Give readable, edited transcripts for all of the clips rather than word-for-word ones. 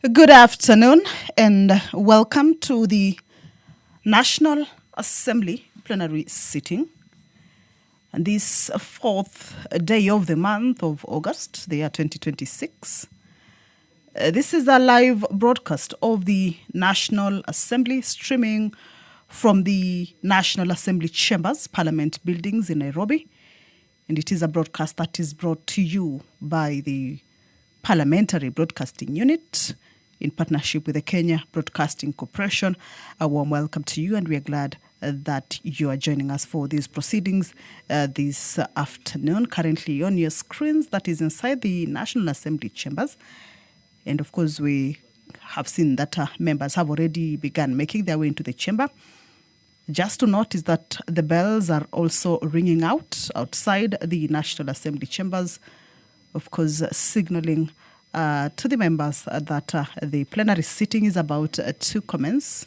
Good afternoon and welcome to the National Assembly plenary sitting. And this fourth day of the month of August, the year 2026. This is a live broadcast of the National Assembly streaming from the National Assembly Chambers, Parliament buildings in Nairobi. And it is a broadcast that is brought to you by the Parliamentary Broadcasting Unit in partnership with the Kenya Broadcasting Corporation. A warm welcome to you, and we are glad that you are joining us for these proceedings this afternoon. Currently on your screens, that is inside the National Assembly chambers. And of course, we have seen that members have already begun making their way into the chamber. Just to note is that the bells are also ringing out outside the National Assembly chambers, of course, signaling to the members that the plenary sitting is about to commence.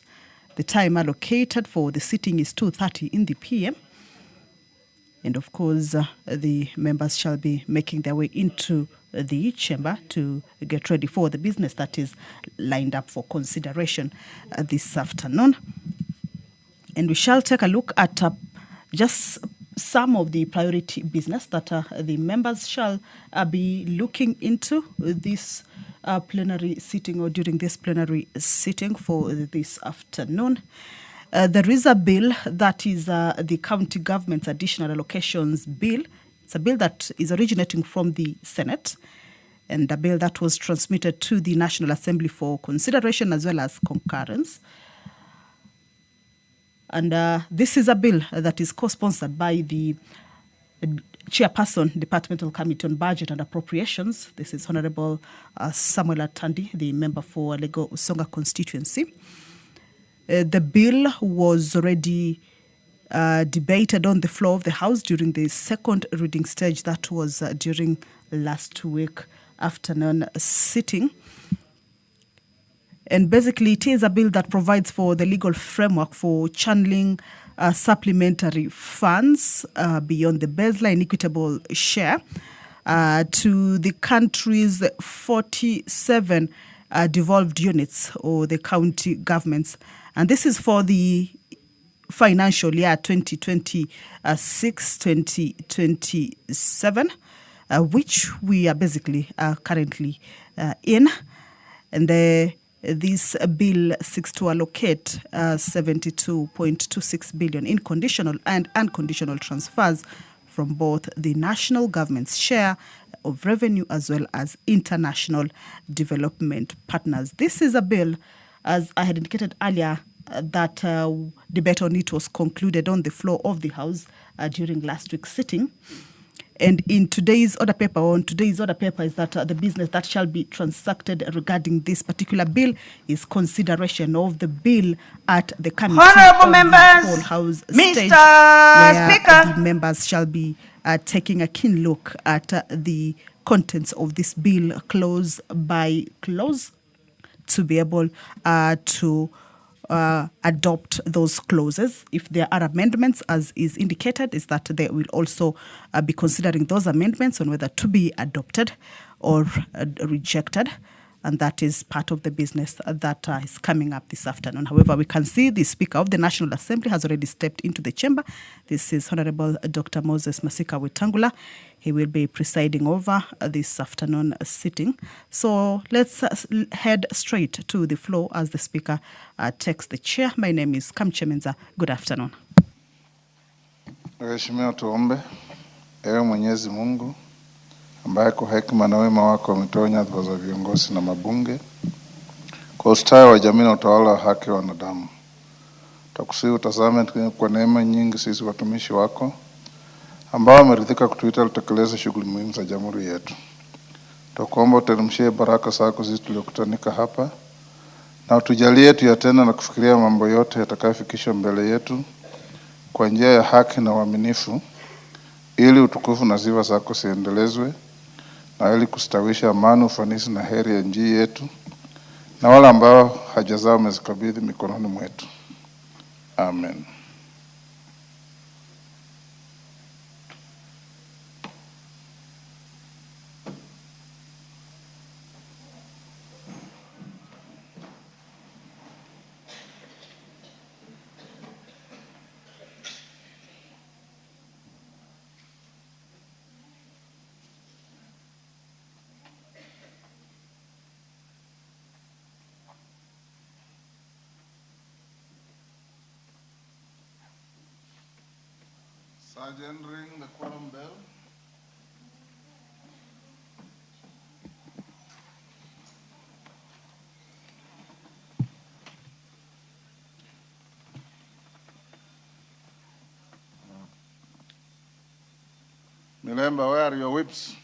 The time allocated for the sitting is 2:30 in the PM. And of course, the members shall be making their way into the chamber to get ready for the business that is lined up for consideration this afternoon. And we shall take a look at just some of the priority business that the members shall be looking into this plenary sitting or during this plenary sitting for this afternoon. There is a bill that is the county government's additional allocations bill. It's a bill that is originating from the Senate, and a bill that was transmitted to the National Assembly for consideration as well as concurrence. And this is a bill that is co-sponsored by the Chairperson, Departmental Committee on Budget and Appropriations. This is Honorable Samuel Atandi, the member for Lego Usonga constituency. The bill was already debated on the floor of the House during the second reading stage. That was during last week afternoon sitting. And basically, it is a bill that provides for the legal framework for channeling supplementary funds beyond the baseline equitable share to the country's 47 devolved units or the county governments. And this is for the financial year 2026-2027, which we are basically currently in. And this bill seeks to allocate 72.26 billion in conditional and unconditional transfers from both the national government's share of revenue as well as international development partners. This is a bill, as I had indicated earlier, that debate on it was concluded on the floor of the House during last week's sitting. And in today's order paper, is that the business that shall be transacted regarding this particular bill is consideration of the bill at the committee Honorable of members, the whole House Mr. stage, where Speaker, the members shall be taking a keen look at the contents of this bill clause by clause to be able to adopt those clauses. If there are amendments, as is indicated, is that they will also be considering those amendments on whether to be adopted or rejected. And that is part of the business that is coming up this afternoon. However, we can see the Speaker of the National Assembly has already stepped into the chamber. This is Honorable Dr. Moses Masika Wetangula. He will be presiding over this afternoon sitting. So let's head straight to the floor as the Speaker takes the chair. My name is Kamche Menza. Good afternoon. Mheshimiwa, tuombe. Ewe Mwenyezi Mungu ambaye kwa hekima na wema wako umetoa nyadhifa za viongozi na mabunge kwa ustawi wa jamii na utawala wa haki wa wanadamu, tukusihi utazame kwa neema nyingi sisi watumishi wako ambao wameridhika kutuita tutekeleze shughuli muhimu za jamhuri yetu. Tukuomba uteremshie baraka zako sisi tuliokutanika hapa, na utujalie tuyatenda na kufikiria mambo yote yatakayofikisha mbele yetu kwa njia ya haki na uaminifu, ili utukufu na sifa zako ziendelezwe, na ili kustawisha amani, ufanisi na heri ya nchi yetu na wale ambao haja zao umezikabidhi mikononi mwetu. Amen. Sergeant, ring the quorum bell. Milemba, where are your whips?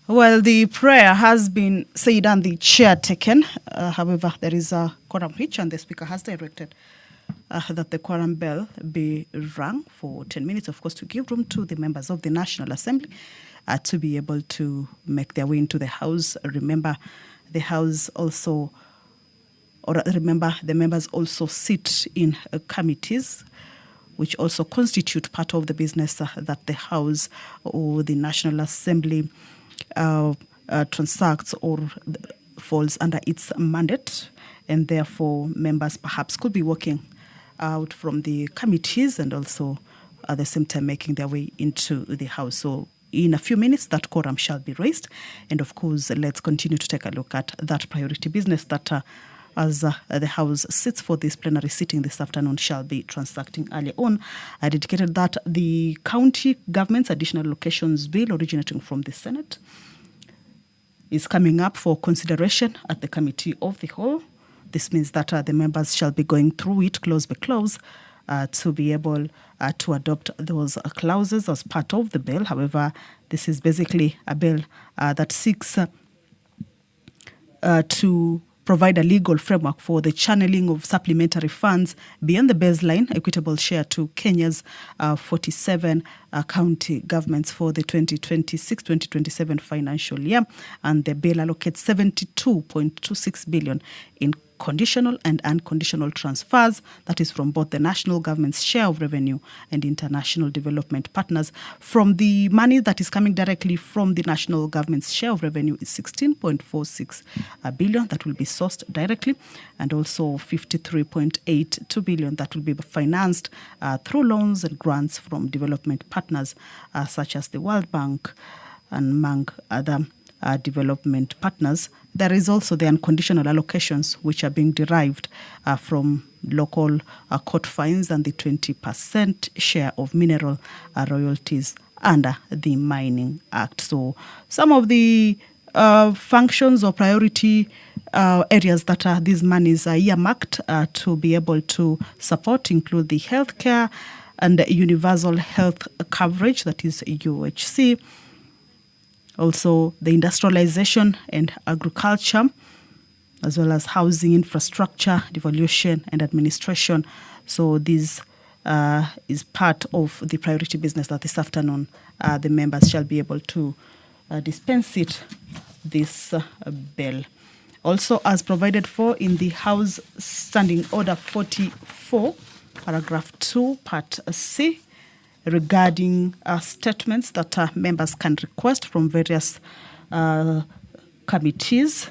Well, the prayer has been said and the chair taken. However, there is a quorum breach, and the Speaker has directed that the quorum bell be rung for 10 minutes, of course, to give room to the members of the National Assembly to be able to make their way into the House. Remember, the House also, or remember, the members also sit in committees, which also constitute part of the business that the House or the National Assembly transacts or falls under its mandate, and therefore members perhaps could be working out from the committees and also at the same time making their way into the House. So in a few minutes, that quorum shall be raised. And of course, let's continue to take a look at that priority business that as the House sits for this plenary sitting this afternoon shall be transacting earlier on. I indicated that the county government's additional locations bill originating from the Senate is coming up for consideration at the Committee of the Whole. This means that the members shall be going through it clause by clause to be able to adopt those clauses as part of the bill. However, this is basically a bill that seeks to provide a legal framework for the channeling of supplementary funds beyond the baseline equitable share to Kenya's 47 county governments for the 2026-2027 financial year. And the bill allocates 72.26 billion in conditional and unconditional transfers, that is from both the national government's share of revenue and international development partners. From the money that is coming directly from the national government's share of revenue is 16.46 billion that will be sourced directly, and also 53.82 billion that will be financed through loans and grants from development partners such as the World Bank and among other development partners. There is also the unconditional allocations, which are being derived from local court fines and the 20% share of mineral royalties under the Mining Act. So some of the functions or priority areas that these monies are earmarked to be able to support include the healthcare, and universal health coverage, that is UHC. Also, the industrialization and agriculture, as well as housing, infrastructure, devolution, and administration. So this is part of the priority business that this afternoon the members shall be able to dispense it, this bill. Also, as provided for in the House Standing Order 44, paragraph 2, part C, regarding statements that members can request from various committees,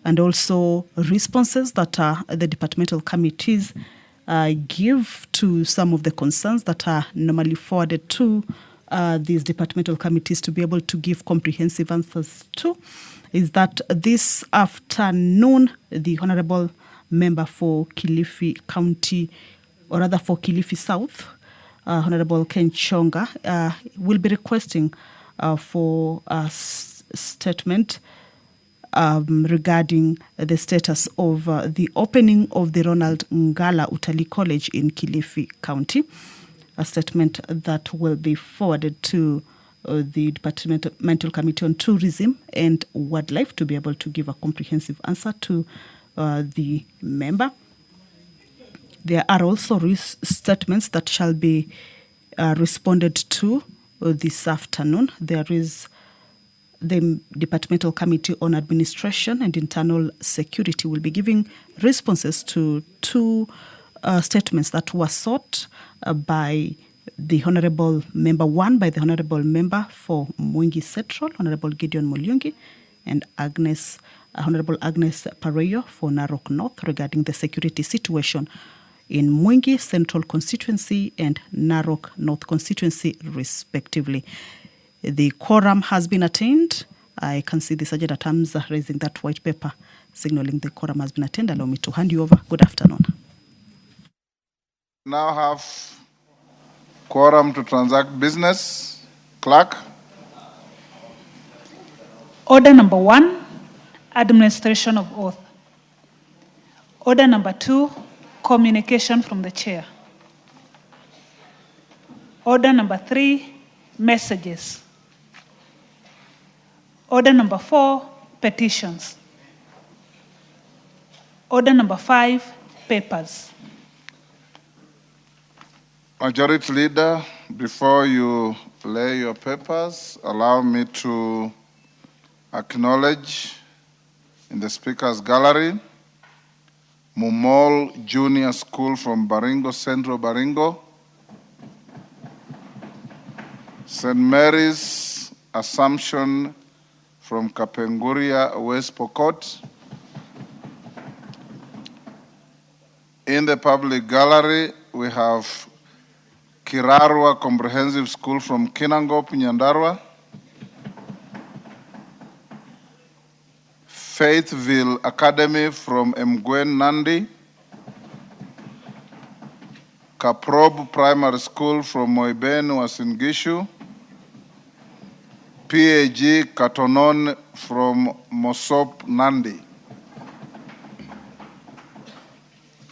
and also responses that the departmental committees give to some of the concerns that are normally forwarded to these departmental committees to be able to give comprehensive answers to, is that this afternoon the Honorable Member for Kilifi County, or rather for Kilifi South, Honorable Ken Chonga, will be requesting for a statement regarding the status of the opening of the Ronald Ngala Utalii College in Kilifi County, a statement that will be forwarded to the Departmental Committee on Tourism and Wildlife to be able to give a comprehensive answer to the member. There are also statements that shall be responded to this afternoon. There is the Departmental Committee on Administration and Internal Security will be giving responses to two statements that were sought by the Honorable Member, one by the Honorable Member for Mwingi Central, Honorable Gideon Mulyungi, and Honorable Agnes Pareyo for Narok North, regarding the security situation in Mwingi Central constituency and Narok North constituency, respectively. The quorum has been attained. I can see the Sergeant at Arms raising that white paper, signaling the quorum has been attained. Allow me to hand you over. Good afternoon. Now have quorum to transact business. Clerk. Order number 1, administration of oath. Order number 2, communication from the chair. Order number 3, messages. Order number 4, petitions. Order number 5, papers. Majority Leader, before you lay your papers, allow me to acknowledge in the Speaker's Gallery Mumol Junior School from Baringo, Central Baringo, St. Mary's Assumption from Kapenguria, West Pokot. In the public gallery, we have Kirarwa Comprehensive School from Kinangop, Nyandarua, Faithville Academy from Mgwen, Nandi, Kaprob Primary School from Moiben, Uasin Gishu, PAG Katonon from Mosop, Nandi.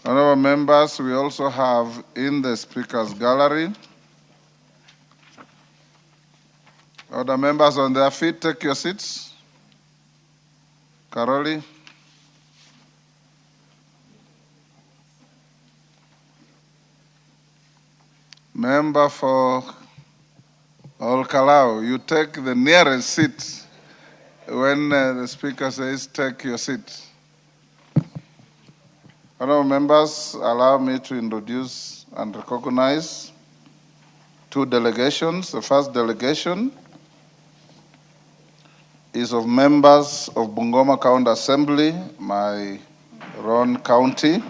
Honorable members, we also have in the Speaker's Gallery. Other members on their feet, take your seats. Caroli. Member for Olkalau, you take the nearest seat when the Speaker says take your seat. Honorable members, allow me to introduce and recognize two delegations. The first delegation is of members of Bungoma County Assembly, my own county.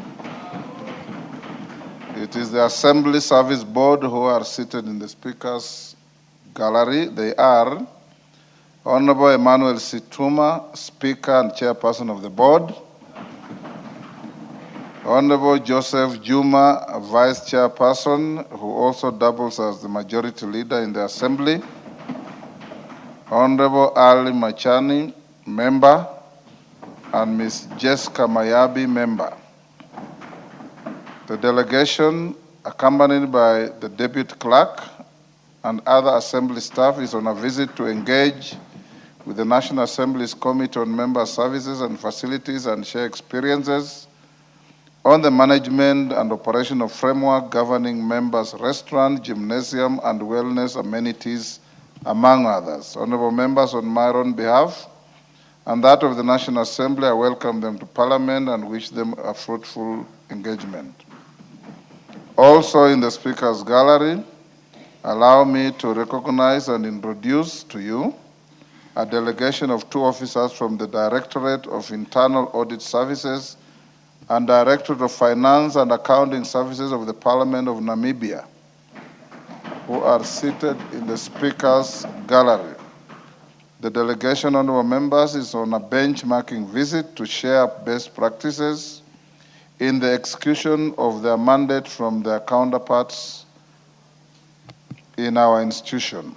It is the Assembly Service Board who are seated in the Speaker's Gallery. They are Honorable Emmanuel Situma, Speaker and Chairperson of the Board, Honorable Joseph Juma, Vice Chairperson, who also doubles as the Majority Leader in the Assembly, Honorable Ali Machani, Member, and Ms. Jessica Mayabi, Member. The delegation accompanied by the deputy clerk and other assembly staff, is on a visit to engage with the National Assembly's Committee on Member Services and Facilities and share experiences on the management and operation of framework governing members' restaurant, gymnasium, and wellness amenities, among others. Honorable members, on my own behalf and that of the National Assembly, I welcome them to Parliament and wish them a fruitful engagement. Also in the Speaker's Gallery, allow me to recognize and introduce to you a delegation of 2 officers from the Directorate of Internal Audit Services and Directorate of Finance and Accounting Services of the Parliament of Namibia, who are seated in the Speaker's Gallery. The delegation, honorable members, is on a benchmarking visit to share best practices in the execution of their mandate from their counterparts in our institution.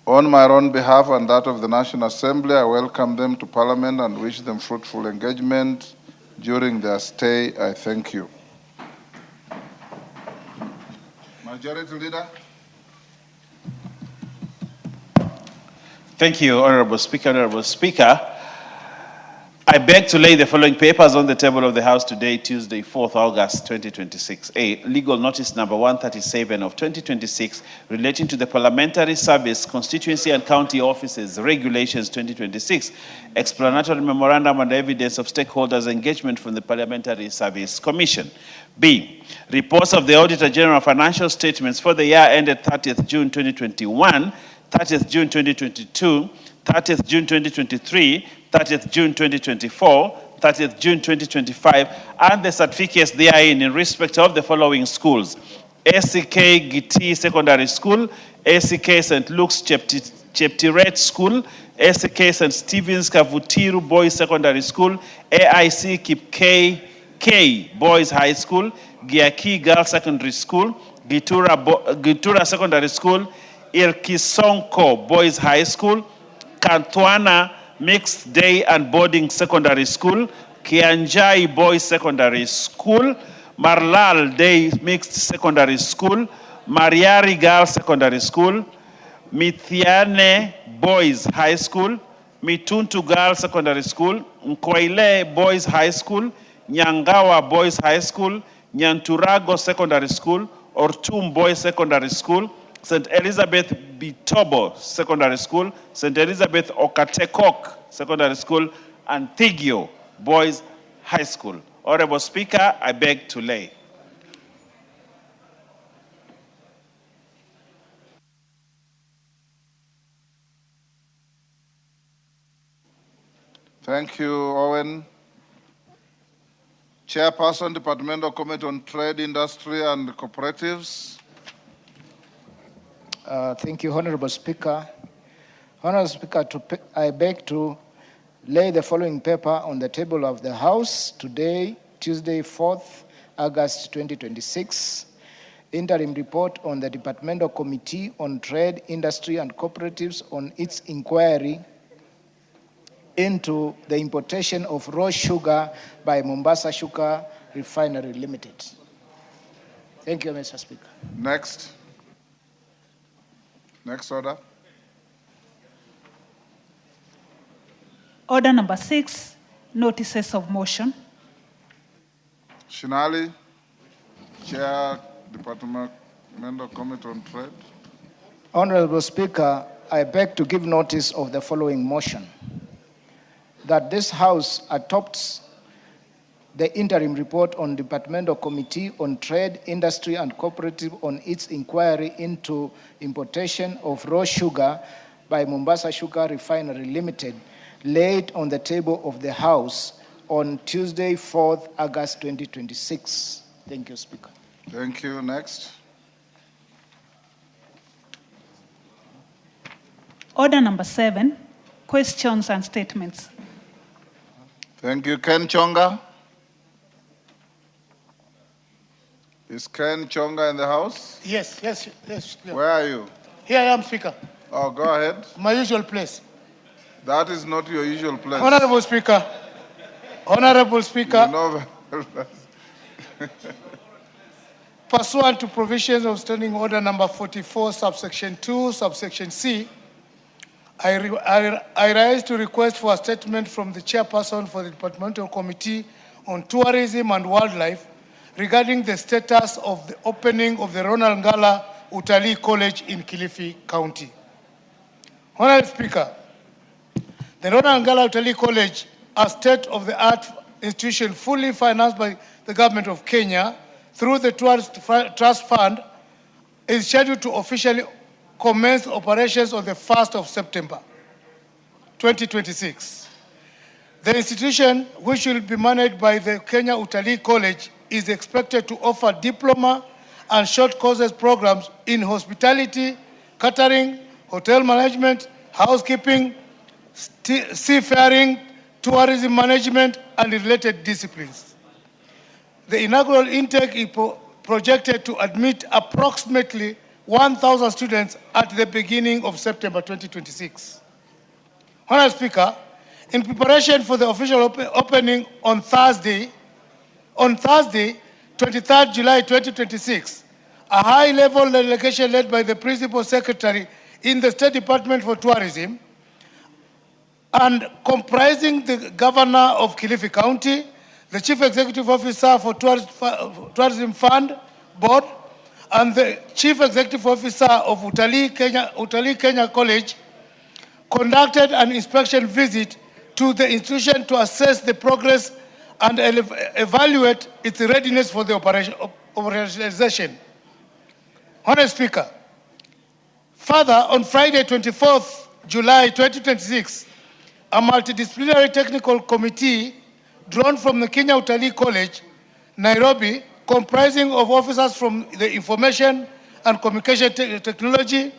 On my own behalf and that of the National Assembly, I welcome them to Parliament and wish them fruitful engagement during their stay. I thank you. Majority Leader. Thank you, Honorable Speaker. Honorable Speaker, I beg to lay the following papers on the table of the House today, Tuesday, 4th August 2026. A. Legal Notice Number 137 of 2026 relating to the Parliamentary Service, Constituency and County Offices Regulations 2026, Explanatory Memorandum and Evidence of Stakeholders' Engagement from the Parliamentary Service Commission. B. Reports of the Auditor General Financial Statements for the year ended 30th June 2021, 30th June 2022, 30th June 2023, 30th June 2024, 30th June 2025, and the certificates therein in respect of the following schools: ACK Giti Secondary School, ACK St. Luke's Cheptiret School, ACK St. Stephen's Kavutiru Boys Secondary School, AIC Kipk Boys High School, Giaki Girls Secondary School, Gitura Secondary School, Irkisonko Boys High School, Kantwana Mixed Day and Boarding Secondary School, Kianjai Boys Secondary School, Marlal Day Mixed Secondary School, Mariari Girls Secondary School, Mithiane Boys High School, Mituntu Girls Secondary School, Nkoile Boys High School, Nyangawa Boys High School, Nyanturago Secondary School, Ortum Boys Secondary School, St. Elizabeth Bitobo Secondary School, St. Elizabeth Okatekok Secondary School, and Thigio Boys High School. Honorable Speaker, I beg to lay. Thank you, Owen. Chairperson, Departmental Committee on Trade, Industry and Cooperatives. Thank you, Honorable Speaker. Honorable Speaker, I beg to lay the following paper on the table of the House today, Tuesday, 4th August 2026. Interim report on the Departmental Committee on Trade, Industry and Cooperatives on its inquiry into the importation of raw sugar by Mombasa Sugar Refinery Limited. Thank you, Mr. Speaker. Next. Next order. Order number 6, notices of motion. Shinali, Chair, Departmental Committee on Trade. Honorable Speaker, I beg to give notice of the following motion: that this House adopts the interim report on Departmental Committee on Trade, Industry and Cooperative on its inquiry into importation of raw sugar by Mombasa Sugar Refinery Limited, laid on the table of the House on Tuesday, 4th August 2026. Thank you, Speaker. Thank you. Next. Order number 7, questions and statements. Thank you. Ken Chonga. Is Ken Chonga in the House? Yes. Yeah. Where are you? Here I am, Speaker. Oh, go ahead. My usual place. That is not your usual place. Honorable Speaker. Honorable Speaker. You know, pursuant to provisions of Standing Order number 44, subsection 2, subsection C, I rise to request for a statement from the chairperson for the Departmental Committee on Tourism and Wildlife regarding the status of the opening of the Ronald Ngala Utalii College in Kilifi County. Honorable Speaker, the Ronald Ngala Utalii College, a state-of-the-art institution fully financed by the government of Kenya through the Tourist Trust Fund, is scheduled to officially commence operations on the 1st of September 2026. The institution, which will be managed by the Kenya Utalii College, is expected to offer diploma and short courses programs in hospitality, catering, hotel management, housekeeping, seafaring, tourism management, and related disciplines. The inaugural intake is projected to admit approximately 1,000 students at the beginning of September 2026. Honorable Speaker, in preparation for the official opening on Thursday, 23rd July 2026, a high-level delegation led by the Principal Secretary in the State Department for Tourism and comprising the Governor of Kilifi County, the Chief Executive Officer for Tourism Fund Board, and the Chief Executive Officer of Utalii Kenya College, conducted an inspection visit to the institution to assess the progress and evaluate its readiness for the operationalization. Honorable Speaker, further, on Friday, 24th July 2026, a multidisciplinary technical committee drawn from the Kenya Utalii College, Nairobi, comprising of officers from the Information and Communication Technology,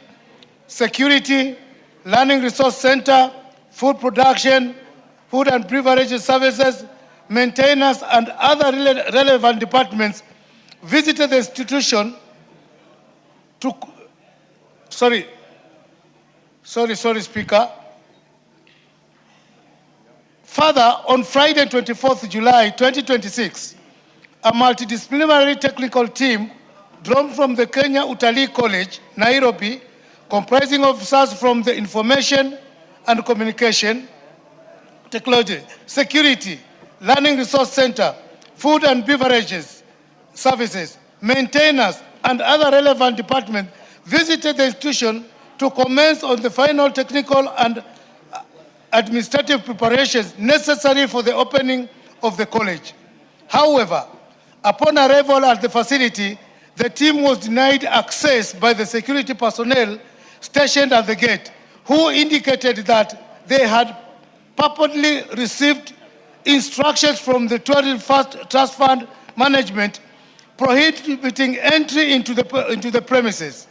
Security, Learning Resource Center, Food Production, Food and Beverage Services, Maintenance, and other relevant departments visited the institution to, Speaker. Further, on Friday, 24th July 2026, a multidisciplinary technical team drawn from the Kenya Utalii College, Nairobi, comprising officers from the Information and Communication Technology, Security, Learning Resource Center, Food and Beverages Services, Maintenance, and other relevant departments visited the institution to commence on the final technical and administrative preparations necessary for the opening of the college. However, upon arrival at the facility, the team was denied access by the security personnel stationed at the gate, who indicated that they had purportedly received instructions from the Tourism Trust Fund management prohibiting entry into the premises.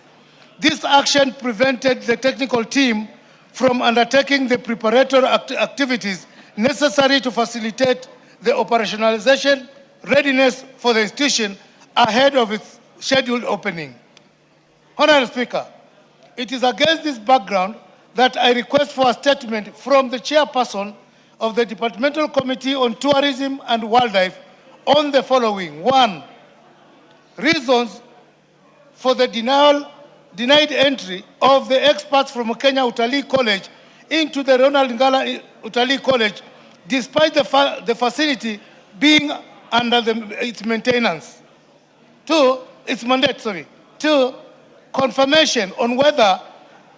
This action prevented the technical team from undertaking the preparatory activities necessary to facilitate the operationalization readiness for the institution ahead of its scheduled opening. Honorable Speaker, it is against this background that I request for a statement from the chairperson of the Departmental Committee on Tourism and Wildlife on the following. 1, reasons for the denied entry of the experts from Kenya Utalii College into the Ronald Ngala Utalii College, despite the facility being under its maintenance. 2, its mandate, sorry. 2, confirmation on whether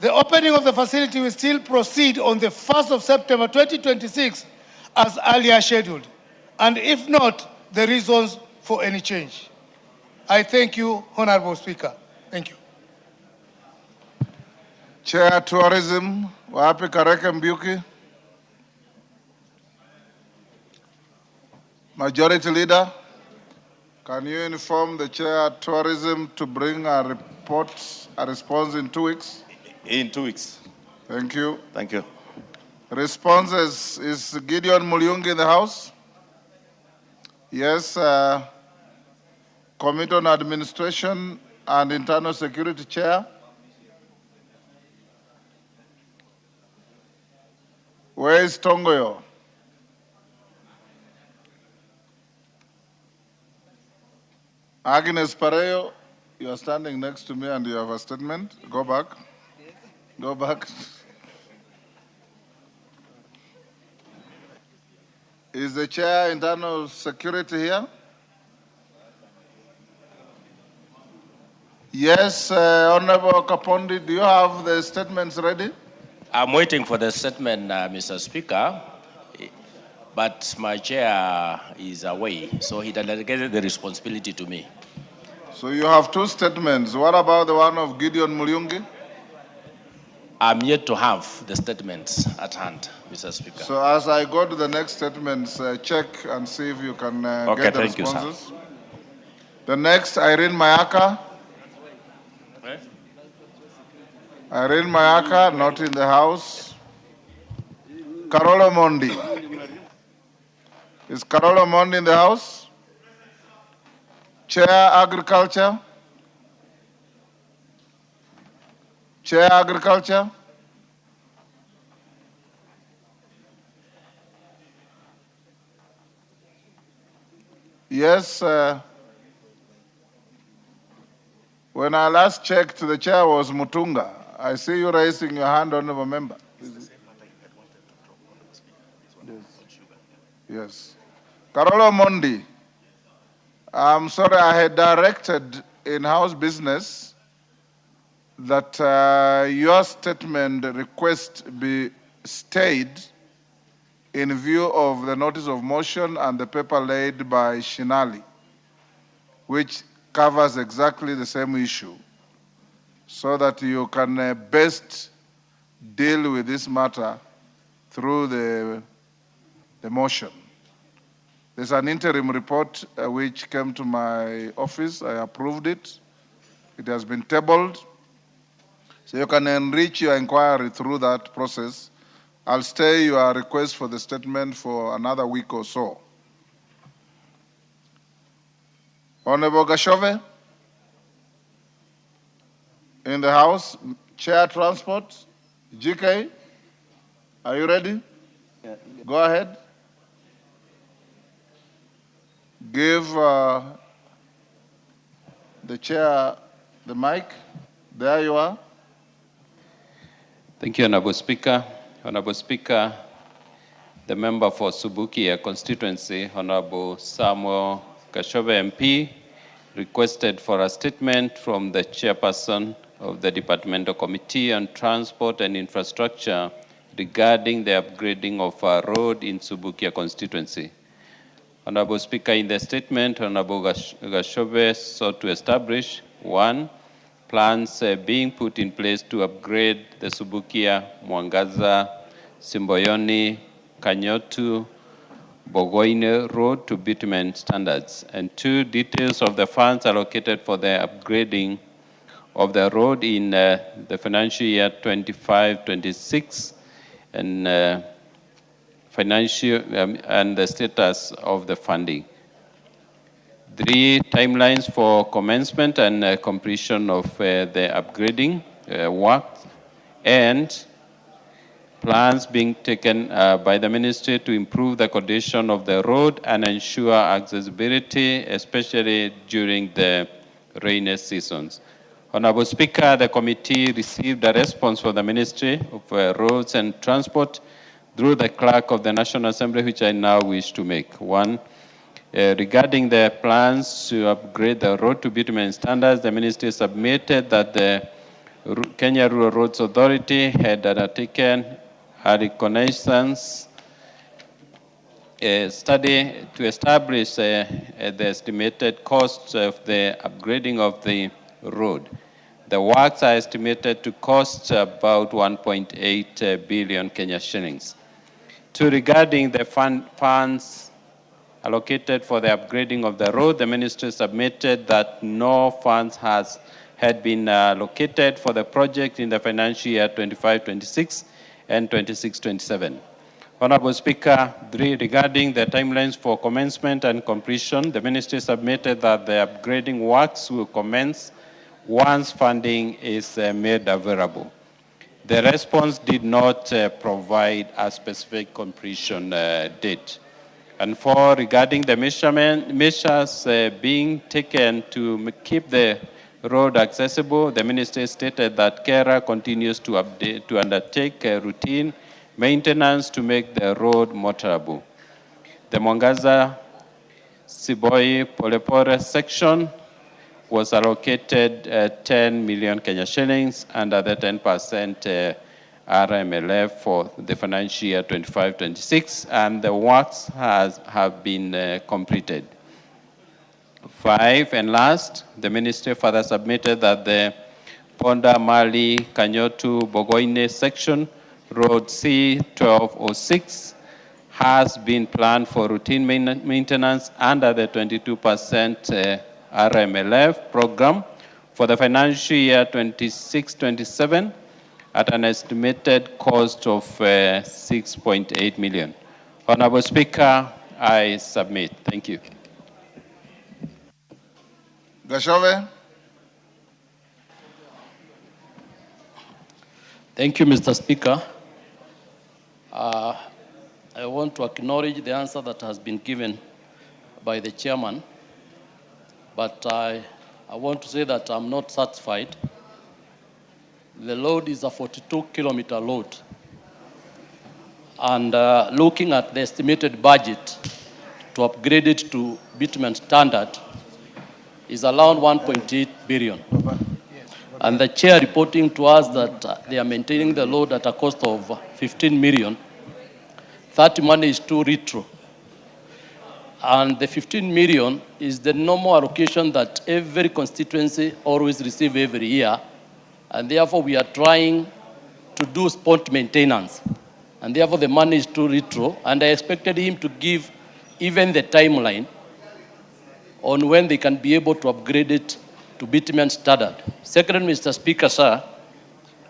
the opening of the facility will still proceed on the 1st of September 2026 as earlier scheduled, and if not, the reasons for any change. I thank you, Honorable Speaker. Thank you. Chair Tourism, wapi Kareke Mbiuki? Majority Leader, can you inform the Chair Tourism to bring a response in 2 weeks? In 2 weeks. Thank you. Thank you. Responses, is Gideon Mulyungi in the House? Yes. Committee on Administration and Internal Security Chair? Where is Tongoyo? Agnes Pareo, you are standing next to me and you have a statement. Go back. Go back. Is the chair internal security here? Yes, Honorable Kapondi, do you have the statements ready? I'm waiting for the statement, Mr. Speaker, but my chair is away, so he delegated the responsibility to me. So you have two statements. What about the one of Gideon Mulyungi? I'm yet to have the statements at hand, Mr. Speaker. So as I go to the next statements, check and see if you can Okay, get the thank you, sir. responses. The next, Irene Mayaka. Irene Mayaka, not in the house. Carola Mondi. Is Carola Mondi in the house? Chair Agriculture. Chair Agriculture. Yes. When I last checked, the chair was Mutunga. I see you raising your hand, honorable member. Yes. Carola Mondi, I'm sorry, I had directed in-house business that your statement request be stayed in view of the notice of motion and the paper laid by Shinali, which covers exactly the same issue, so that you can best deal with this matter through the motion. There's an interim report which came to my office. I approved it. It has been tabled. So you can enrich your inquiry through that process. I'll stay your request for the statement for another week or so. Honorable Gashove, in the House, Chair Transport, GK, are you ready? Yeah. Go ahead. Give the chair the mic. There you are. Thank you, Honorable Speaker. Honorable Speaker, the member for Subukia constituency, Honorable Samuel Kashove MP, requested for a statement from the chairperson of the Departmental Committee on Transport and Infrastructure regarding the upgrading of a road in Subukia constituency. Honorable Speaker, in the statement, Honorable Gashove sought to establish, one, plans being put in place to upgrade the Subukia, Mwangaza, Simboyoni, Kanyotu, Bogoine Road to bitumen standards, and two, details of the funds allocated for the upgrading of the road in the financial year 25-26 and financial and the status of the funding. Three, timelines for commencement and completion of the upgrading work, and plans being taken by the ministry to improve the condition of the road and ensure accessibility, especially during the rainy seasons. Honorable Speaker, the committee received a response from the Ministry of Roads and Transport through the Clerk of the National Assembly, which I now wish to make. One, regarding the plans to upgrade the road to bitumen standards, the ministry submitted that the Kenya Rural Roads Authority had undertaken a reconnaissance study to establish the estimated costs of the upgrading of the road. The works are estimated to cost about 1.8 billion Kenya shillings. Two, regarding the funds allocated for the upgrading of the road, the ministry submitted that no funds had been allocated for the project in the financial year 25-26 and 26-27. Honorable Speaker, three, regarding the timelines for commencement and completion, the ministry submitted that the upgrading works will commence once funding is made available. The response did not provide a specific completion date. And 4, regarding the measures being taken to keep the road accessible, the minister stated that KERA continues to undertake routine maintenance to make the road motorable. The Mwangaza Siboi Polepole section was allocated 10 million Kenya shillings under the 10% RMLF for the financial year 25-26, and the works have been completed. 5, and last, the ministry further submitted that the Ponda Mali Kanyotu Bogoine section, road C1206, has been planned for routine maintenance under the 22% RMLF program for the financial year 26-27 at an estimated cost of 6.8 million. Honorable Speaker, I submit. Thank you. Gashove. Thank you, Mr. Speaker. I want to acknowledge the answer that has been given by the chairman, but I want to say that I'm not satisfied. The load is a 42-kilometer load, and looking at the estimated budget to upgrade it to bitumen standard is around 1.8 billion. And the chair reporting to us that they are maintaining the load at a cost of 15 million. That money is too retro. And the 15 million is the normal allocation that every constituency always receives every year. And therefore, we are trying to do spot maintenance. And therefore, the money is too retro. And I expected him to give even the timeline on when they can be able to upgrade it to bitumen standard. Second, Mr. Speaker, sir,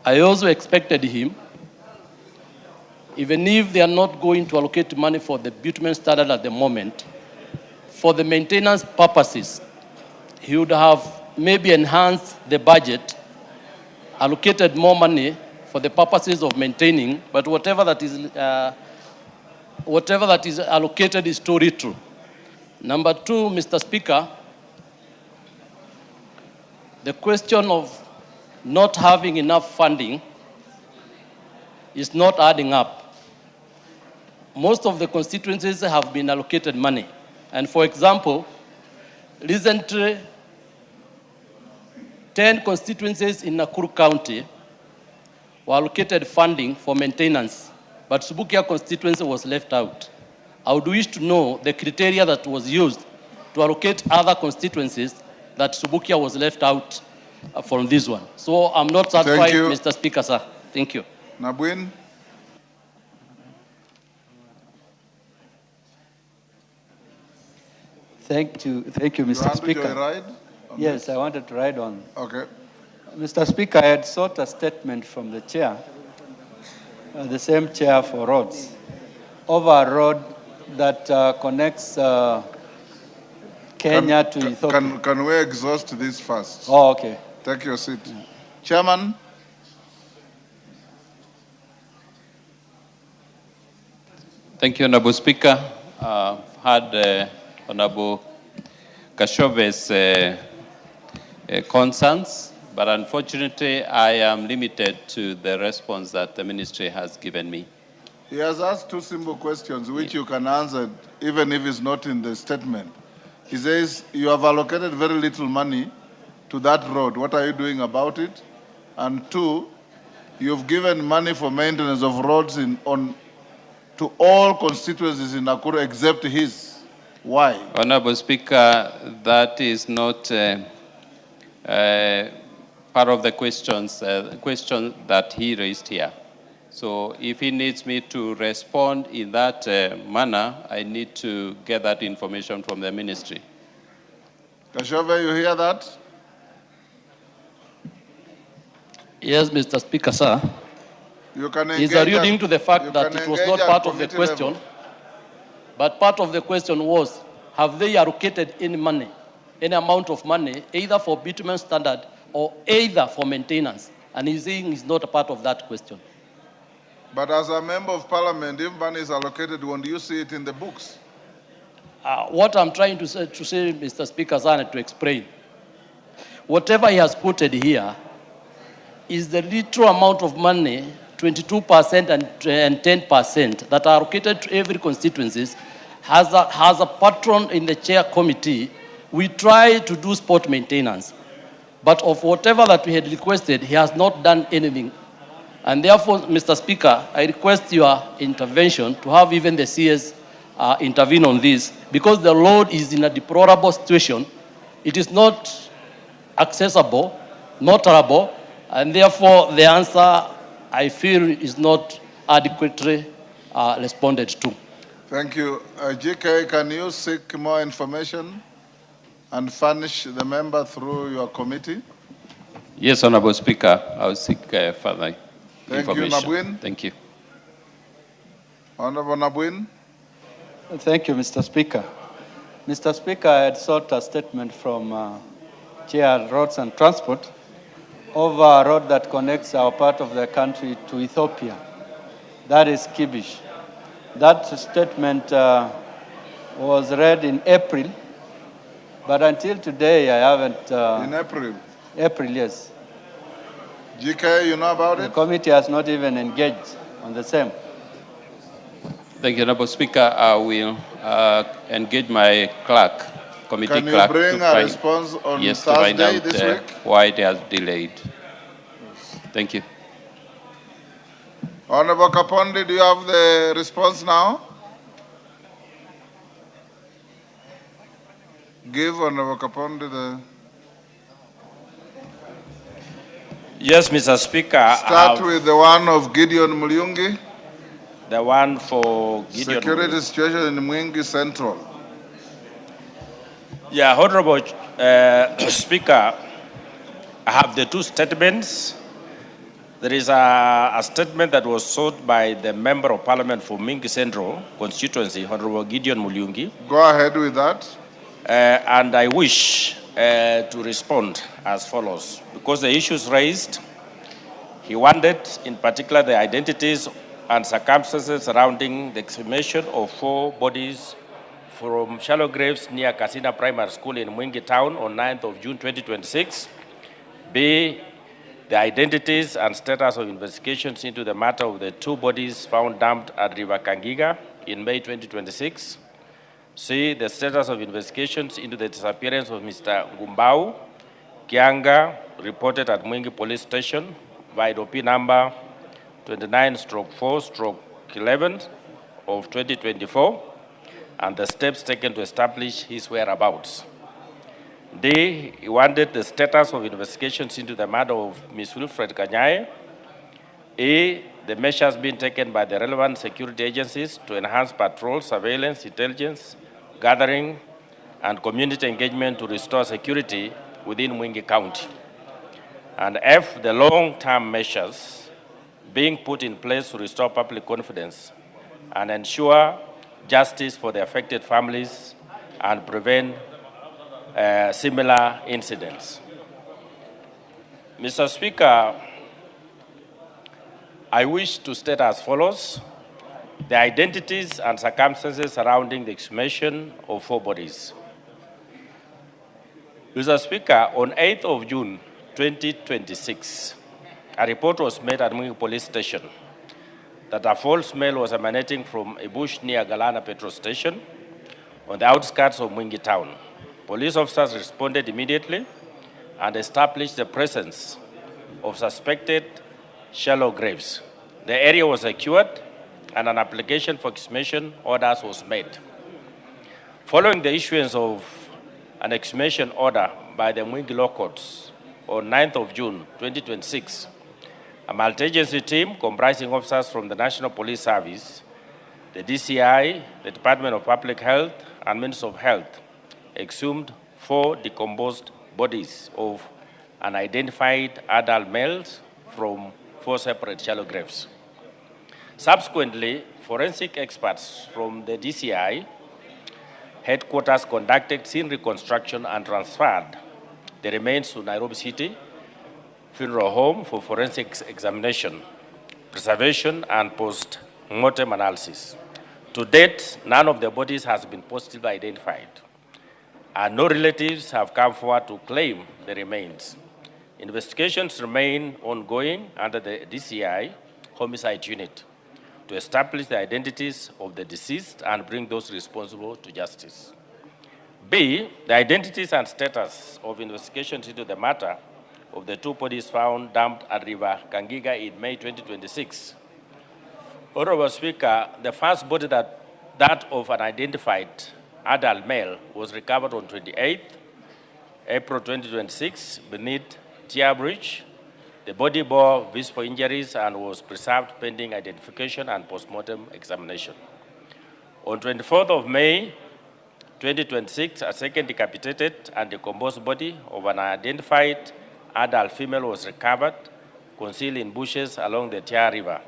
I also expected him, even if they are not going to allocate money for the bitumen standard at the moment, for the maintenance purposes, he would have maybe enhanced the budget, allocated more money for the purposes of maintaining, but whatever that is allocated is too little. Number 2, Mr. Speaker, the question of not having enough funding is not adding up. Most of the constituencies have been allocated money. And for example, recently, 10 constituencies in Nakuru County were allocated funding for maintenance, but Subukia constituency was left out. I would wish to know the criteria that was used to allocate other constituencies that Subukia was left out from this one. So I'm not satisfied, Mr. Speaker, sir. Thank you. Nabwin. Thank you, Mr. Speaker. Yes, I wanted to ride on. Okay. Mr. Speaker, I had sought a statement from the chair, the same chair for roads, over a road that connects Kenya to Ethiopia. Can we exhaust this first? Oh, okay. Take your seat. Yeah. Chairman. Thank you, Honorable Speaker. Had Honorable Kashove's concerns, but unfortunately, I am limited to the response that the ministry has given me. He has asked 2 simple questions, which you can answer even if it's not in the statement. He says, you have allocated very little money to that road. What are you doing about it? And 2, you've given money for maintenance of roads to all constituencies in Nakuru except his. Why? Honorable Speaker, that is not part of the question that he raised here. So if he needs me to respond in that manner, I need to get that information from the ministry. Kashove, you hear that? Yes, Mr. Speaker, sir. You can He's alluding to the fact that it was not part of the question, level. But part of the question was, have they allocated any money, any amount of money, either for bitumen standard or either for maintenance? And he's saying it's not a part of that question. But as a member of parliament, if money is allocated, won't you see it in the books? what I'm trying to say, Mr. Speaker, Sana, to explain, whatever he has quoted here is the literal amount of money, 22% and 10% that are allocated to every constituency. Has a patron in the chair committee. We try to do sport maintenance, but of whatever that we had requested, he has not done anything. And therefore, Mr. Speaker, I request your intervention to have even the CS intervene on this, because the road is in a deplorable situation. It is not accessible, notable, and therefore the answer, I feel, is not adequately responded to. Thank you. GK, can you seek more information and furnish the member through your committee? Yes, Honorable Speaker, I'll seek further information. Thank you, Nabwin. Thank you. Honorable Nabwin. Thank you, Mr. Speaker. Mr. Speaker, I had sought a statement from Chair Roads and Transport over a road that connects our part of the country to Ethiopia. That is Kibish. That statement was read in April, but until today I haven't... in April? April, yes. GK, you know about it? The committee has not even engaged on the same. Thank you, Honorable Speaker. I will engage my clerk, committee Can you clerk, bring to a find, response on yes, to find Thursday out this week? why it has delayed. Thank you. Honorable Kapondi, do you have the response now? Give Honorable Kapondi the... Yes, Mr. Speaker. Start with the one of Gideon Mulyungi. The one for Gideon. Security situation in Mwingi Central. Yeah, Honorable Speaker, I have the two statements. There is a statement that was sought by the Member of Parliament for Mwingi Central constituency, Honorable Gideon Mulyungi. Go ahead with that. And I wish to respond as follows. Because the issues raised, he wanted in particular the identities and circumstances surrounding the exhumation of 4 bodies from shallow graves near Kasina Primary School in Mwingi Town on 9th of June 2026. B, the identities and status of investigations into the matter of the 2 bodies found dumped at River Kangiga in May 2026. C, the status of investigations into the disappearance of Mr. Ngumbau Kianga, reported at Mwingi Police Station by OP number 29/4/11 of 2024, and the steps taken to establish his whereabouts. D, he wanted the status of investigations into the murder of Ms. Wilfred Kanyae. A, the measures being taken by the relevant security agencies to enhance patrol, surveillance, intelligence, gathering, and community engagement to restore security within Mwingi County. And F, the long-term measures being put in place to restore public confidence and ensure justice for the affected families and prevent similar incidents. Mr. Speaker, I wish to state as follows: the identities and circumstances surrounding the exhumation of 4 bodies. Mr. Speaker, on 8th of June 2026, a report was made at Mwingi Police Station that a foul smell was emanating from a bush near Galana Petrol Station on the outskirts of Mwingi Town. Police officers responded immediately and established the presence of suspected shallow graves. The area was secured and an application for exhumation orders was made. Following the issuance of an exhumation order by the Mwingi Law Courts on 9th of June 2026, a multi-agency team comprising officers from the National Police Service, the DCI, the Department of Public Health, and Ministry of Health exhumed 4 decomposed bodies of unidentified adult males from 4 separate shallow graves. Subsequently, forensic experts from the DCI headquarters conducted scene reconstruction and transferred the remains to Nairobi City Funeral Home for forensic examination, preservation, and post-mortem analysis. To date, none of the bodies has been positively identified, and no relatives have come forward to claim the remains. Investigations remain ongoing under the DCI Homicide Unit to establish the identities of the deceased and bring those responsible to justice. B, the identities and status of investigations into the matter of the two bodies found dumped at River Kangiga in May 2026. Honorable Speaker, the first body that of an identified adult male was recovered on 28th April 2026 beneath Tier Bridge. The body bore visible injuries and was preserved pending identification and postmortem examination. On 24th of May 2026, a second decapitated and decomposed body of an identified adult female was recovered, concealed in bushes along the Tia River.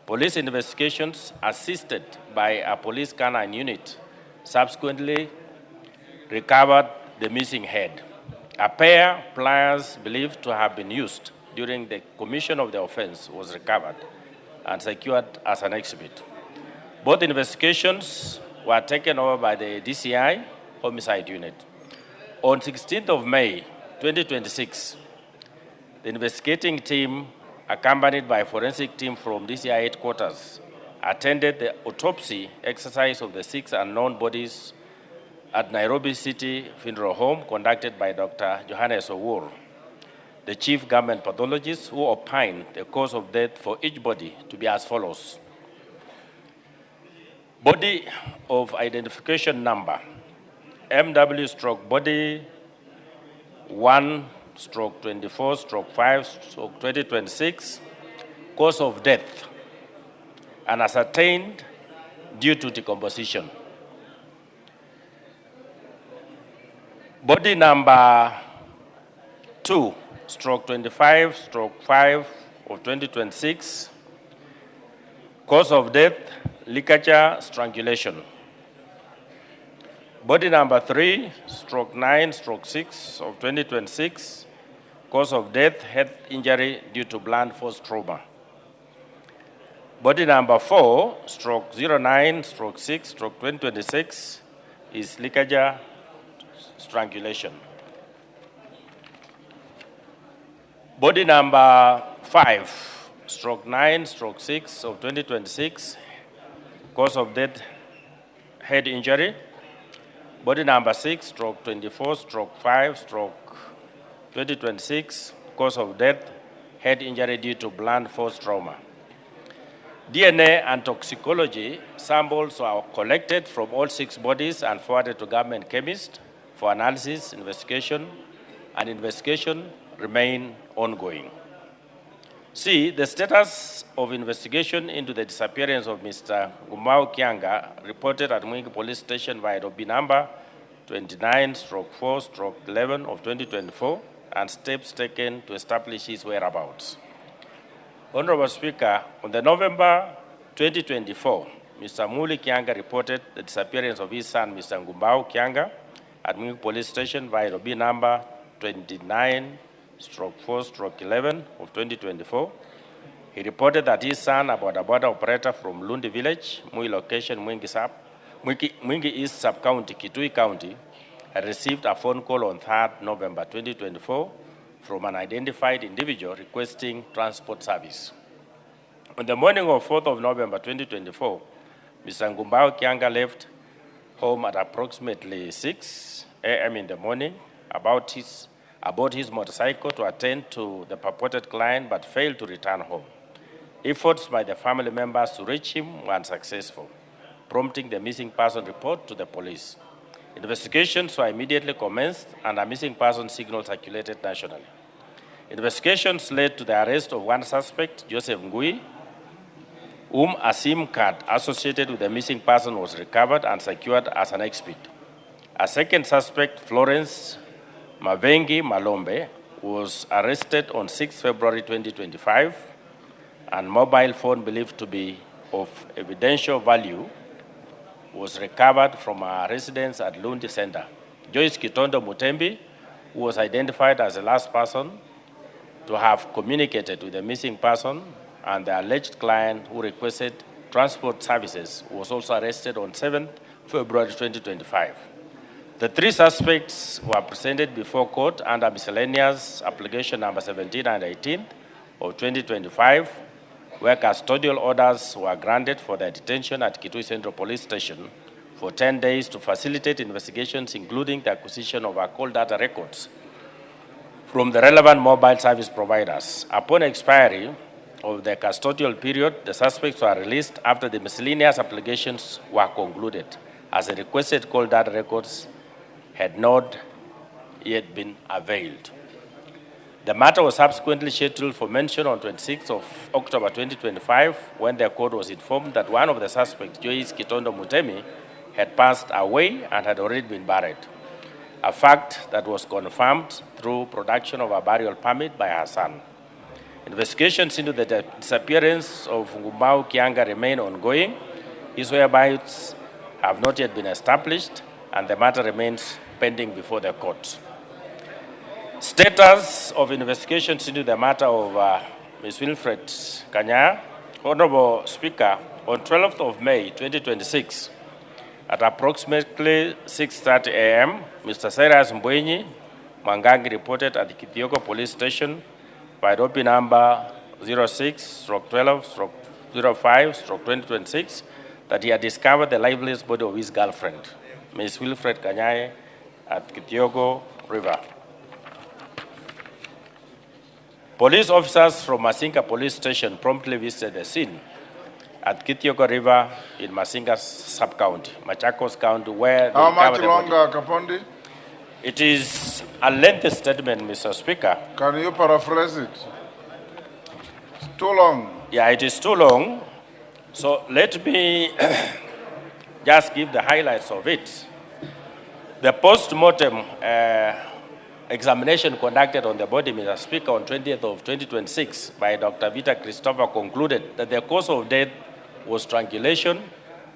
Police investigations, assisted by a police canine unit, subsequently recovered the missing head. A pair of pliers believed to have been used during the commission of the offense was recovered and secured as an exhibit. Both investigations were taken over by the DCI Homicide Unit. On 16th of May 2026, the investigating team, accompanied by a forensic team from DCI headquarters, attended the autopsy exercise of the 6 unknown bodies at Nairobi City Funeral Home conducted by Dr. Johannes Owuor, the chief government pathologist, who opined the cause of death for each body to be as follows. Body of identification number, MW/body 1/24/5/2026, cause of death, unascertained due to decomposition. Body number 2/25/5/2026, cause of death, ligature strangulation. Body number 3/9/6 of 2026, cause of death, head injury due to blunt force trauma. Body number 4/09/6/2026 is ligature strangulation. Body number 5/9/6 of 2026, cause of death, head injury. Body number 6/24/5/2026, cause of death, head injury due to blunt force trauma. DNA and toxicology samples were collected from all 6 bodies and forwarded to government chemists for analysis, investigation remain ongoing. C, the status of investigation into the disappearance of Mr. Gumau Kianga reported at Mwingi Police Station via Nairobi number 29/4/11 of 2024 and steps taken to establish his whereabouts. Honorable Speaker, on the November 2024, Mr. Muli Kianga reported the disappearance of his son, Mr. Ngumbau Kianga, at Mwingi Police Station via Nairobi number 29/4/11 of 2024. He reported that his son, a boda operator from Lundi Village, Mui location, Mwingi East Sub-County, Kitui County, had received a phone call on 3rd November 2024 from an identified individual requesting transport service. On the morning of 4th of November 2024, Mr. Ngumbao Kianga left home at approximately 6 a.m. in the morning aboard his motorcycle to attend to the purported client but failed to return home. Efforts by the family members to reach him were unsuccessful, prompting the missing person report to the police. Investigations were immediately commenced and a missing person signal circulated nationally. Investigations led to the arrest of one suspect, Joseph Ngui, whom a SIM card associated with the missing person was recovered and secured as an exhibit. A second suspect, Florence Mavengi Malombe, was arrested on 6 February 2025, and mobile phone believed to be of evidential value was recovered from a residence at Lundi Center. Joyce Kitondo Mutembi, who was identified as the last person to have communicated with the missing person and the alleged client who requested Transport Services, was also arrested on 7 February 2025. The three suspects were presented before court under miscellaneous application number 17 and 18 of 2025, where custodial orders were granted for their detention at Kitui Central Police Station for 10 days to facilitate investigations, including the acquisition of our call data records from the relevant mobile service providers. Upon expiry of the custodial period, the suspects were released after the miscellaneous applications were concluded, as the requested call data records had not yet been availed. The matter was subsequently scheduled for mention on 26th of October 2025, when the court was informed that one of the suspects, Joyce Kitondo Mutemi, had passed away and had already been buried, a fact that was confirmed through production of a burial permit by her son. Investigations into the disappearance of Ngumbau Kianga remain ongoing. His whereabouts have not yet been established, and the matter remains pending before the court. Status of investigations into the matter of Ms. Wilfred Kanya. Honorable Speaker, on 12th of May 2026, at approximately 6:30 a.m., Mr. Cyrus Mbwenyi Mangangi reported at the Kithioko Police Station by ROPI number 06/12/05/2026 that he had discovered the lifeless body of his girlfriend, Ms. Wilfred Kanyai, at Kithioko River. Police officers from Masinga Police Station promptly visited the scene at Kithioko River in Masinga Sub-County, Machakos County, where they How much recovered the body. longer, Kapondi? It is a lengthy statement, Mr. Speaker. Can you paraphrase it? It's too long. Yeah, it is too long. So let me just give the highlights of it. The post-mortem examination conducted on the body, Mr. Speaker, on 20th of 2026 by Dr. Vita Christopher concluded that the cause of death was strangulation,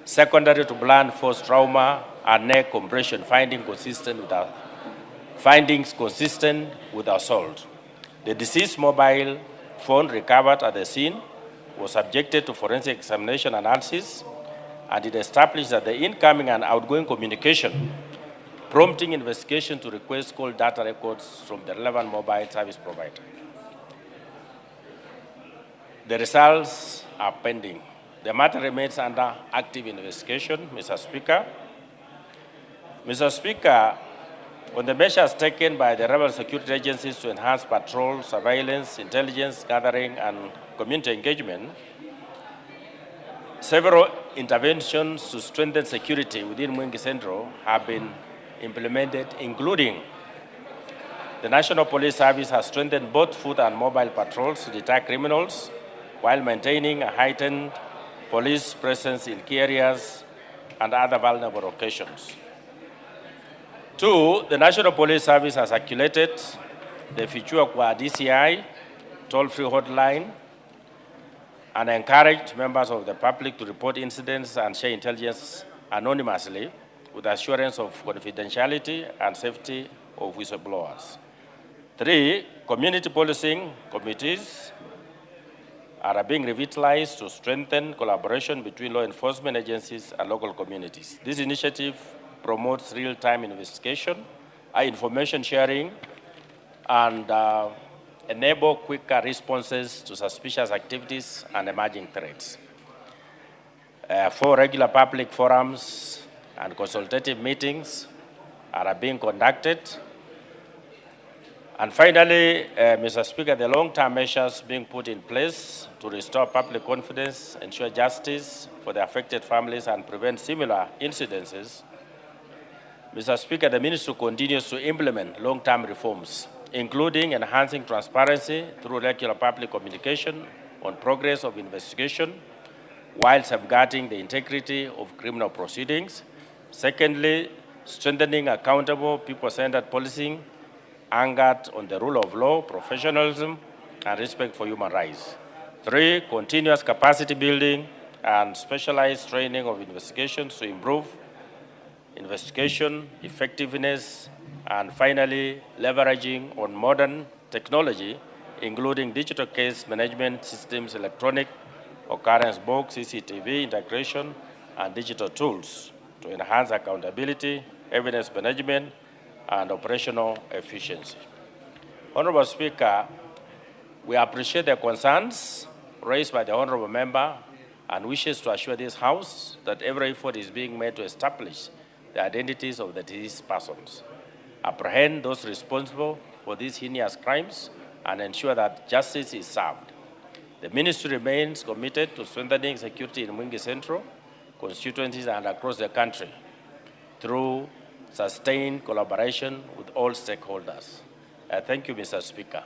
secondary to blunt force trauma, and neck compression, findings consistent with assault. The deceased mobile phone recovered at the scene was subjected to forensic examination analysis, and it established that the incoming and outgoing communication prompting investigation to request call data records from the relevant mobile service provider. The results are pending. The matter remains under active investigation, Mr. Speaker. Mr. Speaker, on the measures taken by the relevant security agencies to enhance patrol, surveillance, intelligence gathering, and community engagement, several interventions to strengthen security within Mwingi Central have been implemented, including the National Police Service has strengthened both foot and mobile patrols to deter criminals while maintaining a heightened police presence in key areas and other vulnerable locations. 2, the National Police Service has circulated the Fichua Kwa DCI toll-free hotline and encouraged members of the public to report incidents and share intelligence anonymously with assurance of confidentiality and safety of whistleblowers. 3, community policing committees are being revitalized to strengthen collaboration between law enforcement agencies and local communities. This initiative promotes real-time investigation, information sharing, and enable quicker responses to suspicious activities and emerging threats. 4, regular public forums and consultative meetings are being conducted. And finally, Mr. Speaker, the long-term measures being put in place to restore public confidence, ensure justice for the affected families, and prevent similar incidences. Mr. Speaker, the Ministry continues to implement long-term reforms, including enhancing transparency through regular public communication on progress of investigation, while safeguarding the integrity of criminal proceedings. Secondly, strengthening accountable, people-centered policing anchored on the rule of law, professionalism, and respect for human rights. 3, continuous capacity building and specialized training of investigations to improve investigation effectiveness. And finally, leveraging on modern technology, including digital case management systems, electronic occurrence book, CCTV integration, and digital tools to enhance accountability, evidence management, and operational efficiency. Honorable Speaker, we appreciate the concerns raised by the Honorable Member and wishes to assure this House that every effort is being made to establish the identities of the deceased persons, apprehend those responsible for these heinous crimes, and ensure that justice is served. The Ministry remains committed to strengthening security in Mwingi Central, constituencies, and across the country through sustained collaboration with all stakeholders. Thank you, Mr. Speaker.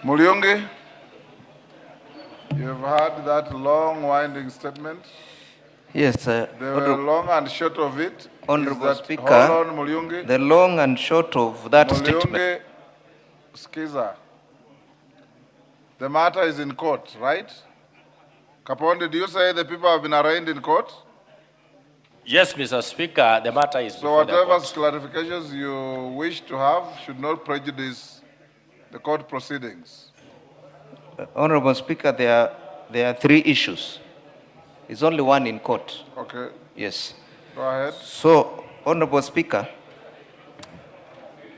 Mulungi, you've heard that long, winding statement. Yes, The long and short of it Honorable is that, Speaker, hold on, Mulungi. the long and short of that statement. Mulungi, skiza. The matter is in court, right? Kapondi, do you say the people have been arraigned in court? Yes, Mr. Speaker, the matter is So before the whatever court. clarifications you wish to have should not prejudice the court proceedings. Honorable Speaker, there are three issues. It's only one in court. Okay, Yes. go ahead. So, Honorable Speaker,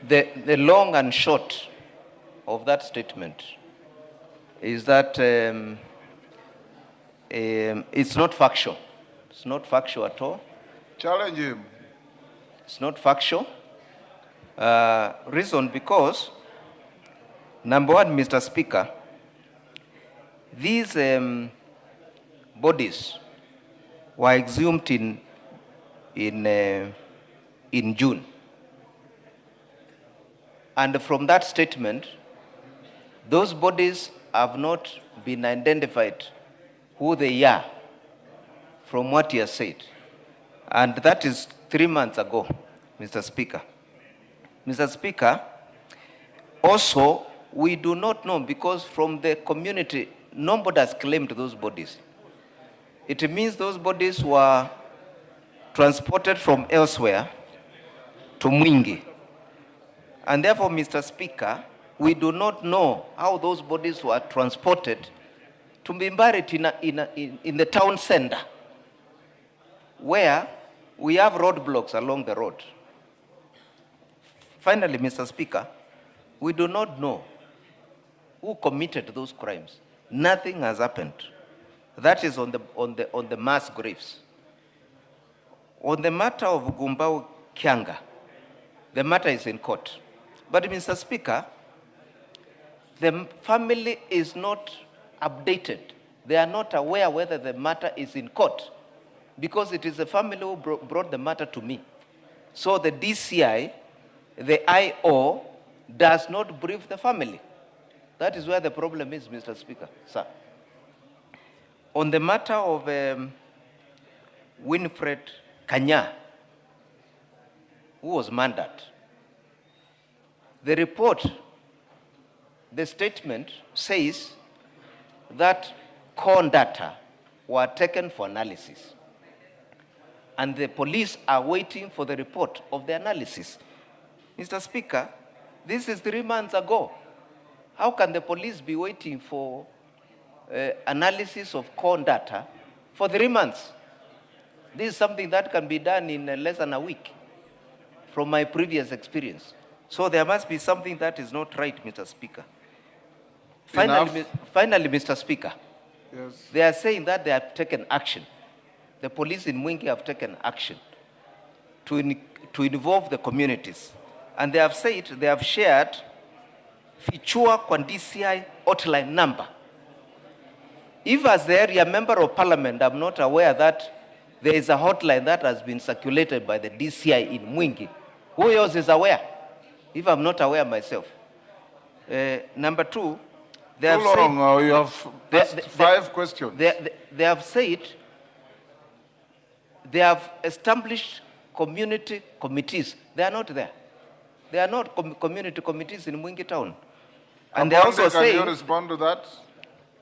the long and short of that statement is that it's not factual. It's not factual at all. Challenge him. It's not factual. Reason because, number one, Mr. Speaker, these bodies were exhumed in June. And from that statement, those bodies have not been identified who they are from what you have said. And that is 3 months ago, Mr. Speaker. Mr. Speaker, also, we do not know because from the community, nobody has claimed those bodies. It means those bodies were transported from elsewhere to Mwingi. And therefore, Mr. Speaker, we do not know how those bodies were transported to be buried in the town center, where we have roadblocks along the road. Finally, Mr. Speaker, we do not know who committed those crimes. Nothing has happened. That is on the mass graves. On the matter of Gumbau Kianga, the matter is in court. But Mr. Speaker, the family is not updated. They are not aware whether the matter is in court because it is the family who brought the matter to me. So the DCI, the IO, does not brief the family. That is where the problem is, Mr. Speaker, sir. On the matter of Winfred Kanya, who was murdered, the report, the statement says that corn data were taken for analysis. And the police are waiting for the report of the analysis. Mr. Speaker, this is 3 months ago. How can the police be waiting for analysis of corn data for 3 months? This is something that can be done in less than a week from my previous experience. So there must be something that is not right, Mr. Speaker. Finally, Mr. Speaker, Yes. they are saying that they have taken action. The police in Mwingi have taken action to involve the communities. And they have said they have shared Fichua kwa DCI hotline number. If as the area member of parliament, I'm not aware that there is a hotline that has been circulated by the DCI in Mwingi, who else is aware? If I'm not aware myself. Number two, they have Too long, said, you have asked 5 questions. they have said they have established community committees. They are not there. They are not community committees in Mwingi town. And they also Can say you respond to that?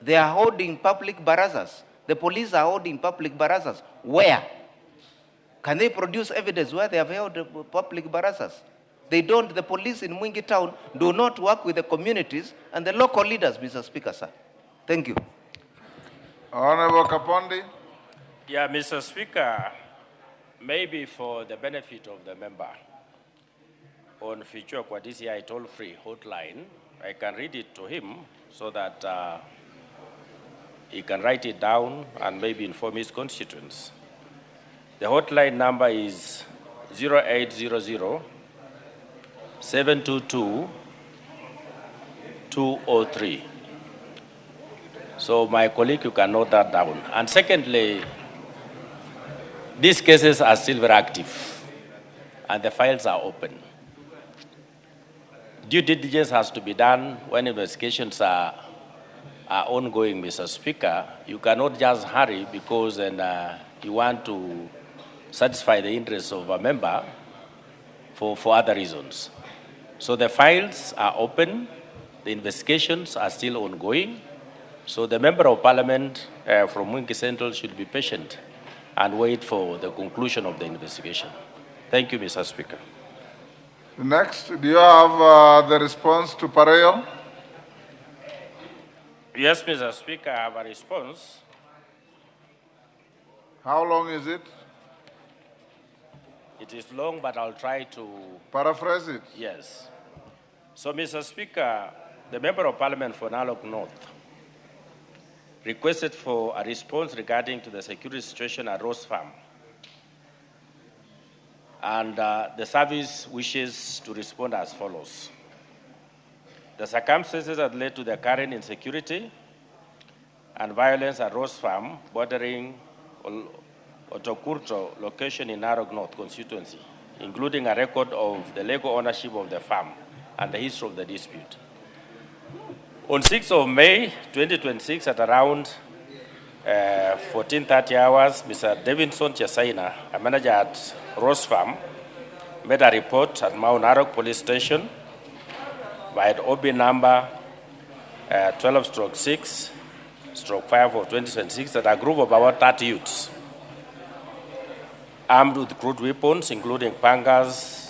they are holding public barazas. The police are holding public barazas. Where? Can they produce evidence where they have held public barazas? They don't. The police in Mwingi town do not work with the communities and the local leaders, Mr. Speaker, sir. Thank you. Honorable Kapondi. Yeah, Mr. Speaker, maybe for the benefit of the member, on future kwa DCI toll-free hotline, I can read it to him so that he can write it down and maybe inform his constituents. The hotline number is 0800 722 203. So my colleague, you can note that down. And secondly, these cases are still very active and the files are open. Due diligence has to be done when investigations are ongoing, Mr. Speaker. You cannot just hurry because you want to satisfy the interests of a member for other reasons. So the files are open, the investigations are still ongoing. So the member of parliament from Mwingi Central should be patient and wait for the conclusion of the investigation. Thank you, Mr. Speaker. Next, do you have the response to Pareo? Yes, Mr. Speaker, I have a response. How long is it? It is long, but I'll try to paraphrase it. Yes. So, Mr. Speaker, the member of parliament for Narok North requested for a response regarding to the security situation at Rose Farm. And the service wishes to respond as follows. The circumstances that led to the current insecurity and violence at Rose Farm, bordering Otokurto location in Narok North constituency, including a record of the legal ownership of the farm and the history of the dispute. On 6th of May 2026, at around 14:30 hours, Mr. Davidson Chesaina, a manager at Rose Farm, made a report at Mount Narok Police Station by OB number 12/6/5 of 2026 that a group of about 30 youths armed with crude weapons, including pangas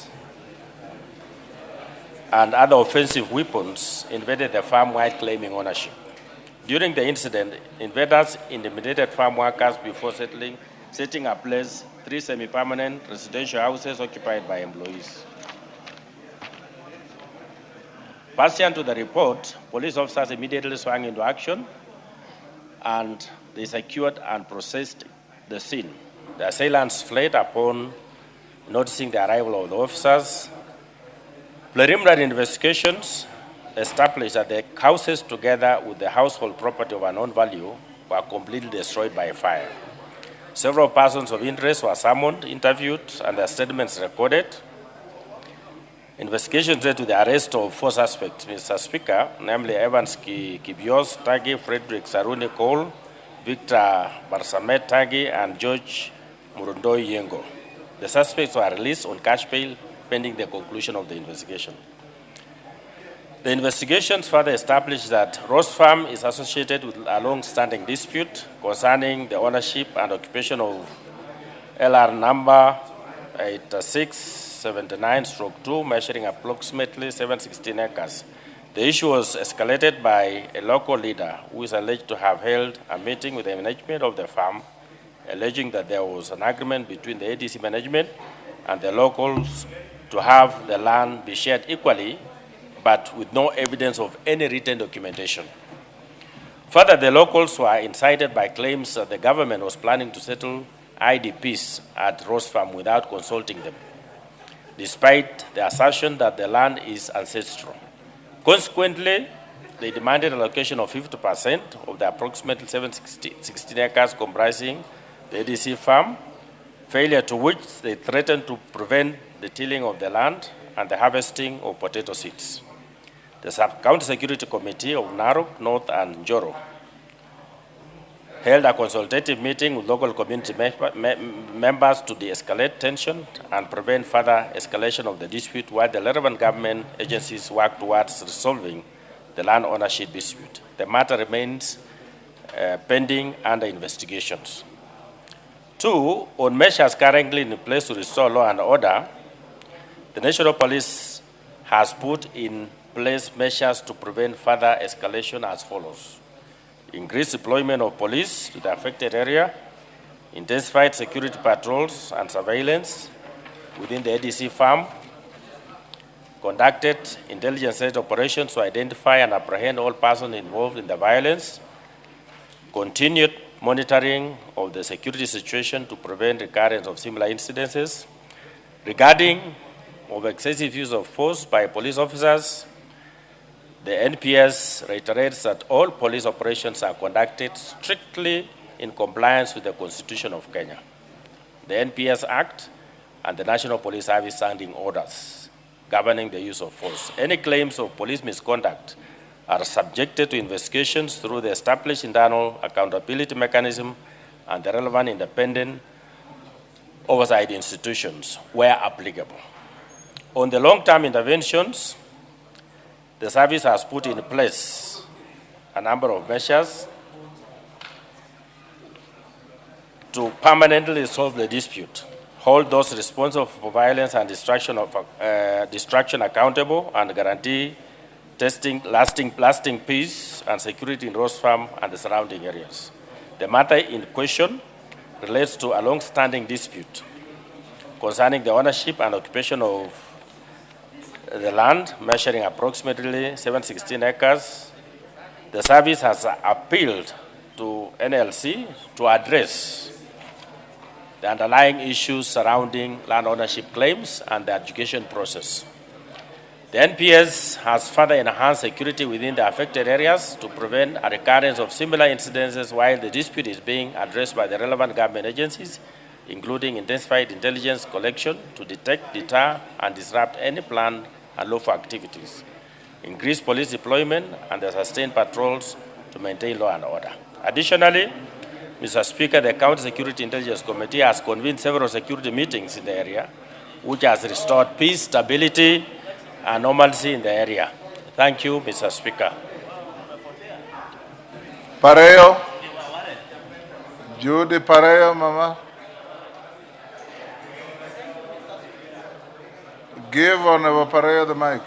and other offensive weapons, invaded the farm while claiming ownership. During the incident, invaders intimidated farm workers before setting ablaze 3 semi-permanent residential houses occupied by employees. Pursuant to the report, police officers immediately swung into action and they secured and processed the scene. The assailants fled upon noticing the arrival of the officers. Preliminary investigations established that the houses, together with the household property of unknown value, were completely destroyed by fire. Several persons of interest were summoned, interviewed, and their statements recorded. Investigations led to the arrest of 4 suspects, Mr. Speaker, namely Evans Kibios Tagi, Frederick Saruni Cole, Victor Barsamet Tagi, and George Murundoi Yengo. The suspects were released on cash bail pending the conclusion of the investigation. The investigations further established that Rose Farm is associated with a long-standing dispute concerning the ownership and occupation of LR number 8679/2, measuring approximately 716 acres. The issue was escalated by a local leader who is alleged to have held a meeting with the management of the farm, alleging that there was an agreement between the ADC management and the locals to have the land be shared equally, but with no evidence of any written documentation. Further, the locals were incited by claims that the government was planning to settle IDPs at Rose Farm without consulting them, despite the assertion that the land is ancestral. Consequently, they demanded allocation of 50% of the approximately 716 acres comprising the ADC farm, failure to which they threatened to prevent the tilling of the land and the harvesting of potato seeds. The Sub-County Security Committee of Narok, North, and Njoro held a consultative meeting with local community members to de-escalate tension and prevent further escalation of the dispute, while the relevant government agencies work towards resolving the land ownership dispute. The matter remains pending under investigations. 2, on measures currently in place to restore law and order, the National Police has put in place measures to prevent further escalation as follows. increased deployment of police to the affected area, intensified security patrols and surveillance within the ADC farm, conducted intelligence-led operations to identify and apprehend all persons involved in the violence, continued monitoring of the security situation to prevent recurrence of similar incidences. Regarding of excessive use of force by police officers, the NPS reiterates that all police operations are conducted strictly in compliance with the Constitution of Kenya, the NPS Act, and the National Police Service standing orders governing the use of force. Any claims of police misconduct are subjected to investigations through the established internal accountability mechanism and the relevant independent oversight institutions where applicable. On the long-term interventions, the service has put in place a number of measures to permanently resolve the dispute, hold those responsible for violence and destruction accountable, and guarantee lasting peace and security in Rose Farm and the surrounding areas. The matter in question relates to a long-standing dispute concerning the ownership and occupation of the land, measuring approximately 716 acres. The service has appealed to NLC to address the underlying issues surrounding land ownership claims and the adjudication process. The NPS has further enhanced security within the affected areas to prevent a recurrence of similar incidences while the dispute is being addressed by the relevant government agencies, including intensified intelligence collection to detect, deter, and disrupt any planned unlawful activities, increased police deployment, and the sustained patrols to maintain law and order. Additionally, Mr. Speaker, the County Security Intelligence Committee has convened several security meetings in the area, which has restored peace, stability, and normalcy in the area. Thank you, Mr. Speaker. Pareo. Judy Pareo, Mama. Give Honorable Pareo the mic.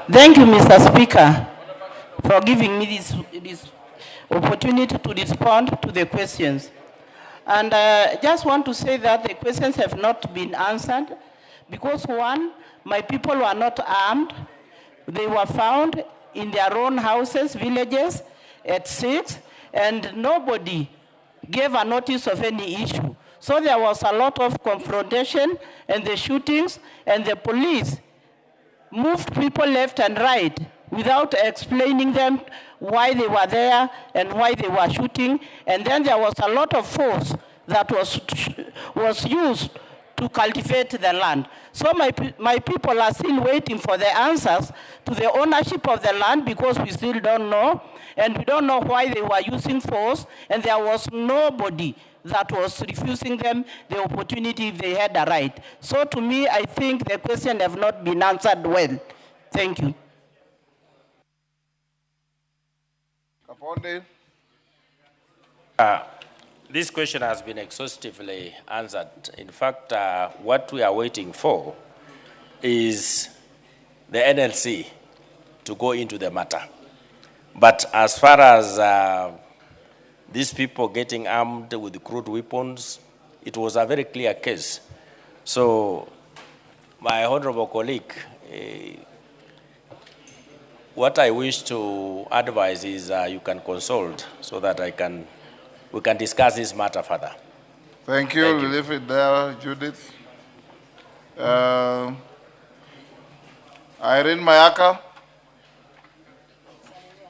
Thank you, Mr. Speaker, for giving me this opportunity to respond to the questions. And I just want to say that the questions have not been answered because, one, my people were not armed. They were found in their own houses, villages, at 6, and nobody gave a notice of any issue. So there was a lot of confrontation and the shootings, and the police moved people left and right without explaining them why they were there and why they were shooting. And then there was a lot of force that was used to cultivate the land. So my people are still waiting for the answers to the ownership of the land because we still don't know, and we don't know why they were using force, and there was nobody that was refusing them the opportunity if they had a right. So to me, I think the question have not been answered well. Thank you. Kaponde. This question has been exhaustively answered. In fact, what we are waiting for is the NLC to go into the matter. But as far as these people getting armed with crude weapons, it was a very clear case. So, my honorable colleague, what I wish to advise is you can consult so that we can discuss this matter further. Thank you. We'll leave it there, Judith. Irene Mayaka.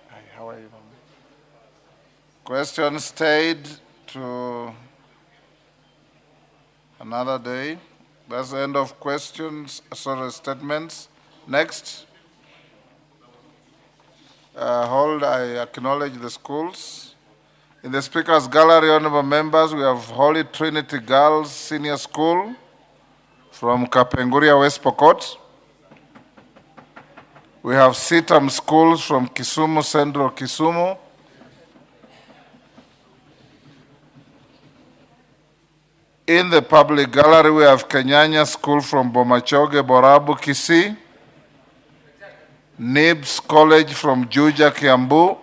Hi, how are you? Question stayed to another day. That's the end of questions, statements. Next. I acknowledge the schools. In the Speaker's Gallery, honorable members, we have Holy Trinity Girls Senior School from Kapenguria, West Pokot. We have Sitam Schools from Kisumu, Central Kisumu. In the public gallery, we have Kenyanya School from Bomachoge, Borabu, Kisii. Nibs College from Juja, Kiambu,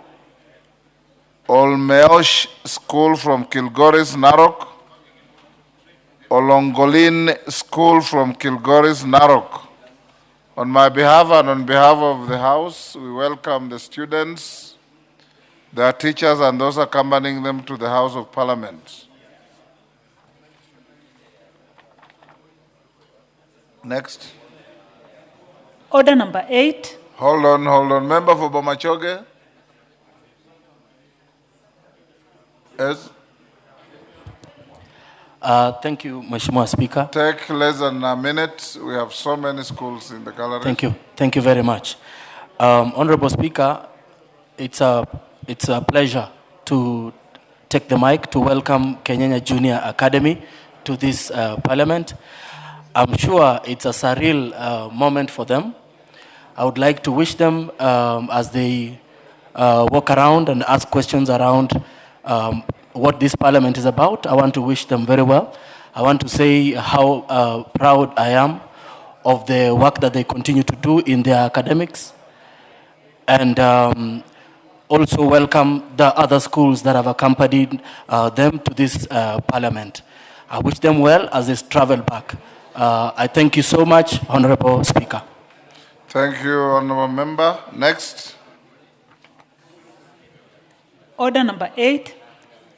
Olmeosh School from Kilgoris, Narok, Olongolin School from Kilgoris, Narok. On my behalf and on behalf of the House, we welcome the students, their teachers, and those accompanying them to the House of Parliament. Next. Order number 8. Hold on. Member for Bomachoge? Yes. Thank you, Mheshimiwa Speaker. Take less than a minute. We have so many schools in the gallery. Thank you. Thank you very much. Honorable Speaker, it's a pleasure to take the mic to welcome Kenyanya Junior Academy to this parliament. I'm sure it's a surreal moment for them. I would like to wish them as they walk around and ask questions around what this parliament is about. I want to wish them very well. I want to say how proud I am of the work that they continue to do in their academics, and also welcome the other schools that have accompanied them to this parliament. I wish them well as they travel back. I thank you so much, Honorable Speaker. Thank you, Honorable Member. Next. Order number 8,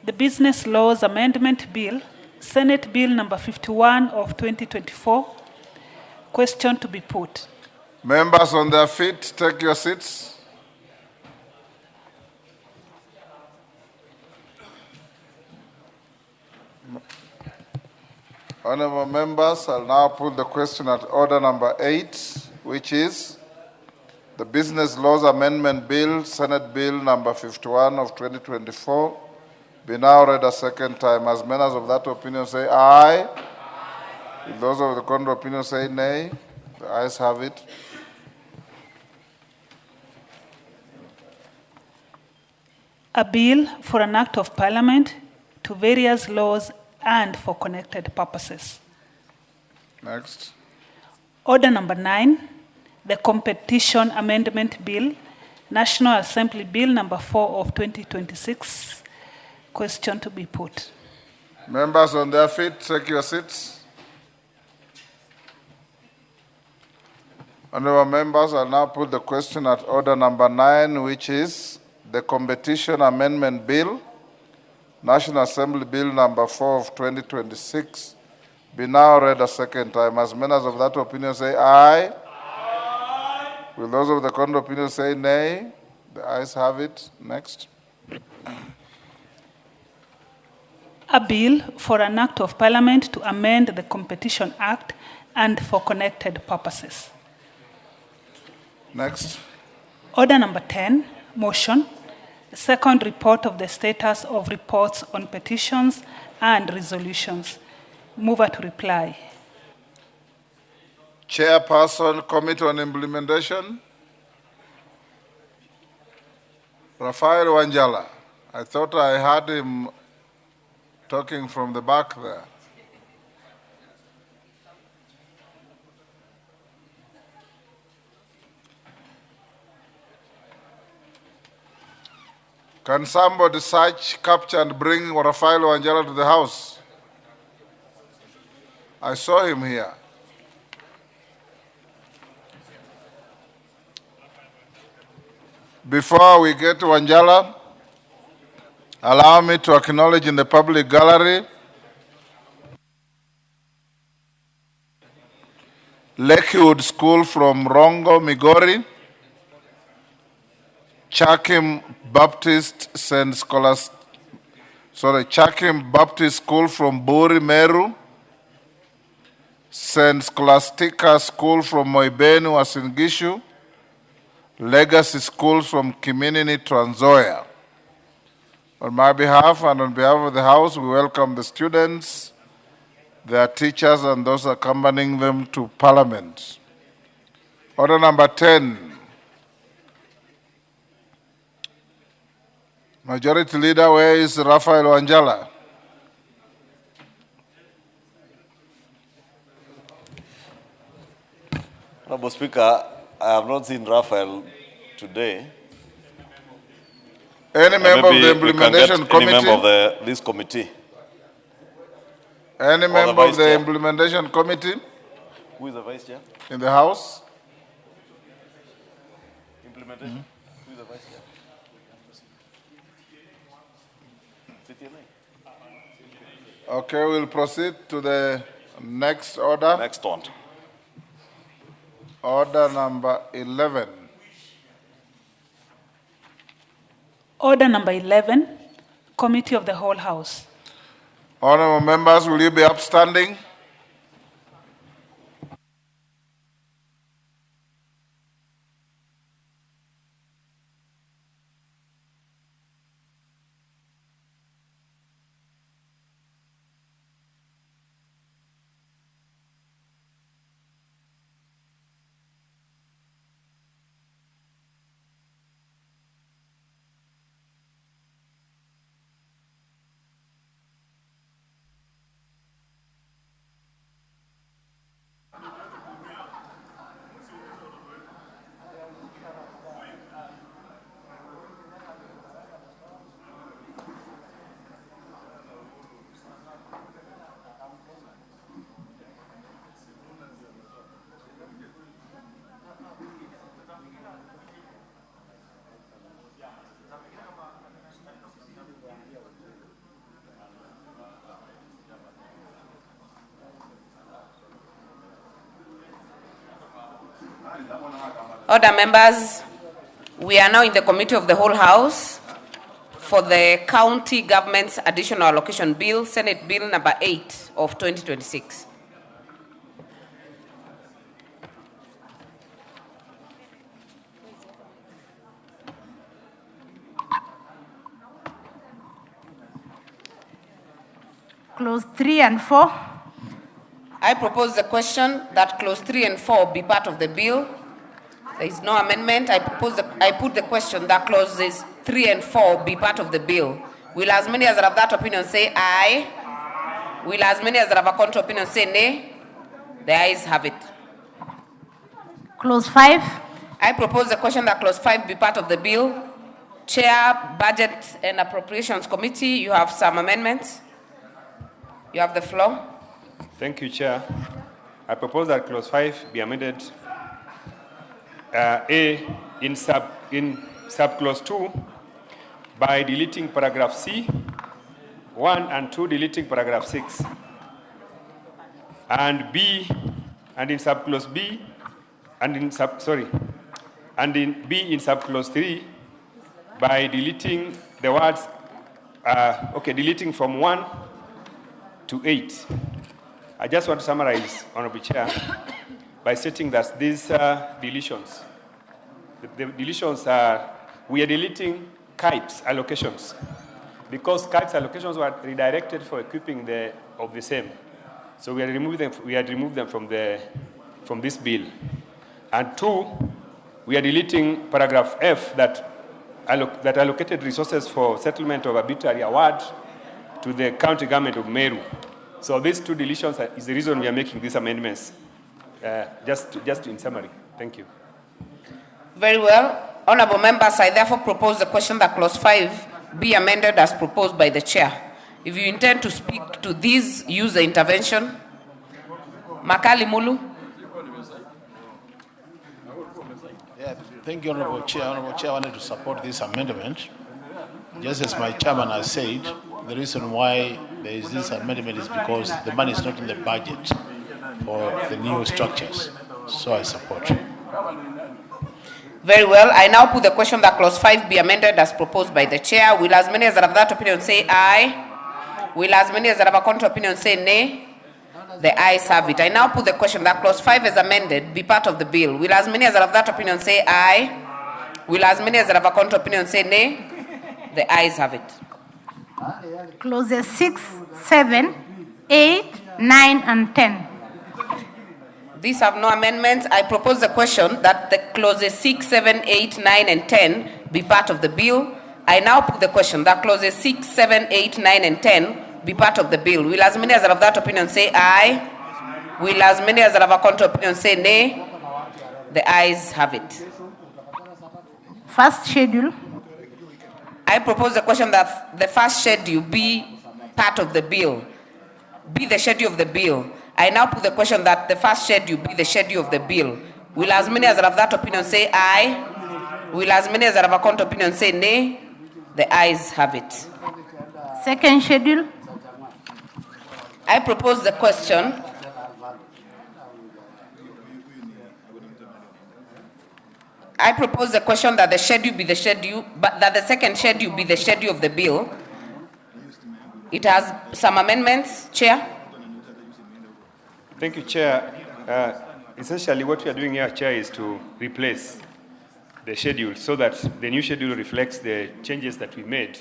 the Business Laws Amendment Bill, Senate Bill number 51 of 2024. Question to be put. Members on their feet, take your seats. Honorable members, I'll now put the question at order number 8, which is the Business Laws Amendment Bill, Senate Bill number 51 of 2024, be now read a second time. As members of that opinion say aye. If those of the contrary opinion say nay, the ayes have it. A bill for an act of parliament to various laws and for connected purposes. Next. Order number 9, the Competition Amendment Bill, National Assembly Bill number 4 of 2026. Question to be put. Members on their feet, take your seats. Honorable members, I'll now put the question at order number 9, which is the Competition Amendment Bill, National Assembly Bill number 4 of 2026, be now read a second time. As members of that opinion say aye. Aye. Will those of the contrary opinion say nay? The ayes have it. Next. A bill for an act of parliament to amend the Competition Act and for connected purposes. Next. Order number 10, motion. Second report of the status of reports on petitions and resolutions. Mover to reply. Chairperson, Committee on Implementation. Rafael Wanjala. I thought I heard him talking from the back there. Can somebody search, capture, and bring Rafael Wanjala to the House? I saw him here. Before we get to Wanjala, allow me to acknowledge in the public gallery Lakewood School from Rongo, Migori, Chakim Baptist School from Buri, Meru, St. Scholastica School from Moibenu, Uasin Gishu, Legacy School from Kiminini, Trans Nzoia. On my behalf and on behalf of the House, we welcome the students, their teachers, and those accompanying them to Parliament. Order number 10. Majority Leader, where is Rafael Wanjala? Honorable Speaker, I have not seen Raphael today. Any member of the Maybe we can get implementation any committee? member of this committee. Any Or the member vice of the chair. implementation committee Who is the vice chair? in the House? Implementation. Who is the vice chair? Okay, we'll proceed to the next order. Next one. Order number 11. Order number 11, Committee of the Whole House. Honorable members, will you be upstanding? Order members, we are now in the Committee of the Whole House for the County Government's Additional Allocation Bill, Senate Bill number 8 of 2026. Clause 3 and 4. I propose the question that clause 3 and 4 be part of the bill. There is no amendment. I put the question that clauses 3 and 4 be part of the bill. Will as many as have that opinion say aye? Will as many as have a contrary opinion say nay? The ayes have it. Clause 5. I propose the question that clause 5 be part of the bill. Chair, Budget and Appropriations Committee, you have some amendments. You have the floor. Thank you, Chair. I propose that clause 5 be amended A in subclause 2 by deleting paragraph C, 1 and 2 deleting paragraph 6, and B, and in subclause B, and in B in subclause 3 by deleting the words, deleting from 1 to 8. I just want to summarize, Honorable Chair, by stating that these deletions, the deletions are, we are deleting KIPES allocations because KIPES allocations were redirected for equipping of the same. So we had removed them from this bill. And 2, we are deleting paragraph F that allocated resources for settlement of arbitrary award to the county government of Meru. So these 2 deletions is the reason we are making these amendments. Just in summary. Thank you. Very well. Honorable members, I therefore propose the question that clause 5 be amended as proposed by the chair. If you intend to speak to these, use the intervention. Makali Mulu. Yeah, thank you, Honorable Chair. Honorable Chair, I wanted to support this amendment. Just as my chairman has said, the reason why there is this amendment is because the money is not in the budget for the new structures. So I support. Very well. I now put the question that clause 5 be amended as proposed by the chair. Will as many as have that opinion say aye? Will as many as have a contrary opinion say nay? The ayes have it. I now put the question that clause 5 is amended be part of the bill. Will as many as have that opinion say aye? Will as many as have a contrary opinion say nay? The ayes have it. Clauses 6, 7, 8, 9, and 10. These have no amendments. I propose the question that the clauses 6, 7, 8, 9, and 10 be part of the bill. I now put the question that clauses 6, 7, 8, 9, and 10 be part of the bill. Will as many as have that opinion say aye? Will as many as have a contrary opinion say nay? The ayes have it. First schedule. I propose the question that the first schedule be part of the bill, be the schedule of the bill. I now put the question that the first schedule be the schedule of the bill. Will as many as have that opinion say aye? Will as many as have a counter opinion say nay? The ayes have it. Second schedule. I propose the question. I propose the question that the schedule be the schedule, but that the second schedule be the schedule of the bill. It has some amendments, Chair. Thank you, Chair. Essentially, what we are doing here, Chair, is to replace the schedule so that the new schedule reflects the changes that we made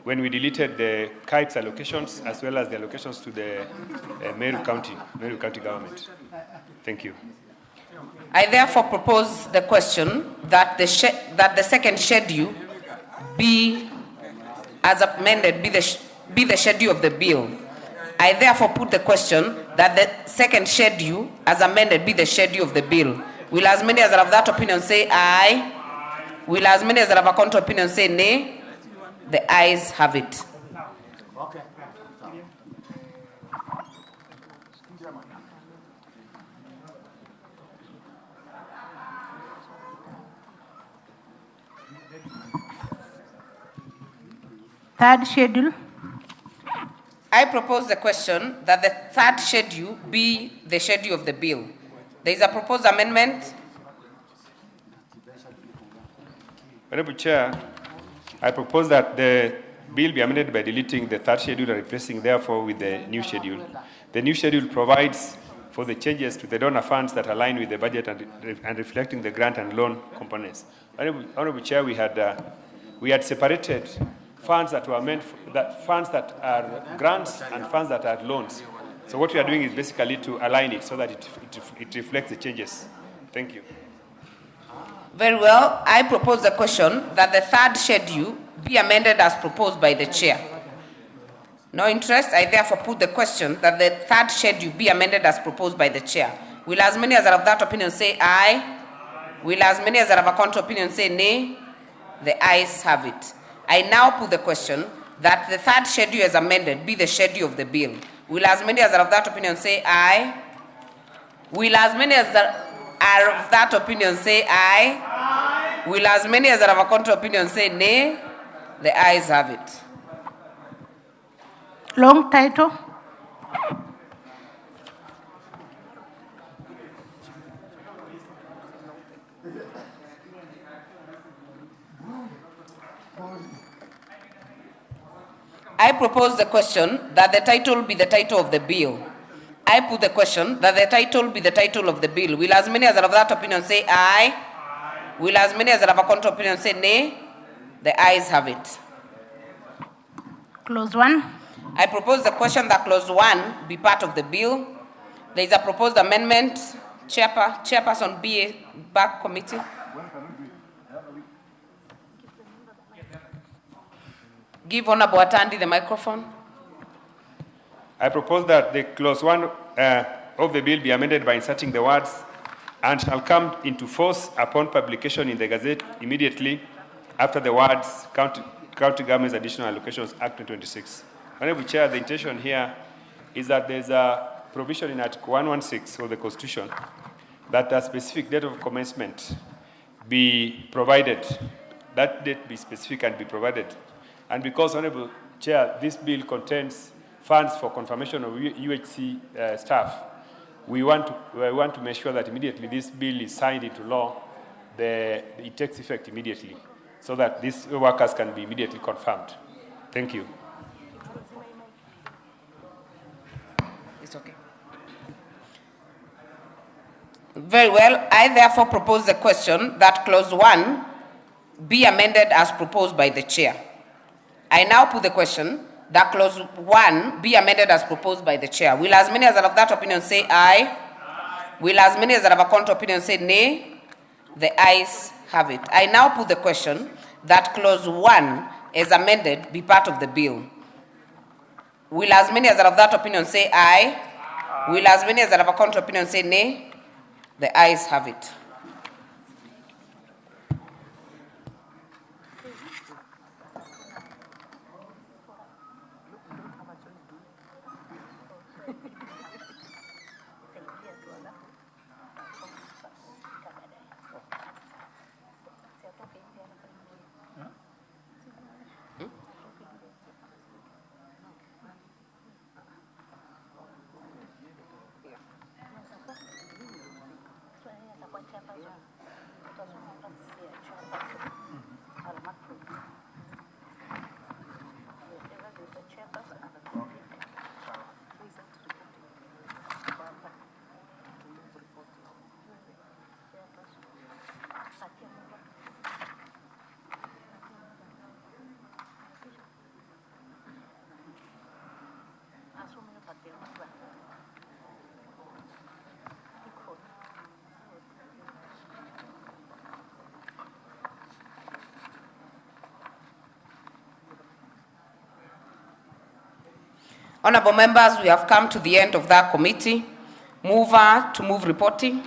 when we deleted the KIPES allocations as well as the allocations to the Meru County government. Thank you. I therefore propose the question that the second schedule be, as amended, be the schedule of the bill. I therefore put the question that the second schedule, as amended, be the schedule of the bill. Will as many as have that opinion say aye? Will as many as have a counter opinion say nay? The ayes have it. Third schedule. I propose the question that the third schedule be the schedule of the bill. There is a proposed amendment. Honorable Chair, I propose that the bill be amended by deleting the third schedule and replacing therefore with the new schedule. The new schedule provides for the changes to the donor funds that align with the budget and reflecting the grant and loan components. Honorable Chair, we had separated funds that were meant funds that are grants and funds that are loans. So what we are doing is basically to align it so that it reflects the changes. Thank you. Very well. I propose the question that the third schedule be amended as proposed by the chair. No interest. I therefore put the question that the third schedule be amended as proposed by the chair. Will as many as have that opinion say aye? Will as many as have a counter opinion say nay? The ayes have it. I now put the question that the third schedule as amended be the schedule of the bill. Will as many as are of that opinion say aye? Will as many as are of that opinion say aye? Aye. Will as many as are of a counter opinion say nay? The ayes have it. Long title. I propose the question that the title be the title of the bill. I put the question that the title be the title of the bill. Will as many as are of that opinion say aye? Aye. Will as many as are of a counter opinion say nay? The ayes have it. Clause 1. I propose the question that clause 1 be part of the bill. There is a proposed amendment. Chairperson BA back committee. Give Honorable Atandi the microphone. I propose that the clause 1 of the bill be amended by inserting the words and shall come into force upon publication in the Gazette immediately after the words County Government's Additional Allocations Act 2026. Honorable Chair, the intention here is that there's a provision in Article 116 of the Constitution that a specific date of commencement be provided. That date be specific and be provided. And because, Honorable Chair, this bill contains funds for confirmation of UHC staff, we want to make sure that immediately this bill is signed into law, it takes effect immediately, so that these workers can be immediately confirmed. Thank you. It's okay. Very well. I therefore propose the question that clause 1 be amended as proposed by the chair. I now put the question that clause 1 be amended as proposed by the chair. Will as many as are of that opinion say aye? Aye. Will as many as are of a counter opinion say nay? The ayes have it. I now put the question that clause 1 as amended be part of the bill. Will as many as are of that opinion say aye? Aye. Will as many as are of a counter opinion say nay? The ayes have it. Honorable members, we have come to the end of that committee. Mover to move reporting.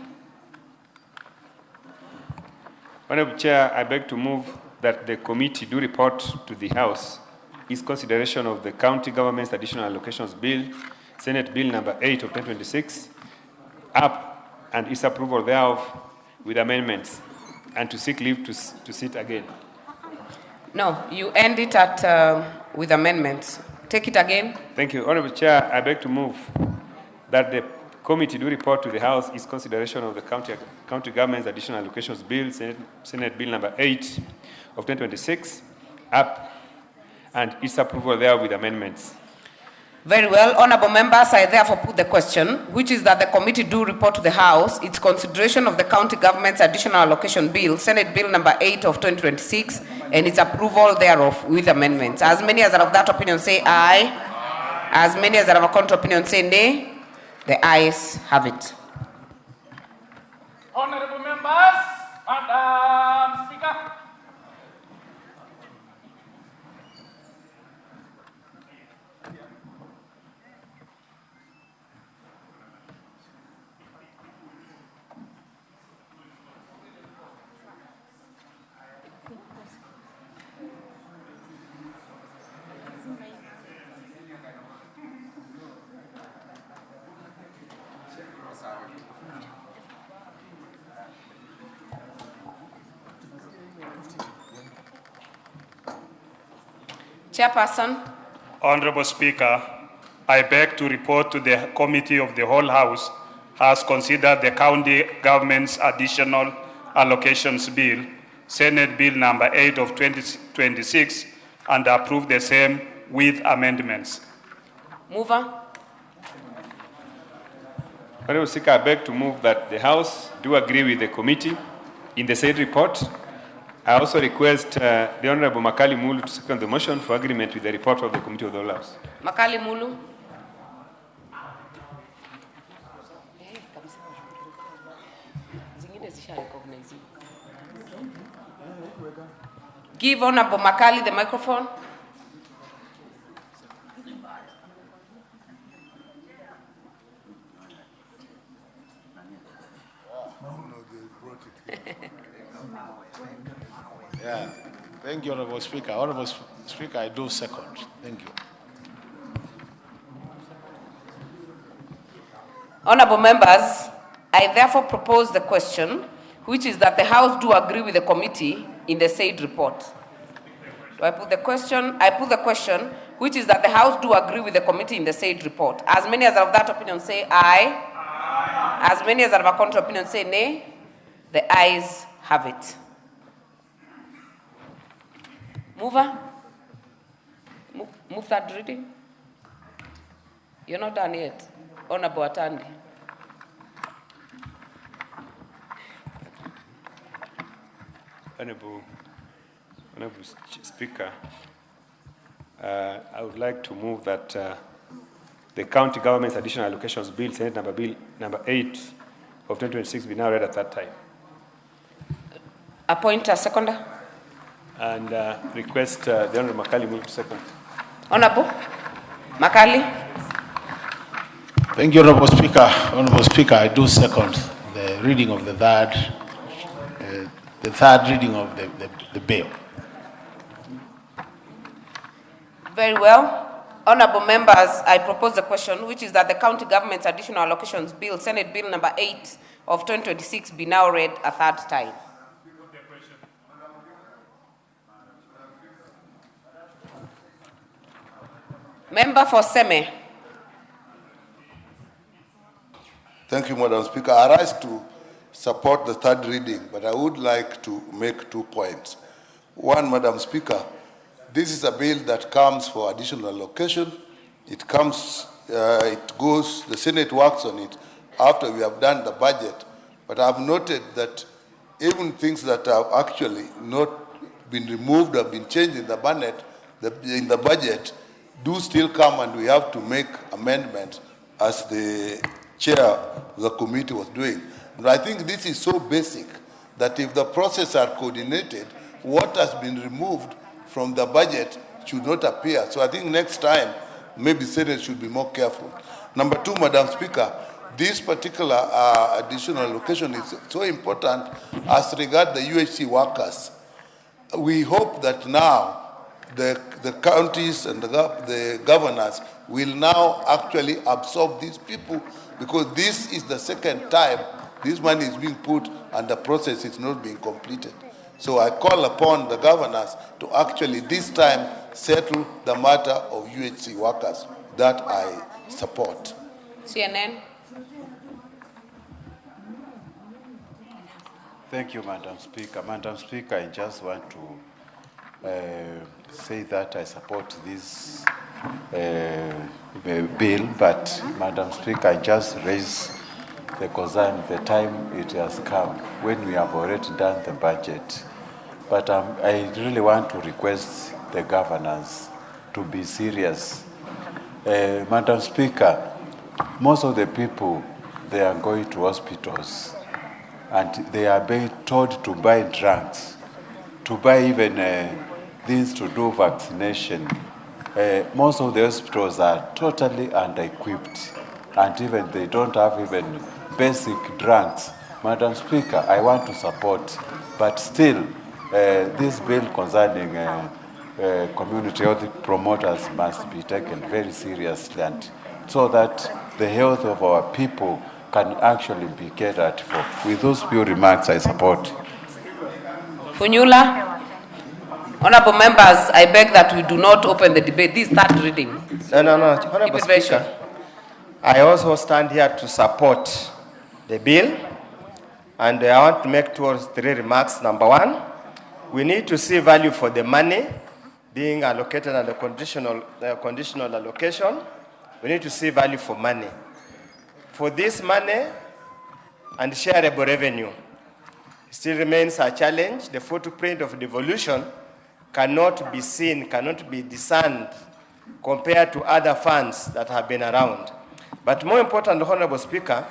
Honorable Chair, I beg to move that the committee do report to the House its consideration of the County Government's Additional Allocations Bill, Senate Bill number 8 of 2026, up and its approval thereof with amendments, and to seek leave to sit again. No, you end it at with amendments. Take it again. Thank you. Honorable Chair, I beg to move that the committee do report to the House its consideration of the County Government's Additional Allocations Bill, Senate Bill number 8 of 2026, up and its approval thereof with amendments. Very well. Honorable members, I therefore put the question, which is that the committee do report to the House its consideration of the County Government's Additional Allocation Bill, Senate Bill number 8 of 2026, and its approval thereof with amendments. As many as are of that opinion say aye. As many as are of a contrary opinion say nay. The ayes have it. Honorable members, Madam Speaker. Chairperson. Honorable Speaker, I beg to report to the Committee of the whole House has considered the County Government's Additional Allocations Bill, Senate Bill number 8 of 2026, and approved the same with amendments. Mover. Honorable Speaker, I beg to move that the House do agree with the committee in the said report. I also request the Honorable Makali Mulu to second the motion for agreement with the report of the Committee of the Whole House. Makali Mulu. Give Honorable Makali the microphone. Yeah, thank you, Honorable Speaker. Honorable Speaker, I do second. Thank you. Honorable members, I therefore propose the question, which is that the House do agree with the committee in the said report. Do I put the question? I put the question, which is that the House do agree with the committee in the said report. As many as are of that opinion say aye. Aye. As many as are of a contrary opinion say nay. The ayes have it. Mover, move that reading. You're not done yet. Honorable Atandi. Honorable Speaker, I would like to move that the County Government's Additional Allocations Bill, Senate Bill number 8 of 2026, be now read at that time. Appoint a seconder. And request the Honorable Makali move to second. Honorable Makali. Thank you, Honorable Speaker. Honorable Speaker, I do second the reading of the third reading of the bill. Very well. Honorable members, I propose the question, which is that the county government's additional allocations bill, Senate Bill number 8 of 2026, be now read a third time. Member for Seme. Thank you, Madam Speaker. I rise to support the third reading, but I would like to make 2 points. One, Madam Speaker, this is a bill that comes for additional allocation. It comes, it goes, the Senate works on it after we have done the budget. But I've noted that even things that have actually not been removed or been changed in the budget do still come, and we have to make amendments as the chair of the committee was doing. But I think this is so basic that if the process are coordinated, what has been removed from the budget should not appear. So I think next time, maybe Senate should be more careful. Number 2, Madam Speaker, this particular additional allocation is so important as regards the UHC workers. We hope that now the counties and the governors will now actually absorb these people, because this is the second time this money is being put and the process is not being completed. So I call upon the governors to actually this time settle the matter of UHC workers. That I support. CNN. Thank you, Madam Speaker. Madam Speaker, I just want to say that I support this bill, but Madam Speaker, I just raise the concern the time it has come when we have already done the budget. But I really want to request the governors to be serious. Madam Speaker, most of the people, they are going to hospitals and they are being told to buy drugs, to buy even things to do vaccination. Most of the hospitals are totally under-equipped, and even they don't have even basic drugs. Madam Speaker, I want to support, but still, this bill concerning community health promoters must be taken very seriously, and so that the health of our people can actually be catered for. With those few remarks, I support. Funyula. Honorable members, I beg that we do not open the debate. This is third reading. No. Honorable Speaker, I also stand here to support the bill, and I want to make 2 or 3 remarks. Number 1, we need to see value for the money being allocated under conditional allocation. We need to see value for money. For this money and shareable revenue still remains a challenge. The footprint of devolution cannot be seen, cannot be discerned compared to other funds that have been around. But more important, Honorable Speaker,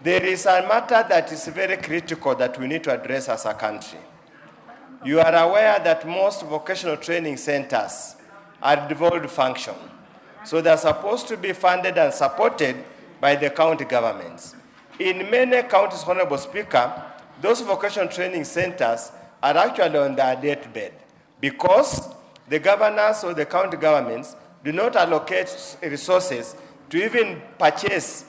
there is a matter that is very critical that we need to address as a country. You are aware that most vocational training centers are devolved function. So they're supposed to be funded and supported by the county governments. In many counties, Honorable Speaker, those vocational training centers are actually on their deathbed because the governors or the county governments do not allocate resources to even purchase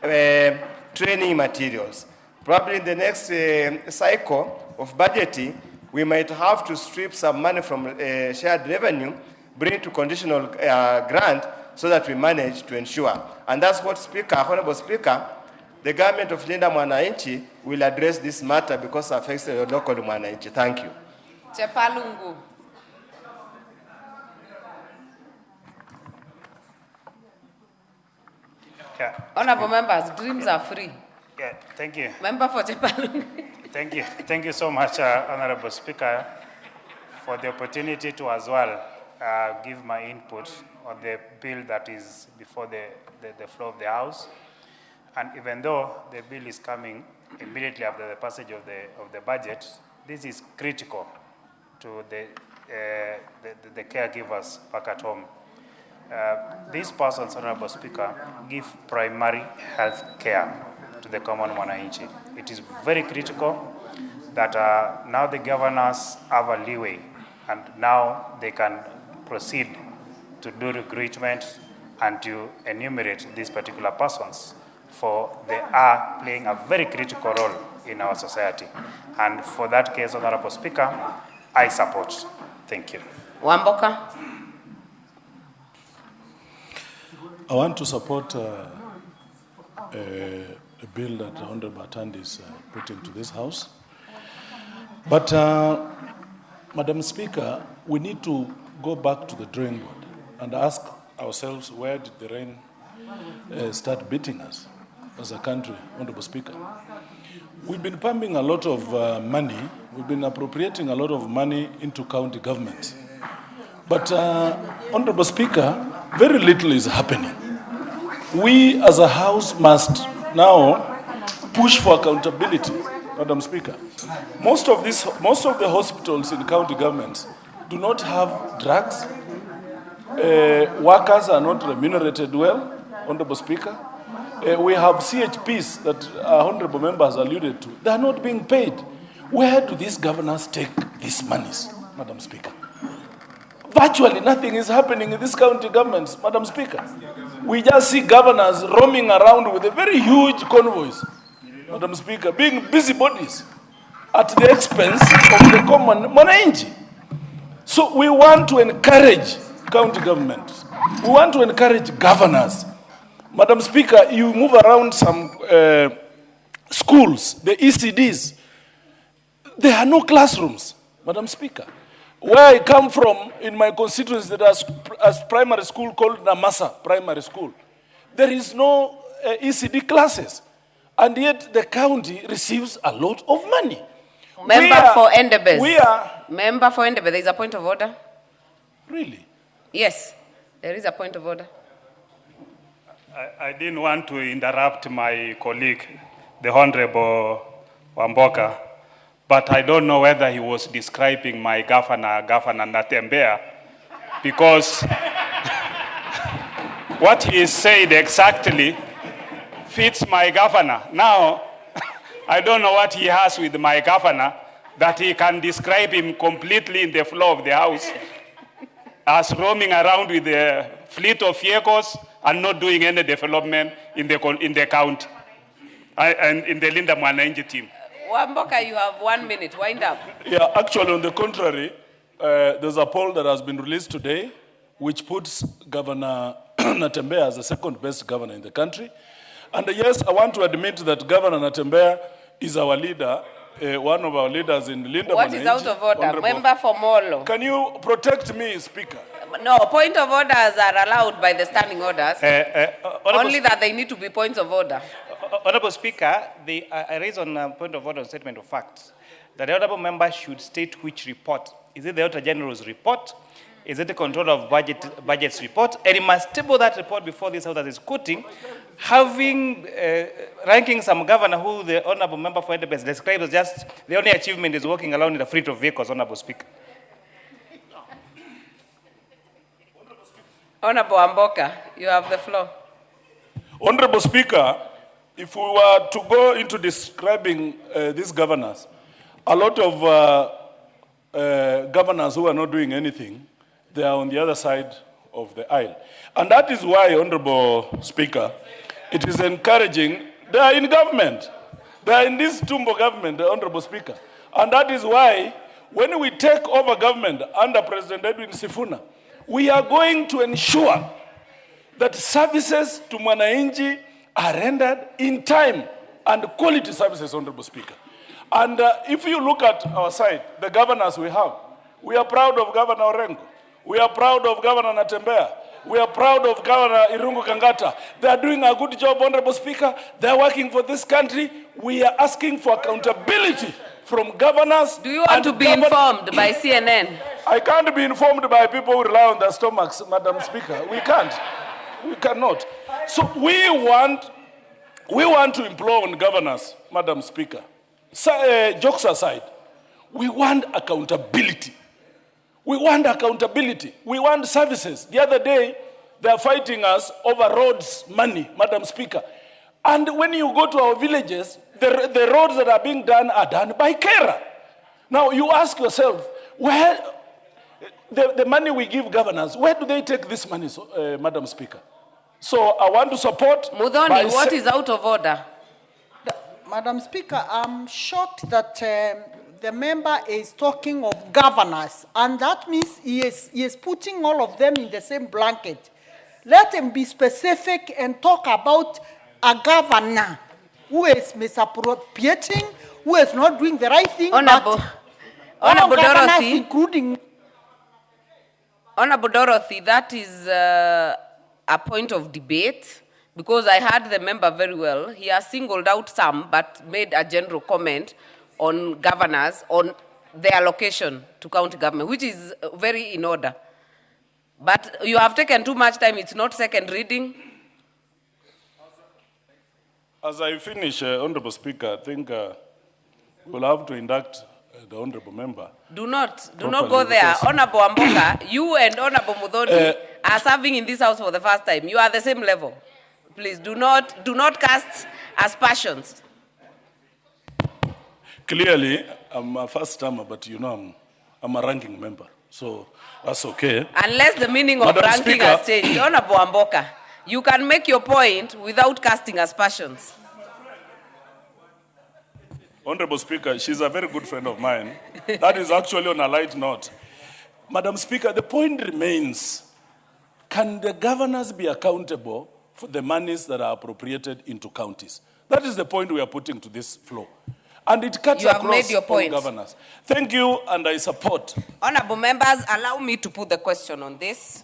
training materials. Probably in the next cycle of budgeting, we might have to strip some money from shared revenue, bring it to conditional grant so that we manage to ensure. And that's what Honorable Speaker, the government of Linda Mwananchi will address this matter because it affects the local Mwananchi. Thank you. Chepalungu. Yeah. Honorable members, dreams are free. Yeah, thank you. Member for Chepalungu. Thank you. Thank you so much, Honorable Speaker, for the opportunity to as well give my input on the bill that is before the floor of the House. And even though the bill is coming immediately after the passage of the budget, this is critical to the caregivers back at home. These persons, Honorable Speaker, give primary health care to the common Mwananchi. It is very critical that now the governors have a leeway and now they can proceed to do recruitment and to enumerate these particular persons, for they are playing a very critical role in our society. And for that case, Honorable Speaker, I support. Thank you. Wamboka. I want to support a bill that Honorable Atandi is putting to this House. But, Madam Speaker, we need to go back to the drawing board and ask ourselves, where did the rain start beating us as a country, Honorable Speaker? We've been pumping a lot of money, we've been appropriating a lot of money into county governments. But, Honorable Speaker, very little is happening. We as a House must now push for accountability, Madam Speaker. Most of the hospitals in county governments do not have drugs. Workers are not remunerated well, Honorable Speaker. We have CHPs that our honorable members alluded to. They are not being paid. Where do these governors take these monies, Madam Speaker? Virtually nothing is happening in these county governments, Madam Speaker. We just see governors roaming around with a very huge convoys, Madam Speaker, being busybodies at the expense of the common mwananchi. So we want to encourage county governments. We want to encourage governors. Madam Speaker, you move around some schools, the ECDs. There are no classrooms, Madam Speaker. Where I come from, in my constituency, there is a primary school called Namasa Primary School. There is no ECD classes, and yet the county receives a lot of money. Member for Endebess. Member for Endebess, there is a point of order. Really? Yes, there is a point of order. I didn't want to interrupt my colleague, the Honorable Wamboka, but I don't know whether he was describing my Governor Natembeya, because what he said exactly fits my governor. Now, I don't know what he has with my governor that he can describe him completely in the floor of the House as roaming around with a fleet of vehicles and not doing any development in the county and in the Linda Mwananchi team. Wamboka, you have 1 minute. Wind up. Yeah, actually, on the contrary, there's a poll that has been released today which puts Governor Natembeya as the second best governor in the country. And yes, I want to admit that Governor Natembeya is our leader, one of our leaders in Linda. What is out of order? Honorable. Member for Molo. Can you protect me, Speaker? No, point of orders are allowed by the standing orders. Only that they need to be points of order. Honorable Speaker, I raise on point of order on statement of facts that the honorable member should state which report. Is it the Auditor General's report? Is it the Controller of Budget's report? And he must table that report before this House that is quoting, having ranking some governor who the honorable member for Endebess describes as just the only achievement is walking around in a fleet of vehicles, Honorable Speaker. Honorable Wamboka, you have the floor. Honorable Speaker, if we were to go into describing these governors, a lot of governors who are not doing anything, they are on the other side of the aisle. And that is why, Honorable Speaker, it is encouraging, they are in government. They are in this Tumbo government, the Honorable Speaker. And that is why, when we take over government under President Edwin Sifuna, we are going to ensure that services to mwananchi are rendered in time and quality services, Honorable Speaker. And if you look at our side, the governors we have, we are proud of Governor Orengo. We are proud of Governor Natembeya. We are proud of Governor Irungu Kangata. They are doing a good job, Honorable Speaker. They are working for this country. We are asking for accountability from governors. Do you want to be informed by CNN? I can't be informed by people who rely on their stomachs, Madam Speaker. We can't. We cannot. So we want to implore on governors, Madam Speaker. So, jokes aside, we want accountability. We want accountability. We want services. The other day, they are fighting us over roads money, Madam Speaker. And when you go to our villages, the roads that are being done are done by Kera. Now, you ask yourself, the money we give governors, where do they take this money, Madam Speaker? So I want to support. Mudhoni, what is out of order? Madam Speaker, I'm shocked that the member is talking of governors, and that means he is putting all of them in the same blanket. Let him be specific and talk about a governor who is misappropriating, who is not doing the right thing. Honorable Dorothy, including Honorable Dorothy, that is a point of debate, because I heard the member very well. He has singled out some, but made a general comment on governors, on their allocation to county government, which is very in order. But you have taken too much time. It's not second reading. As I finish, Honorable Speaker, I think we'll have to induct the Honorable Member. Do not go there. Honorable Amboka, you and Honorable Mudhoni are serving in this house for the first time. You are the same level. Please do not cast aspersions. Clearly, I'm a first timer, but you know I'm a ranking member, so that's okay. Unless the meaning of Madam ranking Speaker, has changed. Honorable Amboka, you can make your point without casting aspersions. Honorable Speaker, she's a very good friend of mine. That is actually on a light note. Madam Speaker, the point remains, can the governors be accountable for the monies that are appropriated into counties? That is the point we are putting to this floor. And it cuts You have across made your all point. governors. Thank you, and I support. Honorable members, allow me to put the question on this.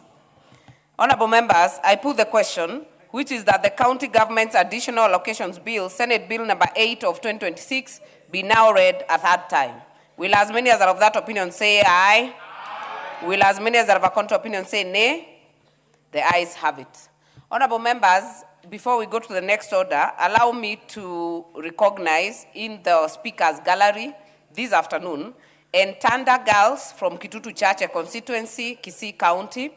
Honorable members, I put the question, which is that the County Government's Additional Allocations Bill, Senate Bill number 8 of 2026, be now read a third time. Will as many as are of that opinion say aye? Aye. Will as many as are of a contrary opinion say nay? The ayes have it. Honorable members, before we go to the next order, allow me to recognize in the speakers gallery this afternoon Entanda girls from Kitutu Chache constituency, Kisii County,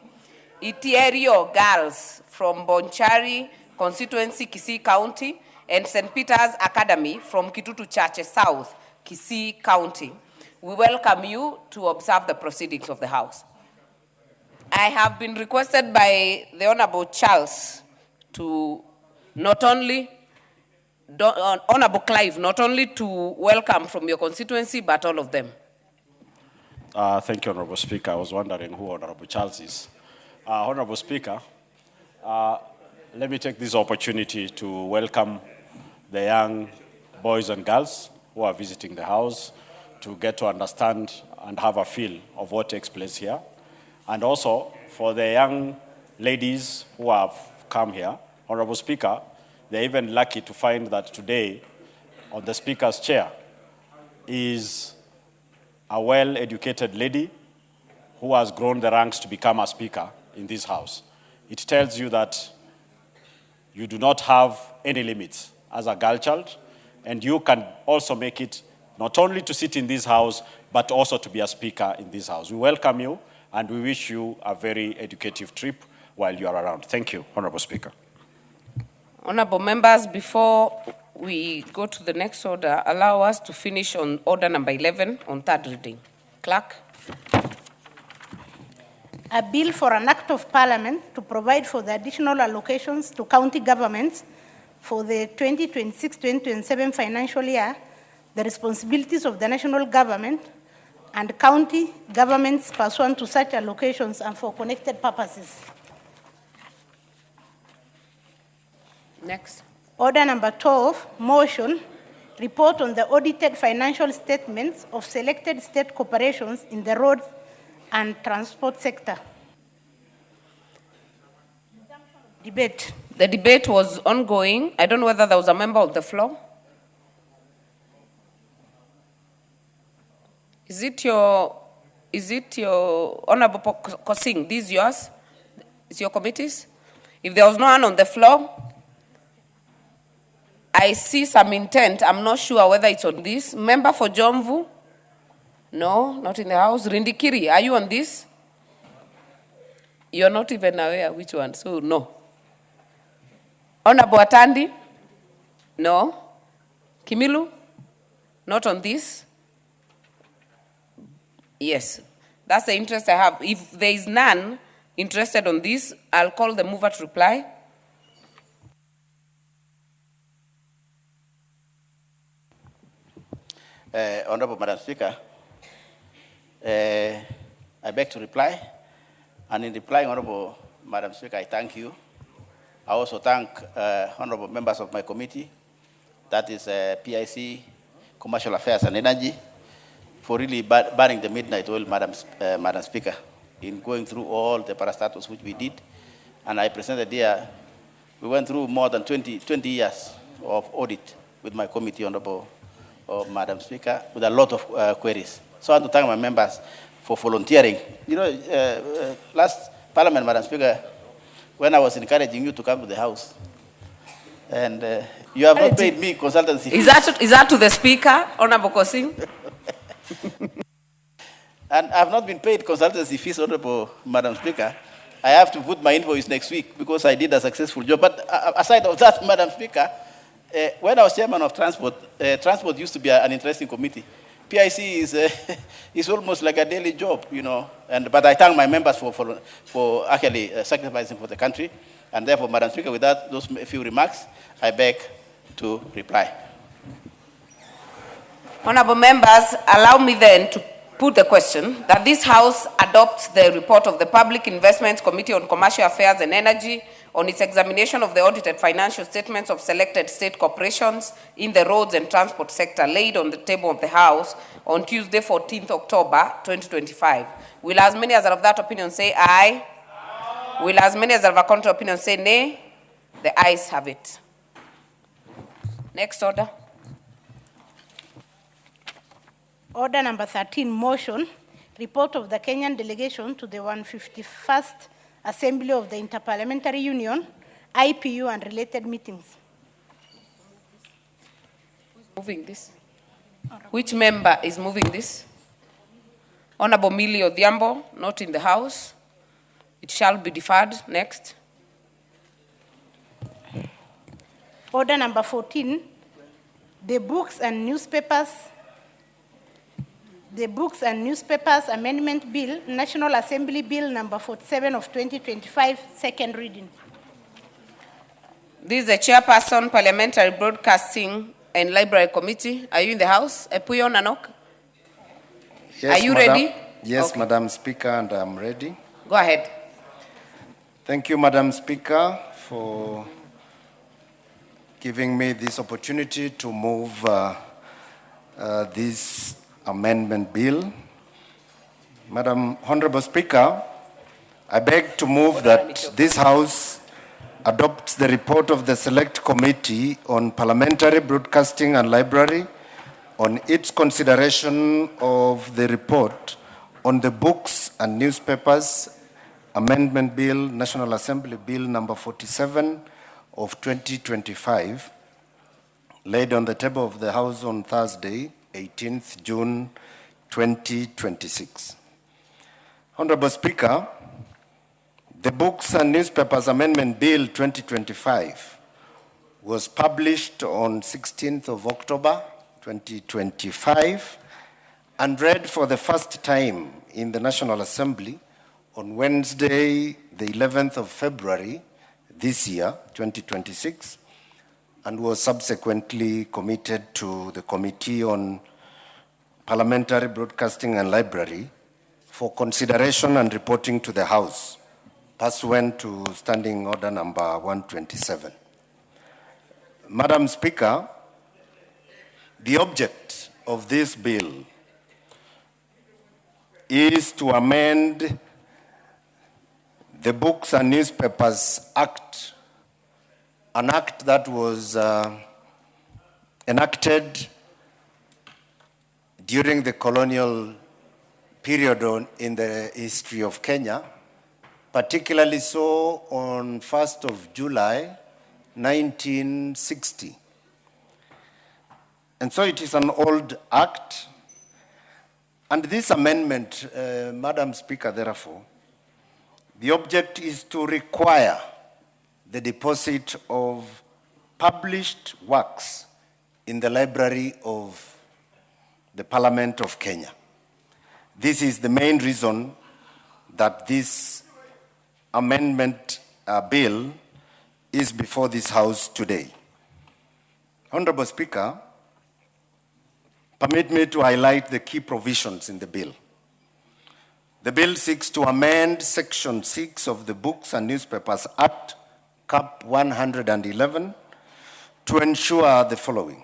Itierio girls from Bonchari constituency, Kisii County, and St. Peter's Academy from Kitutu Chache South, Kisii County. We welcome you to observe the proceedings of the House. I have been requested by the Honorable Charles to not only, Honorable Clive, not only to welcome from your constituency, but all of them. Thank you, Honorable Speaker. I was wondering who Honorable Charles is. Honorable Speaker, let me take this opportunity to welcome the young boys and girls who are visiting the House to get to understand and have a feel of what takes place here. And also for the young ladies who have come here, Honorable Speaker, they're even lucky to find that today on the Speaker's chair is a well-educated lady who has grown the ranks to become a Speaker in this House. It tells you that you do not have any limits as a girl child, and you can also make it not only to sit in this House, but also to be a Speaker in this House. We welcome you, and we wish you a very educative trip while you are around. Thank you, Honorable Speaker. Honorable members, before we go to the next order, allow us to finish on order number 11 on third reading. Clerk. A bill for an act of parliament to provide for the additional allocations to county governments for the 2026-2027 financial year, the responsibilities of the national government and county governments pursuant to such allocations and for connected purposes. Next. Order number 12, motion, report on the audited financial statements of selected state corporations in the roads and transport sector. Debate. The debate was ongoing. I don't know whether there was a member of the floor. Is it your Honorable Kosing? This is yours? It's your committees? If there was no one on the floor, I see some intent. I'm not sure whether it's on this. Member for Jomvu? No, not in the House. Rindikiri, are you on this? You're not even aware which one, so no. Honorable Atandi? No. Kimilu? Not on this? Yes. That's the interest I have. If there is none interested on this, I'll call the mover to reply. Honorable Madam Speaker, I beg to reply. And in replying, Honorable Madam Speaker, I thank you. I also thank honorable members of my committee, that is PIC, Commercial Affairs and Energy, for really burning the midnight oil, Madam Speaker, in going through all the parastatals which we did. And I presented here, we went through more than 20 years of audit with my committee, Honorable Madam Speaker, with a lot of queries. So I want to thank my members for volunteering. You know, last Parliament, Madam Speaker, when I was encouraging you to come to the House, and you have not paid me consultancy fees. Is that to the Speaker, Honorable Kosing? And I have not been paid consultancy fees, Honorable Madam Speaker. I have to put my invoice next week because I did a successful job. But aside of that, Madam Speaker, when I was chairman of transport, transport used to be an interesting committee. PIC is almost like a daily job, you know. But I thank my members for actually sacrificing for the country. And therefore, Madam Speaker, with that, those few remarks, I beg to reply. Honorable members, allow me then to put the question that this House adopts the report of the Public Investments Committee on Commercial Affairs and Energy on its examination of the audited financial statements of selected state corporations in the roads and transport sector laid on the table of the House on Tuesday, 14th October, 2025. Will as many as are of that opinion say aye? Aye. Will as many as are of a contrary opinion say nay? The ayes have it. Next order. Order number 13, motion, report of the Kenyan delegation to the 151st Assembly of the Interparliamentary Union, IPU, and related meetings. Who's moving this? Which member is moving this? Honorable Millie Odhiambo, not in the House. It shall be deferred. Next. Order number 14, the Books and Newspapers Amendment Bill, National Assembly Bill number 47 of 2025, second reading. This is the chairperson, Parliamentary Broadcasting and Library Committee. Are you in the House? Epuyo Nanok? Yes, are you Madam, ready? Yes, Okay. Madam Speaker, and I'm ready. Go ahead. Thank you, Madam Speaker, for giving me this opportunity to move this amendment bill. Madam Honorable Speaker, I beg to move that this House adopts the report of the Select Committee on Parliamentary Broadcasting and Library on its consideration of the report on the Books and Newspapers Amendment Bill, National Assembly Bill number 47 of 2025, laid on the table of the House on Thursday, 18th June 2026. Honorable Speaker, the Books and Newspapers Amendment Bill 2025 was published on 16th of October 2025 and read for the first time in the National Assembly on Wednesday, the 11th of February this year, 2026, and was subsequently committed to the Committee on Parliamentary Broadcasting and Library for consideration and reporting to the House, pursuant to Standing Order number 127. Madam Speaker, the object of this bill is to amend the Books and Newspapers Act, an act that was enacted during the colonial period in the history of Kenya, particularly so on 1st of July, 1960. And so it is an old act. And this amendment, Madam Speaker, therefore, the object is to require the deposit of published works in the Library of the Parliament of Kenya. This is the main reason that this amendment bill is before this House today. Honorable Speaker, permit me to highlight the key provisions in the bill. The bill seeks to amend Section 6 of the Books and Newspapers Act, Cap 111, to ensure the following.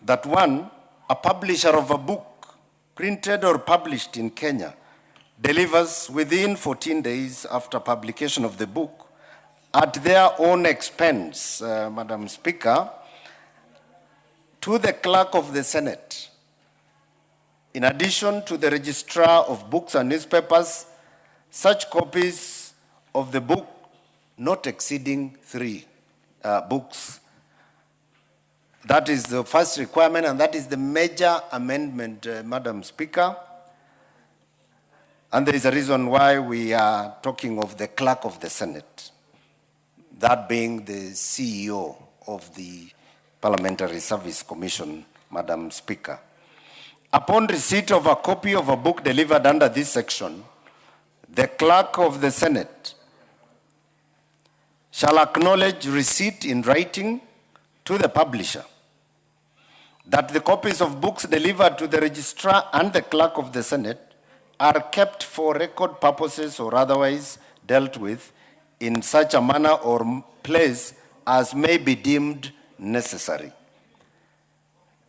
That one, a publisher of a book printed or published in Kenya delivers within 14 days after publication of the book at their own expense, Madam Speaker, to the clerk of the Senate, in addition to the registrar of books and newspapers, such copies of the book not exceeding 3 books. That is the first requirement, and that is the major amendment, Madam Speaker. And there is a reason why we are talking of the clerk of the Senate, that being the CEO of the Parliamentary Service Commission, Madam Speaker. Upon receipt of a copy of a book delivered under this section, the clerk of the Senate shall acknowledge receipt in writing to the publisher that the copies of books delivered to the registrar and the clerk of the Senate are kept for record purposes or otherwise dealt with in such a manner or place as may be deemed necessary.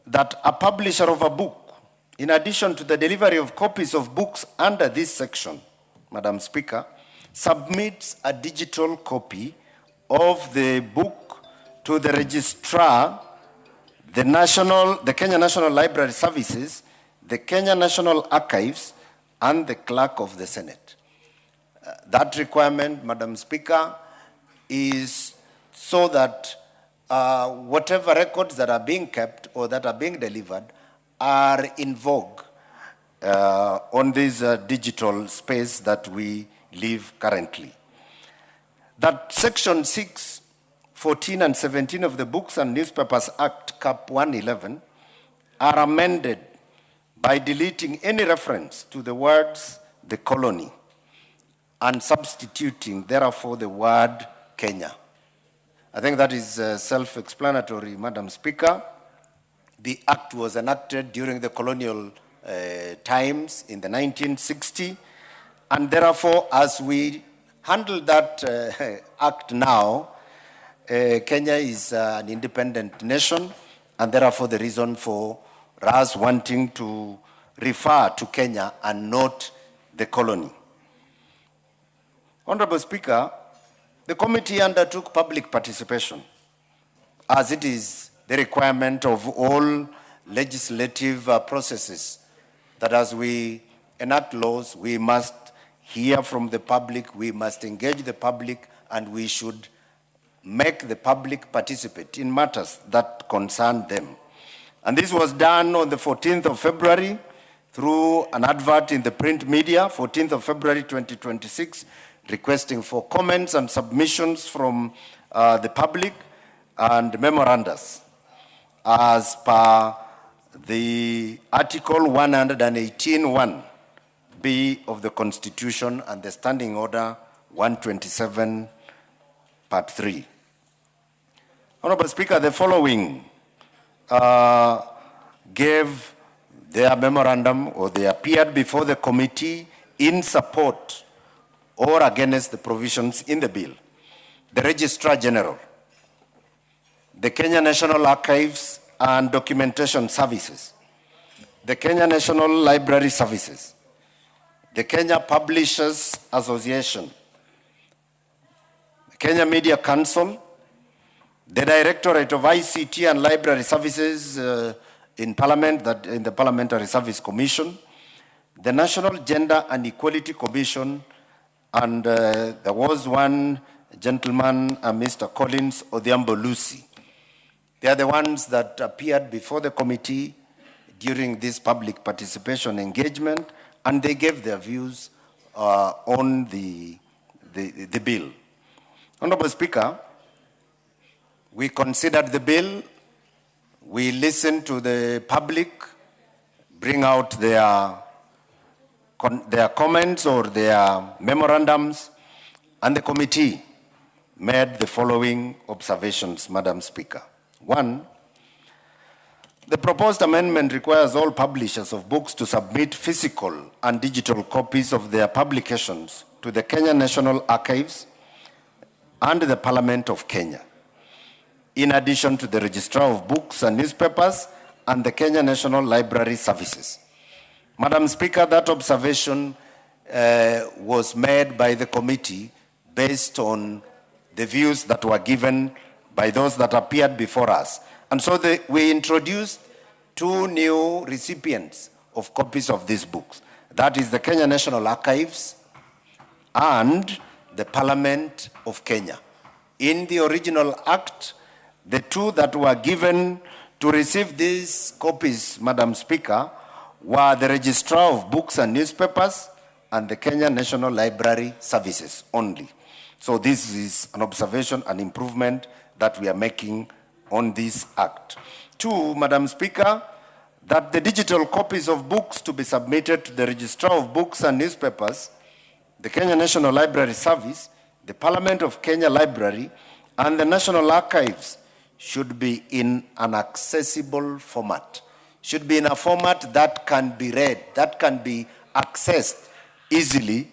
That a publisher of a book, in addition to the delivery of copies of books under this section, Madam Speaker, submits a digital copy of the book to the registrar, the Kenya National Library Services, the Kenya National Archives, and the clerk of the Senate. That requirement, Madam Speaker, is so that whatever records that are being kept or that are being delivered are in vogue on this digital space that we live currently. That Section 6, 14 and 17 of the Books and Newspapers Act, Cap 111, are amended by deleting any reference to the words the colony and substituting, therefore, the word Kenya. I think that is self-explanatory, Madam Speaker. The act was enacted during the colonial times in the 1960, and therefore, as we handle that act now, Kenya is an independent nation, and therefore the reason for us wanting to refer to Kenya and not the colony. Honorable Speaker, the committee undertook public participation, as it is the requirement of all legislative processes, that as we enact laws, we must hear from the public, we must engage the public, and we should make the public participate in matters that concern them. And this was done on the 14th of February through an advert in the print media, 14th of February 2026, requesting for comments and submissions from the public and memorandas as per the Article 118(1)(b) of the Constitution and the Standing Order 127, Part 3. Honorable Speaker, the following gave their memorandum, or they appeared before the committee in support or against the provisions in the bill. The Registrar General, the Kenya National Archives and Documentation Services, the Kenya National Library Services, the Kenya Publishers Association, the Kenya Media Council, the Directorate of ICT and Library Services in Parliament, in the Parliamentary Service Commission, the National Gender and Equality Commission, and there was one gentleman, Mr. Collins Odhiambo Lucy. They are the ones that appeared before the committee during this public participation engagement, and they gave their views on the bill. Honorable Speaker, we considered the bill, we listened to the public, bring out their their comments or their memorandums, and the committee made the following observations, Madam Speaker. One, the proposed amendment requires all publishers of books to submit physical and digital copies of their publications to the Kenya National Archives and the Parliament of Kenya, in addition to the Registrar of Books and Newspapers and the Kenya National Library Services. Madam Speaker, that observation was made by the committee based on the views that were given by those that appeared before us. And so we introduced two new recipients of copies of these books. That is the Kenya National Archives and the Parliament of Kenya. In the original act, the two that were given to receive these copies, Madam Speaker, were the Registrar of Books and Newspapers and the Kenya National Library Services only. So this is an observation, an improvement that we are making on this act. Two, Madam Speaker, that the digital copies of books to be submitted to the Registrar of Books and Newspapers, the Kenya National Library Service, the Parliament of Kenya Library, and the National Archives should be in an accessible format, should be in a format that can be read, that can be accessed easily,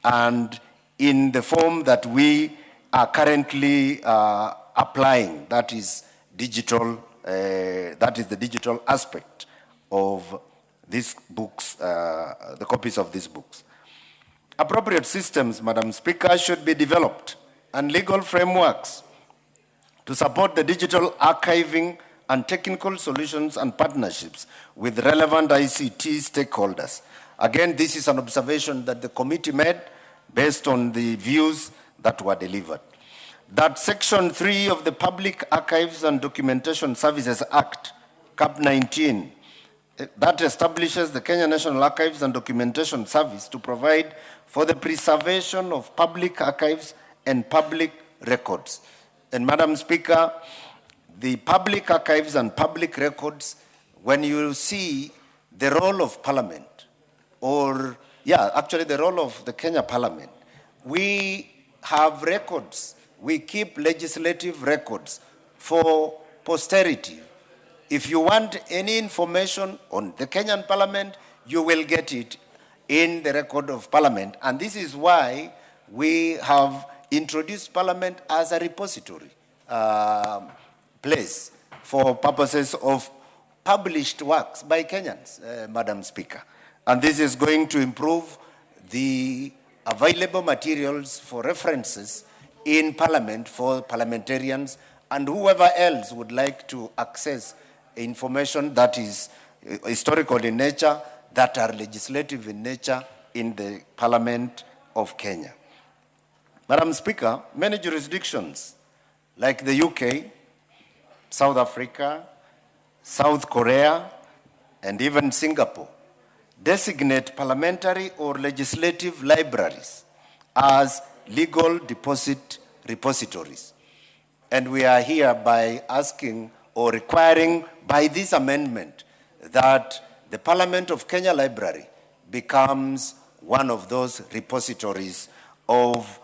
and in the form that we are currently applying, that is digital, that is the digital aspect of these books, the copies of these books. Appropriate systems, Madam Speaker, should be developed and legal frameworks to support the digital archiving and technical solutions and partnerships with relevant ICT stakeholders. Again, this is an observation that the committee made based on the views that were delivered. That Section 3 of the Public Archives and Documentation Services Act, Cap 19, that establishes the Kenya National Archives and Documentation Service to provide for the preservation of public archives and public records. And Madam Speaker, the public archives and public records, when you see the role of Parliament, or actually the role of the Kenya Parliament, we have records. We keep legislative records for posterity. If you want any information on the Kenyan Parliament, you will get it in the record of Parliament. And this is why we have introduced Parliament as a repository place for purposes of published works by Kenyans, Madam Speaker. And this is going to improve the available materials for references in Parliament for parliamentarians and whoever else would like to access information that is historical in nature, that are legislative in nature in the Parliament of Kenya. Madam Speaker, many jurisdictions like the UK, South Africa, South Korea, and even Singapore designate parliamentary or legislative libraries as legal deposit repositories. And we are here by asking or requiring by this amendment that the Parliament of Kenya Library becomes one of those repositories of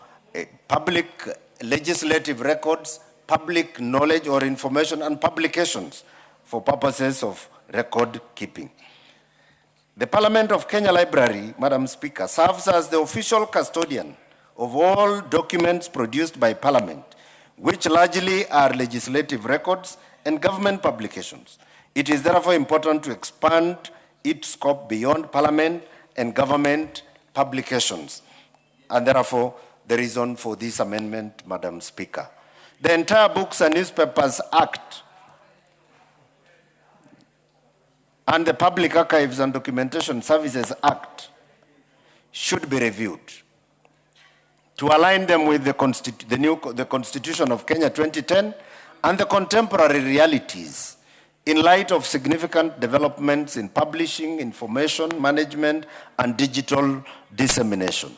public legislative records, public knowledge or information and publications for purposes of record keeping. The Parliament of Kenya Library, Madam Speaker, serves as the official custodian of all documents produced by Parliament, which largely are legislative records and government publications. It is therefore important to expand its scope beyond Parliament and government publications. And therefore, the reason for this amendment, Madam Speaker. The entire Books and Newspapers Act and the Public Archives and Documentation Services Act should be reviewed to align them with the Constitution of Kenya 2010 and the contemporary realities in light of significant developments in publishing, information management, and digital dissemination.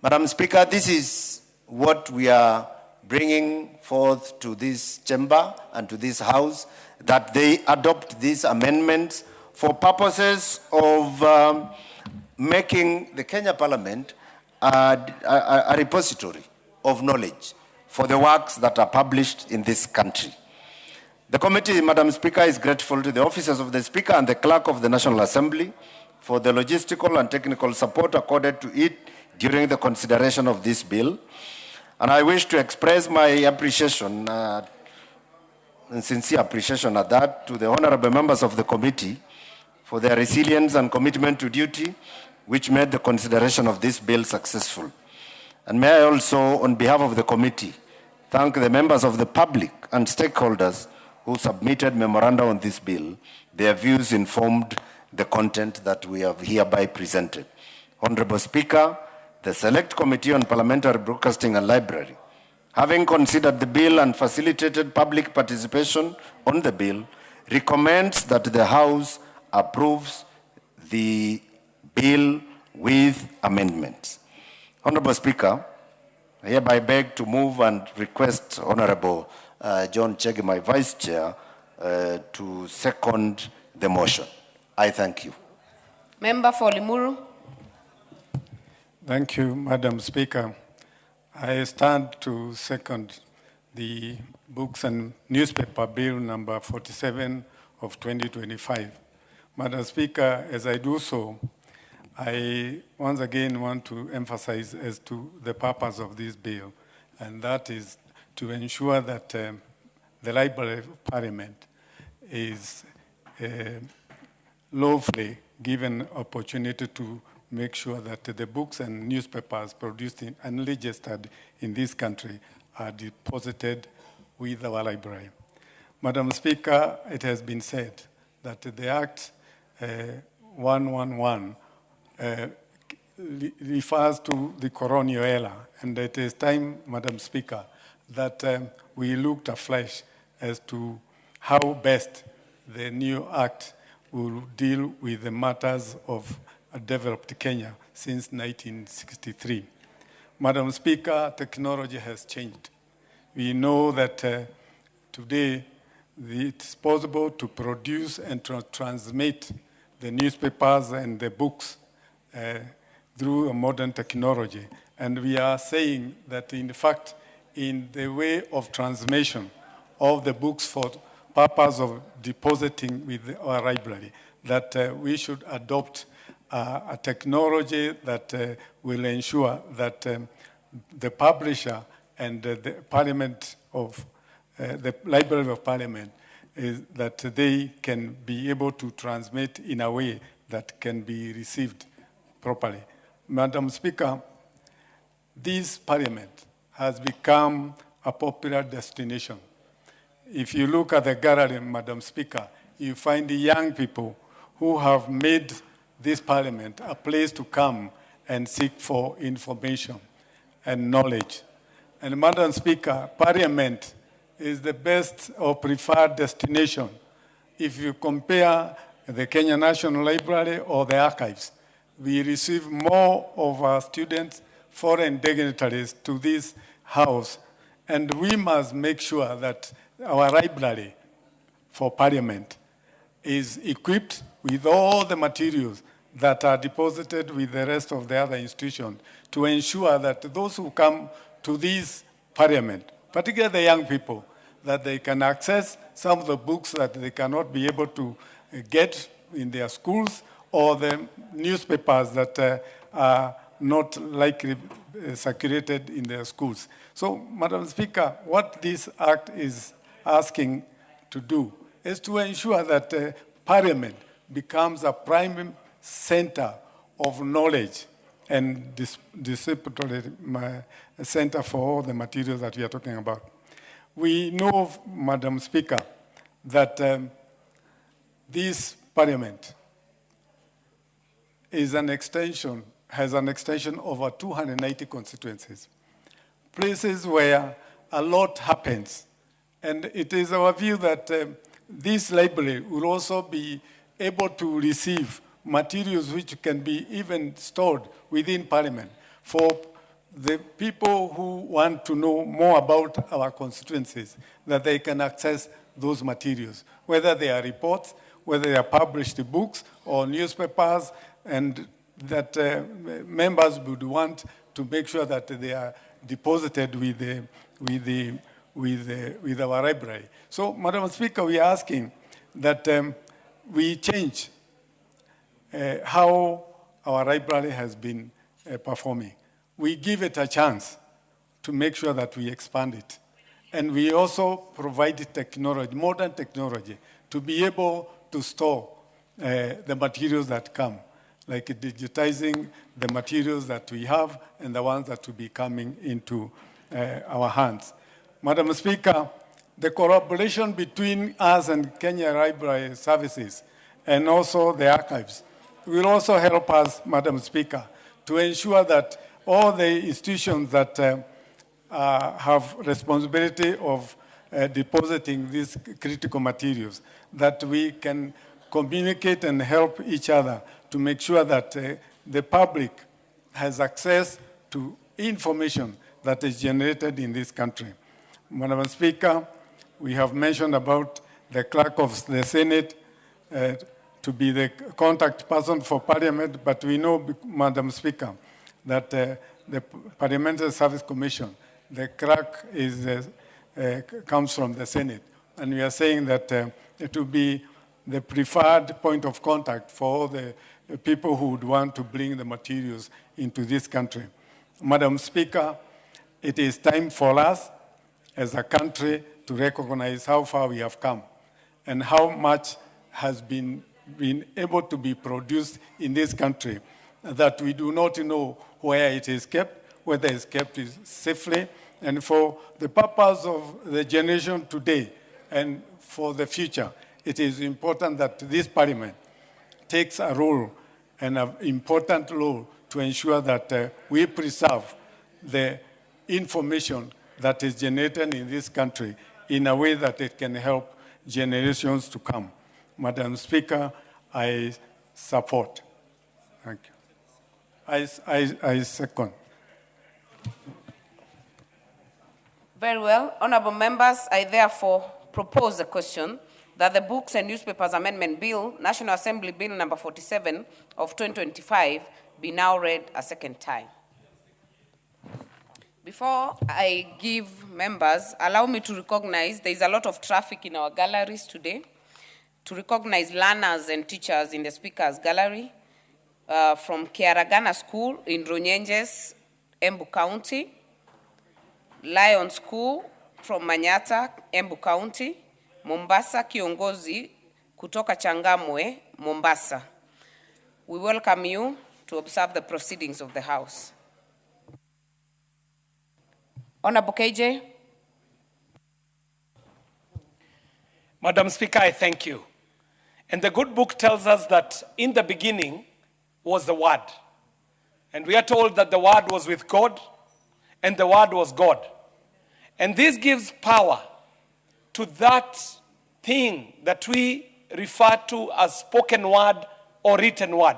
Madam Speaker, this is what we are bringing forth to this chamber and to this house, that they adopt these amendments for purposes of making the Kenya Parliament a repository of knowledge for the works that are published in this country. The committee, Madam Speaker, is grateful to the officers of the Speaker and the Clerk of the National Assembly for the logistical and technical support accorded to it during the consideration of this bill. And I wish to express my appreciation, and sincere appreciation at that, to the honorable members of the committee for their resilience and commitment to duty, which made the consideration of this bill successful. And may I also, on behalf of the committee, thank the members of the public and stakeholders who submitted memoranda on this bill. Their views informed the content that we have hereby presented. Honorable Speaker, the Select Committee on Parliamentary Broadcasting and Library, having considered the bill and facilitated public participation on the bill, recommends that the House approves the bill with amendments. Honorable Speaker, I hereby beg to move and request Honorable John Chege, my Vice Chair, to second the motion. I thank you. Member for Limuru. Thank you, Madam Speaker. I stand to second the Books and Newspaper Bill number 47 of 2025. Madam Speaker, as I do so, I once again want to emphasize as to the purpose of this bill, and that is to ensure that the Library of Parliament is lawfully given opportunity to make sure that the books and newspapers produced and registered in this country are deposited with our library. Madam Speaker, it has been said that the Act 111 refers to the colonial era, and it is time, Madam Speaker, that we looked afresh as to how best the new Act will deal with the matters of a developed Kenya since 1963. Madam Speaker, technology has changed. We know that today it's possible to produce and transmit the newspapers and the books through a modern technology. And we are saying that, in fact, in the way of transmission of the books for purpose of depositing with our library, that we should adopt a technology that will ensure that the publisher and the Parliament of the Library of Parliament is that they can be able to transmit in a way that can be received properly. Madam Speaker, this Parliament has become a popular destination. If you look at the gallery, Madam Speaker, you find the young people who have made this Parliament a place to come and seek for information and knowledge. And Madam Speaker, Parliament is the best or preferred destination if you compare the Kenya National Library or the archives. We receive more of our students, foreign dignitaries to this house, and we must make sure that our library for Parliament is equipped with all the materials that are deposited with the rest of the other institutions to ensure that those who come to this Parliament, particularly the young people, that they can access some of the books that they cannot be able to get in their schools, or the newspapers that are not likely circulated in their schools. So, Madam Speaker, what this Act is asking to do is to ensure that Parliament becomes a prime center of knowledge and disciplinary center for all the materials that we are talking about. We know, Madam Speaker, that this Parliament is an extension, has an extension over 290 constituencies, places where a lot happens. And it is our view that this library will also be able to receive materials which can be even stored within Parliament for the people who want to know more about our constituencies, that they can access those materials, whether they are reports, whether they are published books or newspapers, and that members would want to make sure that they are deposited with our library. So, Madam Speaker, we are asking that we change how our library has been performing. We give it a chance to make sure that we expand it. And we also provide technology, modern technology, to be able to store the materials that come, like digitizing the materials that we have and the ones that will be coming into our hands. Madam Speaker, the collaboration between us and Kenya Library Services and also the archives will also help us, Madam Speaker, to ensure that all the institutions that have responsibility of depositing these critical materials, that we can communicate and help each other to make sure that the public has access to information that is generated in this country. Madam Speaker, we have mentioned about the clerk of the Senate to be the contact person for Parliament, but we know, Madam Speaker, that the Parliamentary Service Commission, the clerk comes from the Senate, and we are saying that it will be the preferred point of contact for all the people who would want to bring the materials into this country. Madam Speaker, it is time for us as a country to recognize how far we have come and how much has been able to be produced in this country that we do not know where it is kept, whether it's kept safely, and for the purpose of the generation today and for the future, it is important that this Parliament takes a role and an important role to ensure that we preserve the information that is generated in this country in a way that it can help generations to come. Madam Speaker, I support. Thank you. I second. Very well. Honorable members, I therefore propose the question that the Books and Newspapers Amendment Bill, National Assembly Bill number 47 of 2025, be now read a second time. Before I give members, allow me to recognize there is a lot of traffic in our galleries today, to recognize learners and teachers in the Speaker's Gallery from Kiaragana School in Runyenjes, Embu County, Lion School from Manyata, Embu County, Mombasa Kiongozi kutoka Changamwe, Mombasa. We welcome you to observe the proceedings of the House. Honorable KJ. Madam Speaker, I thank you. And the good book tells us that in the beginning was the Word. And we are told that the Word was with God, and the Word was God. And this gives power to that thing that we refer to as spoken word or written word.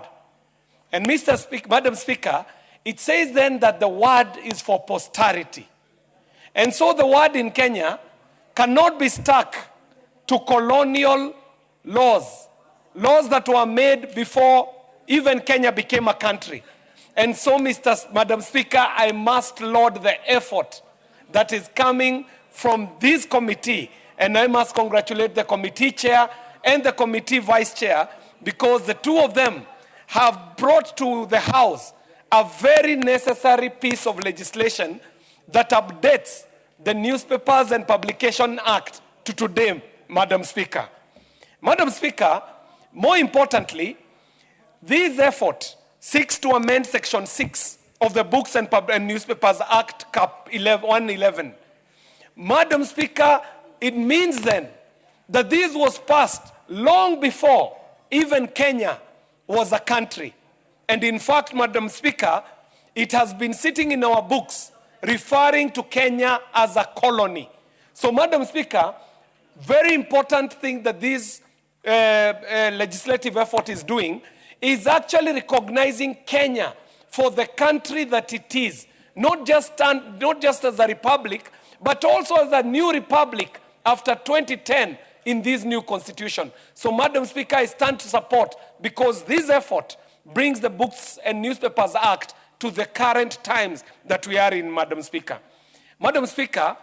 And Madam Speaker, it says then that the word is for posterity. And so the word in Kenya cannot be stuck to colonial laws that were made before even Kenya became a country. And so, Madam Speaker, I must laud the effort that is coming from this committee. And I must congratulate the committee chair and the committee vice chair, because the two of them have brought to the House a very necessary piece of legislation that updates the Newspapers and Publication Act to today, Madam Speaker. Madam Speaker, more importantly, this effort seeks to amend Section 6 of the Books and Newspapers Act, Cap 111. Madam Speaker, it means then that this was passed long before even Kenya was a country. And in fact, Madam Speaker, it has been sitting in our books referring to Kenya as a colony. So, Madam Speaker, very important thing that this legislative effort is doing is actually recognizing Kenya for the country that it is, not just as a republic, but also as a new republic after 2010 in this new constitution. So, Madam Speaker, I stand to support, because this effort brings the Books and Newspapers Act to the current times that we are in, Madam Speaker. Madam Speaker,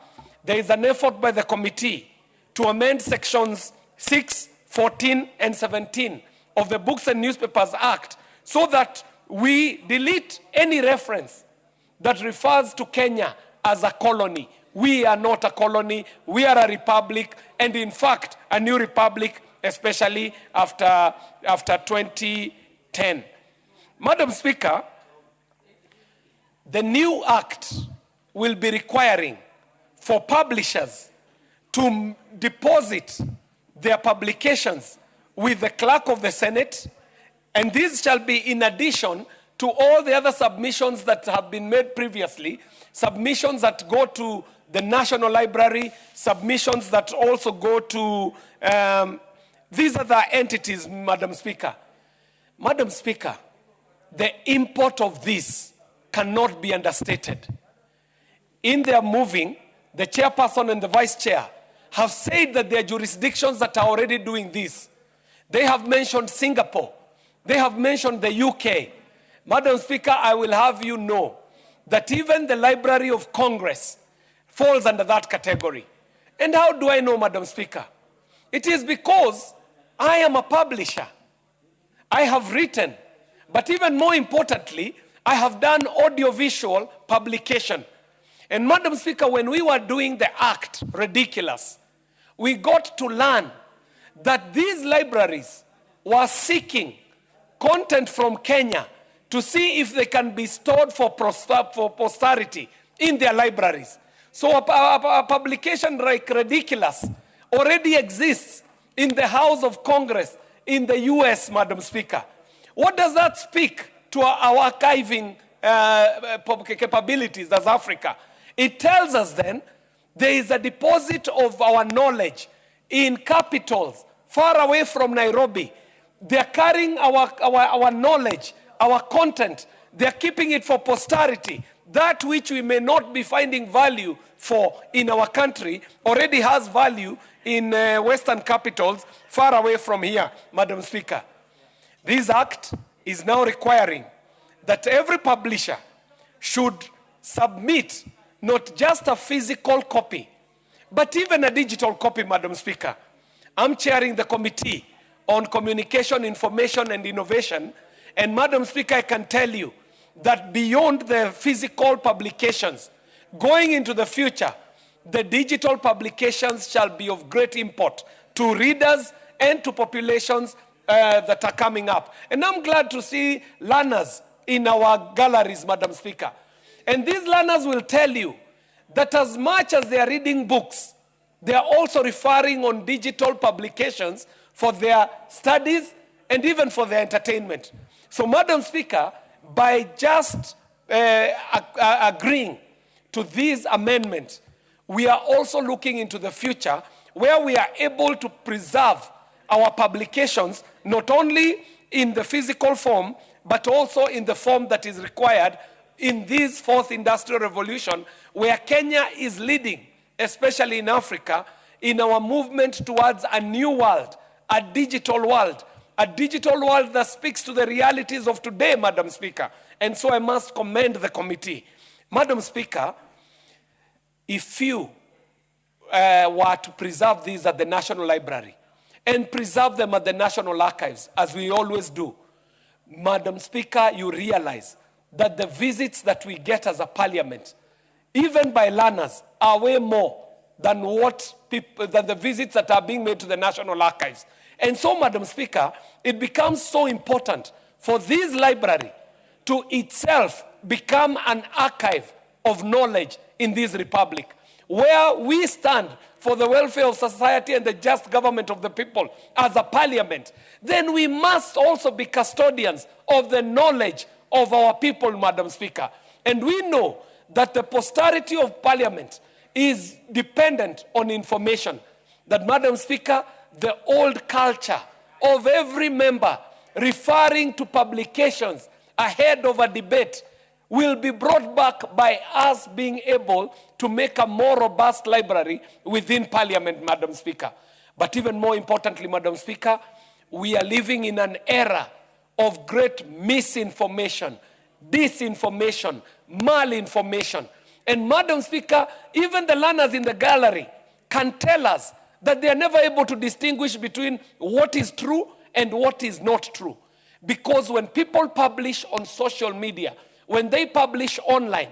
there is an effort by the committee to amend sections 6, 14, and 17 of the Books and Newspapers Act so that we delete any reference that refers to Kenya as a colony. We are not a colony, we are a republic, and in fact, a new republic, especially after 2010. Madam Speaker, the new act will be requiring for publishers to deposit their publications with the clerk of the Senate, and this shall be in addition to all the other submissions that have been made previously, submissions that go to the National Library, submissions that also go to these other entities, Madam Speaker. Madam Speaker, the import of this cannot be understated. In their moving, the chairperson and the vice chair have said that there are jurisdictions that are already doing this. They have mentioned Singapore. They have mentioned the UK. Madam Speaker, I will have you know that even the Library of Congress falls under that category. And how do I know, Madam Speaker? It is because I am a publisher. I have written, but even more importantly, I have done audiovisual publication. And Madam Speaker, when we were doing the act, ridiculous, we got to learn that these libraries were seeking content from Kenya to see if they can be stored for posterity in their libraries. So a publication like Ridiculous already exists in the House of Congress in the US, Madam Speaker. What does that speak to our archiving capabilities as Africa? It tells us then there is a deposit of our knowledge in capitals far away from Nairobi. They're carrying our knowledge, our content. They're keeping it for posterity. That which we may not be finding value for in our country already has value in Western capitals far away from here, Madam Speaker. This act is now requiring that every publisher should submit not just a physical copy, but even a digital copy, Madam Speaker. I'm chairing the Committee on Communication, Information and Innovation, and Madam Speaker, I can tell you that beyond the physical publications, going into the future, the digital publications shall be of great import to readers and to populations that are coming up. And I'm glad to see learners in our galleries, Madam Speaker. And these learners will tell you that as much as they are reading books, they are also referring on digital publications for their studies and even for their entertainment. So, Madam Speaker, by just agreeing to these amendments, we are also looking into the future where we are able to preserve our publications not only in the physical form, but also in the form that is required in this fourth industrial revolution, where Kenya is leading, especially in Africa, in our movement towards a new world, a digital world that speaks to the realities of today, Madam Speaker. And so I must commend the committee. Madam Speaker, if you were to preserve these at the National Library and preserve them at the National Archives, as we always do, Madam Speaker, you realize that the visits that we get as a parliament, even by learners, are way more than than the visits that are being made to the National Archives. And so, Madam Speaker, it becomes so important for this library to itself become an archive of knowledge in this republic, where we stand for the welfare of society and the just government of the people as a parliament. Then we must also be custodians of the knowledge of our people, Madam Speaker. And we know that the posterity of parliament is dependent on information. That, Madam Speaker, the old culture of every member referring to publications ahead of a debate will be brought back by us being able to make a more robust library within Parliament, Madam Speaker. But even more importantly, Madam Speaker, we are living in an era of great misinformation, disinformation, malinformation. And Madam Speaker, even the learners in the gallery can tell us that they are never able to distinguish between what is true and what is not true. Because when people publish on social media, when they publish online,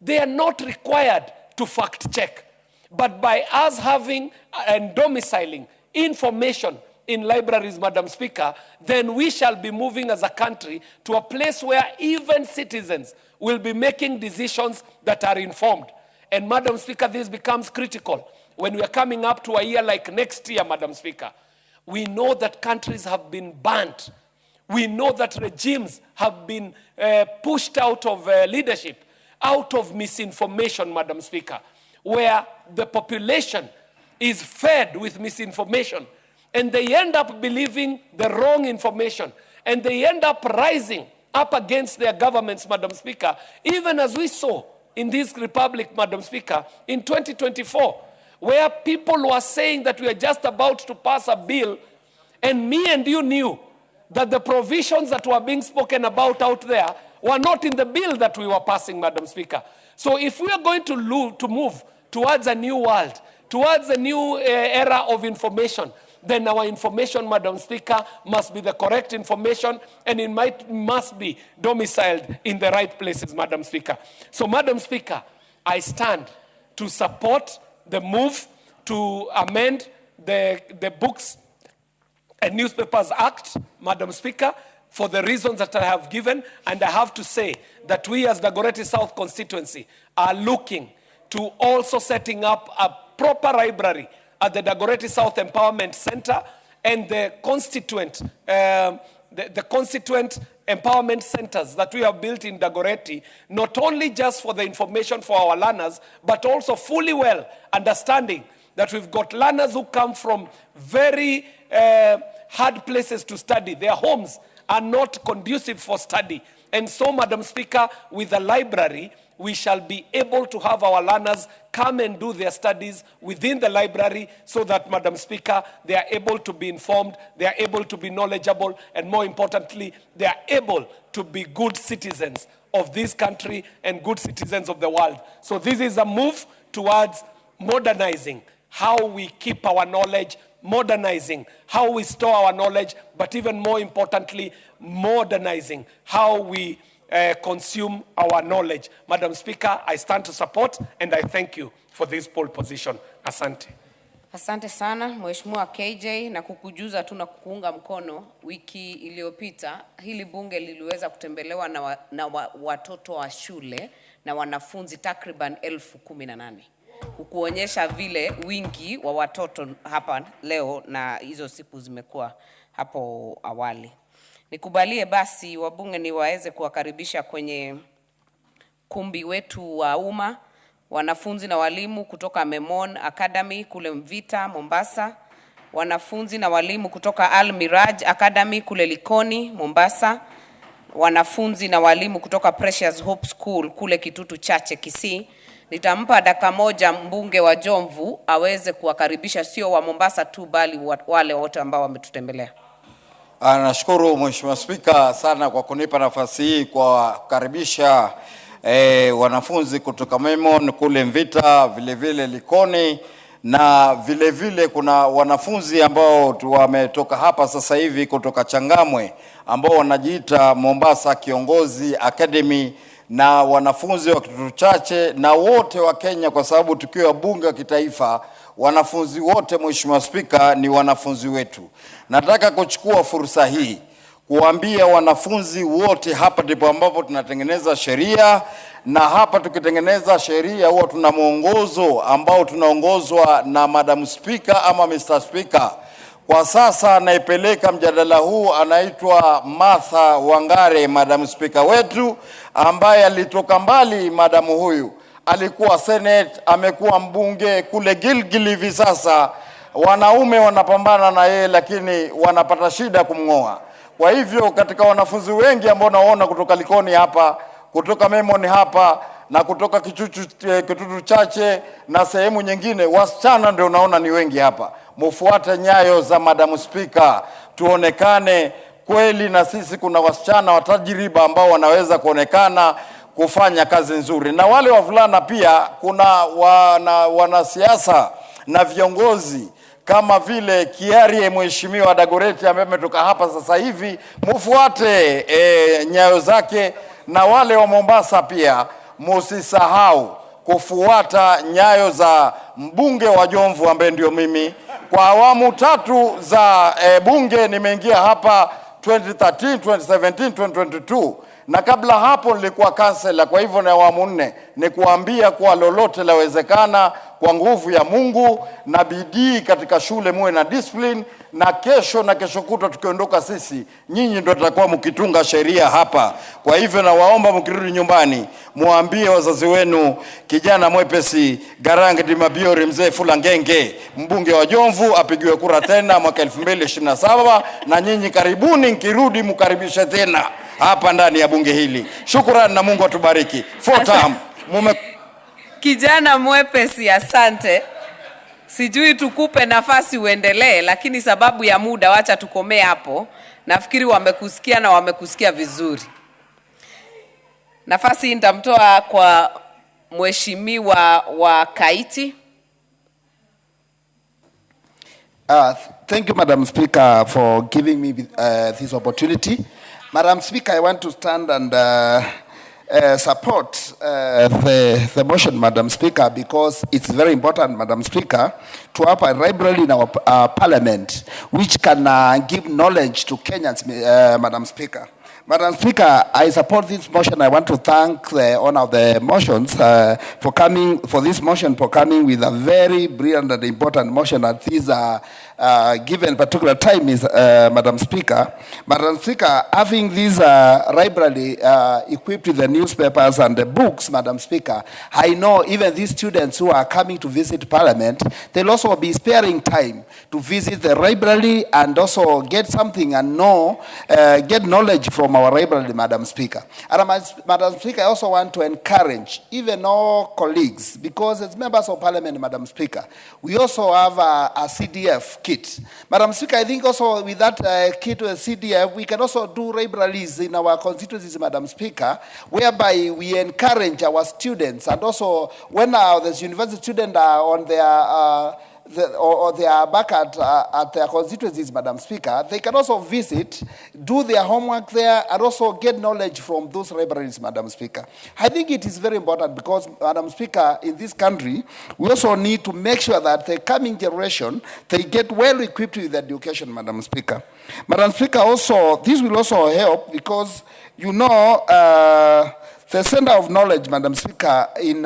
they are not required to fact check. But by us having and domiciling information in libraries, Madam Speaker, then we shall be moving as a country to a place where even citizens will be making decisions that are informed. And Madam Speaker, this becomes critical when we are coming up to a year like next year, Madam Speaker. We know that countries have been burnt. We know that regimes have been pushed out of leadership, out of misinformation, Madam Speaker, where the population is fed with misinformation, and they end up believing the wrong information, and they end up rising up against their governments, Madam Speaker, even as we saw in this republic, Madam Speaker, in 2024, where people were saying that we are just about to pass a bill, and me and you knew that the provisions that were being spoken about out there were not in the bill that we were passing, Madam Speaker. So if we are going to move towards a new world, towards a new era of information, then our information, Madam Speaker, must be the correct information, and it must be domiciled in the right places, Madam Speaker. So, Madam Speaker, I stand to support the move to amend the Books and Newspapers Act, Madam Speaker, for the reasons that I have given. And I have to say that we as Dagoretti South constituency are looking to also setting up a proper library at the Dagoretti South Empowerment Center and the constituent empowerment centers that we have built in Dagoretti, not only just for the information for our learners, but also fully well understanding that we've got learners who come from very hard places to study. Their homes are not conducive for study. And so, Madam Speaker, with the library, we shall be able to have our learners come and do their studies within the library so that, Madam Speaker, they are able to be informed, they are able to be knowledgeable, and more importantly, they are able to be good citizens of this country and good citizens of the world. So this is a move towards modernizing how we keep our knowledge, modernizing how we store our knowledge, but even more importantly, modernizing how we consume our knowledge. Madam Speaker, I stand to support and I thank you for this pole position. Asante. Asante sana Mheshimiwa KJ, na kukujuza tu na kukuunga mkono. Wiki iliyopita hili bunge liliweza kutembelewa na watoto wa shule na wanafunzi takriban 18,000, kukuonyesha vile wingi wa watoto hapa leo na hizo siku zimekuwa hapo awali. Nikubalie basi wabunge ni waweze kuwakaribisha kwenye kumbi wetu wa umma wanafunzi na walimu kutoka Memon Academy kule Mvita, Mombasa, wanafunzi na walimu kutoka Al Miraj Academy kule Likoni, Mombasa, wanafunzi na walimu kutoka Precious Hope School kule Kitutu Chache, Kisii. Nitampa dakika moja mbunge wa Jomvu aweze kuwakaribisha sio wa Mombasa tu bali wale wote ambao wametutembelea. Nashukuru Mheshimiwa Spika sana kwa kunipa nafasi hii kwa kukaribisha wanafunzi kutoka Memon kule Mvita, vile vile Likoni, na vile vile kuna wanafunzi ambao wametoka hapa sasa hivi kutoka Changamwe ambao wanajiita Mombasa Kiongozi Academy, na wanafunzi wa Kitutu Chache na wote wa Kenya, kwa sababu tukiwa bunge wa kitaifa wanafunzi wote, Mheshimiwa Spika, ni wanafunzi wetu. Nataka kuchukua fursa hii kuambia wanafunzi wote, hapa ndipo ambapo tunatengeneza sheria, na hapa tukitengeneza sheria huwa tuna mwongozo ambao tunaongozwa na Madam Speaker ama Mr. Speaker. Kwa sasa anaipeleka mjadala huu anaitwa Martha Wangare, Madam Speaker wetu, ambaye alitoka mbali. Madam huyu alikuwa Senate, amekuwa mbunge kule Gilgil. Hivi sasa wanaume wanapambana na yeye, lakini wanapata shida kumngoa. Kwa hivyo katika wanafunzi wengi ambao naona kutoka Likoni hapa, kutoka Memon hapa, na kutoka Kitutu Chache na sehemu nyingine, wasichana ndio naona ni wengi hapa. Mufuate nyayo za Madam Speaker, tuonekane kweli na sisi kuna wasichana wa tajriba ambao wanaweza kuonekana kufanya kazi nzuri, na wale wavulana pia kuna wanasiasa na viongozi kama vile Kiarie Mheshimiwa Dagoreti ambaye ametoka hapa sasa hivi, mufuate nyayo zake, na wale wa Mombasa pia musisahau kufuata nyayo za mbunge wa Jomvu ambaye ndio mimi. Kwa awamu 3 za bunge nimeingia hapa 2013, 2017, 2022, na kabla hapo nilikuwa kansela. Kwa hivyo na awamu 4 ni kuambia kwa lolote lawezekana kwa nguvu ya Mungu na bidii katika shule, muwe na discipline, na kesho na kesho kutwa tukiondoka sisi, nyinyi ndio tutakuwa mkitunga sheria hapa. Kwa hivyo na waomba mkirudi nyumbani muambie wazazi wenu kijana mwepesi Garange Dimabiori mzee Fulangenge mbunge wa Jomvu apigiwe kura tena mwaka 2027, na nyinyi karibuni, nkirudi mkaribishe tena hapa ndani ya bunge hili. Shukrani na Mungu atubariki. Kijana mwepesi, asante. Sijui tukupe nafasi uendelee, lakini sababu ya muda wacha tukomee hapo. Nafikiri wamekusikia na wamekusikia vizuri. Nafasi nitamtoa kwa Mheshimiwa wa Kaiti. Thank you, Madam Speaker, for giving me this opportunity. Madam Speaker, I want to stand and support the motion, Madam Speaker, because it's very important, Madam Speaker, to have a library in our parliament which can give knowledge to Kenyans, Madam Speaker. Madam Speaker, I support this motion. I want to thank the owner of the motions for coming with a very brilliant and important motion at this given particular time, is Madam Speaker. Madam Speaker, having this library equipped with the newspapers and the books, Madam Speaker, I know even these students who are coming to visit Parliament, they'll also be sparing time to visit the library and also get something and get knowledge from our library, Madam Speaker. And Madam Speaker, I also want to encourage even all colleagues, because as members of Parliament, Madam Speaker, we also have a CDF kit. Madam Speaker, I think also with that kit with CDF, we can also do libraries in our constituencies, Madam Speaker, whereby we encourage our students, and also when the university students are on their or they are back at their constituencies, Madam Speaker, they can also visit, do their homework there, and also get knowledge from those libraries, Madam Speaker. I think it is very important because, Madam Speaker, in this country, we also need to make sure that the coming generation, they get well equipped with education, Madam Speaker. Madam Speaker, also, this will also help because, you know, the center of knowledge, Madam Speaker, in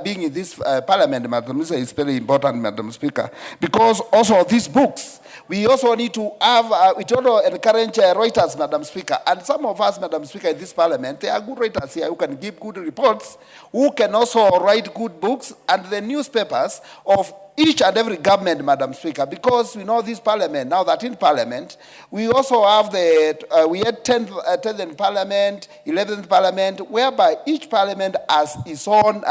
being in this Parliament, Madam Speaker, is very important, Madam Speaker, because also these books, we also need to have, we also encourage writers, Madam Speaker, and some of us, Madam Speaker, in this Parliament, they are good writers here who can give good reports, who can also write good books, and the newspapers of each and every government, Madam Speaker, because we know this Parliament, now that in Parliament, we also have we had 10th in Parliament, 11th Parliament, whereby each Parliament has its own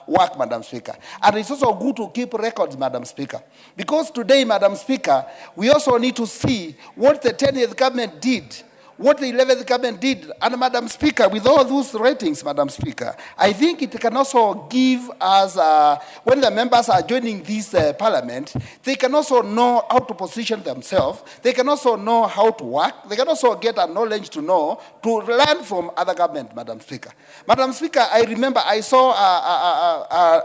work, Madam Speaker. And it's also good to keep records, Madam Speaker. Because today, Madam Speaker, we also need to see what the 10th government did, what the 11th government did. And Madam Speaker, with all those ratings, Madam Speaker, I think it can also give us, when the members are joining this Parliament, they can also know how to position themselves. They can also know how to work. They can also get a knowledge to learn from other government, Madam Speaker. Madam Speaker, I remember I saw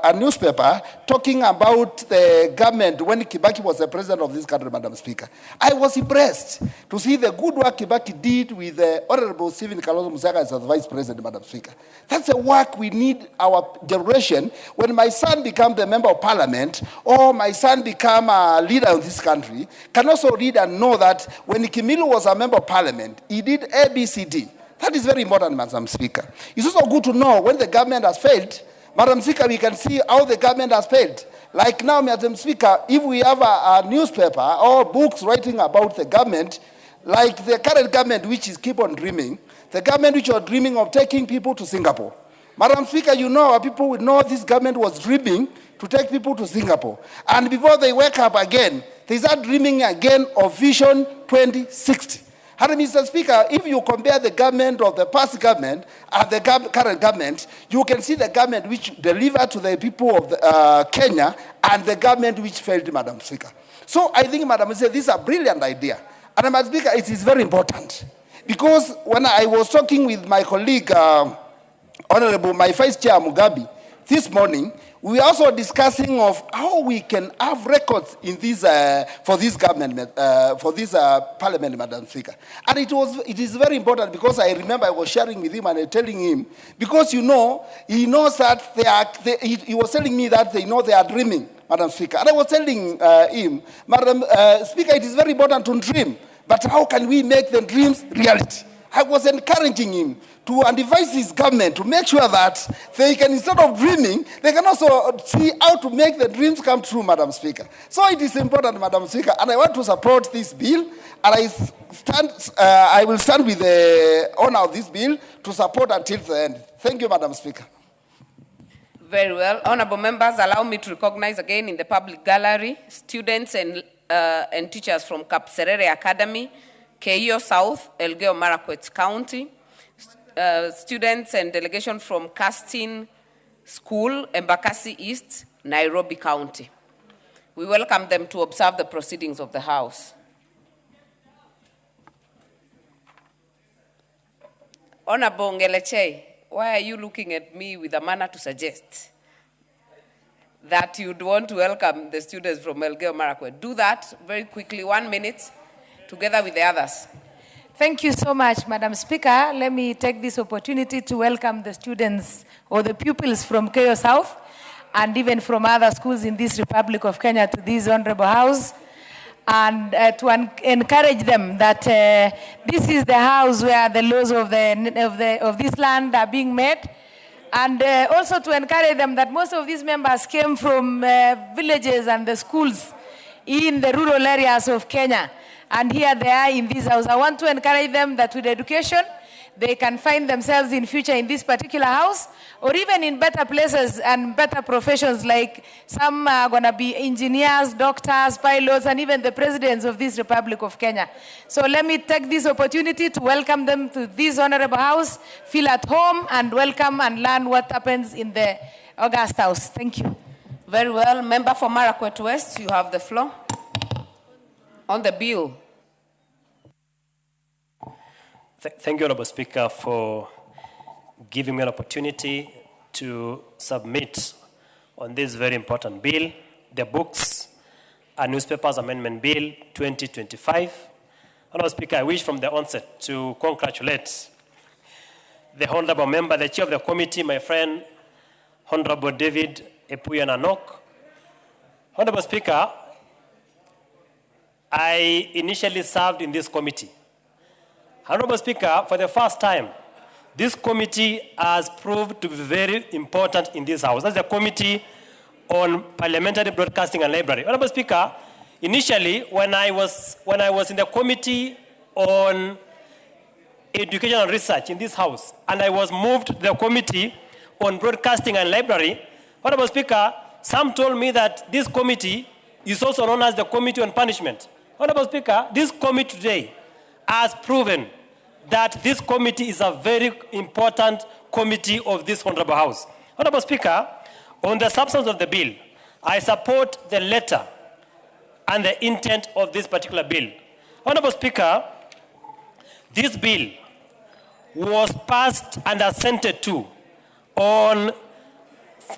a newspaper talking about the government when Kibaki was the president of this country, Madam Speaker. I was impressed to see the good work Kibaki did with the Honorable Stephen Kalonzo Musyoka as the Vice President, Madam Speaker. That's the work we need our generation. When my son becomes the member of Parliament, or my son become a leader of this country, can also read and know that when Kimilu was a member of Parliament, he did ABCD. That is very important, Madam Speaker. It's also good to know when the government has failed. Madam Speaker, we can see how the government has failed. Like now, Madam Speaker, if we have a newspaper or books writing about the government, like the current government, which is keep on dreaming, the government which are dreaming of taking people to Singapore. Madam Speaker, you know, people would know this government was dreaming to take people to Singapore. And before they wake up again, they start dreaming again of Vision 2060. And Mr. Speaker, if you compare the government of the past government and the current government, you can see the government which delivered to the people of Kenya and the government which failed, Madam Speaker. So I think, Madam Speaker, this is a brilliant idea. And Madam Speaker, it is very important. Because when I was talking with my colleague, Honorable, my Vice Chair Mugabe, this morning, we are also discussing of how we can have records in this for this government, for this parliament, Madam Speaker. And it is very important because I remember I was sharing with him and telling him, because he knows that he was telling me that they are dreaming, Madam Speaker. And I was telling him, Madam Speaker, it is very important to dream, but how can we make the dreams reality? I was encouraging him to advise his government to make sure that they can, instead of dreaming, they can also see how to make the dreams come true, Madam Speaker. So it is important, Madam Speaker, and I want to support this bill, and I will stand with the owner of this bill to support until the end. Thank you, Madam Speaker. Very well. Honorable members, allow me to recognize again in the public gallery students and teachers from Kapserere Academy, Keio South, Elgeyo Marakwet County, students and delegation from Castin School, Embakasi East, Nairobi County. We welcome them to observe the proceedings of the House. Honorable Ngeleche, why are you looking at me with a manner to suggest that you'd want to welcome the students from Elgeyo Marakwet? Do that very quickly, 1 minute, together with the others. Thank you so much, Madam Speaker. Let me take this opportunity to welcome the students or the pupils from Keio South and even from other schools in this Republic of Kenya to this Honorable House, and to encourage them that this is the house where the laws of this land are being made, and also to encourage them that most of these members came from villages and the schools in the rural areas of Kenya. And here they are in this house. I want to encourage them that with education, they can find themselves in future in this particular house, or even in better places and better professions, like some are going to be engineers, doctors, pilots, and even the presidents of this Republic of Kenya. So let me take this opportunity to welcome them to this honorable house, feel at home, and welcome and learn what happens in the August House. Thank you. Very well. Member for Marakwet West, you have the floor. On the bill. Thank you, Honorable Speaker, for giving me an opportunity to submit on this very important bill, the Books and Newspapers Amendment Bill 2025. Honorable Speaker, I wish from the onset to congratulate the Honorable Member, the Chair of the Committee, my friend, Honorable David Epuya Nanok. Honorable Speaker, I initially served in this committee. Honorable Speaker, for the first time, this committee has proved to be very important in this House. That's the Committee on Parliamentary Broadcasting and Library. Honorable Speaker, initially, when I was in the Committee on Education and Research in this House, and I was moved to the Committee on Broadcasting and Library, Honorable Speaker, some told me that this committee is also known as the Committee on Punishment. Honorable Speaker, this committee today has proven that this committee is a very important committee of this Honorable House. Honorable Speaker, on the substance of the bill, I support the letter and the intent of this particular bill. Honorable Speaker, this bill was passed and assented to on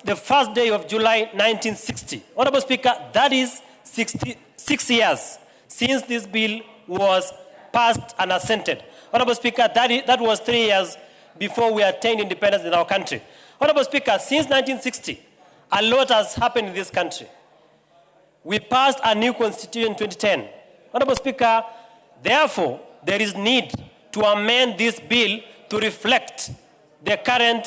the first day of July 1960. Honorable Speaker, that is 66 years since this bill was passed and assented. Honorable Speaker, that was 3 years before we attained independence in our country. Honorable Speaker, since 1960, a lot has happened in this country. We passed a new constitution in 2010. Honorable Speaker, therefore, there is need to amend this bill to reflect the current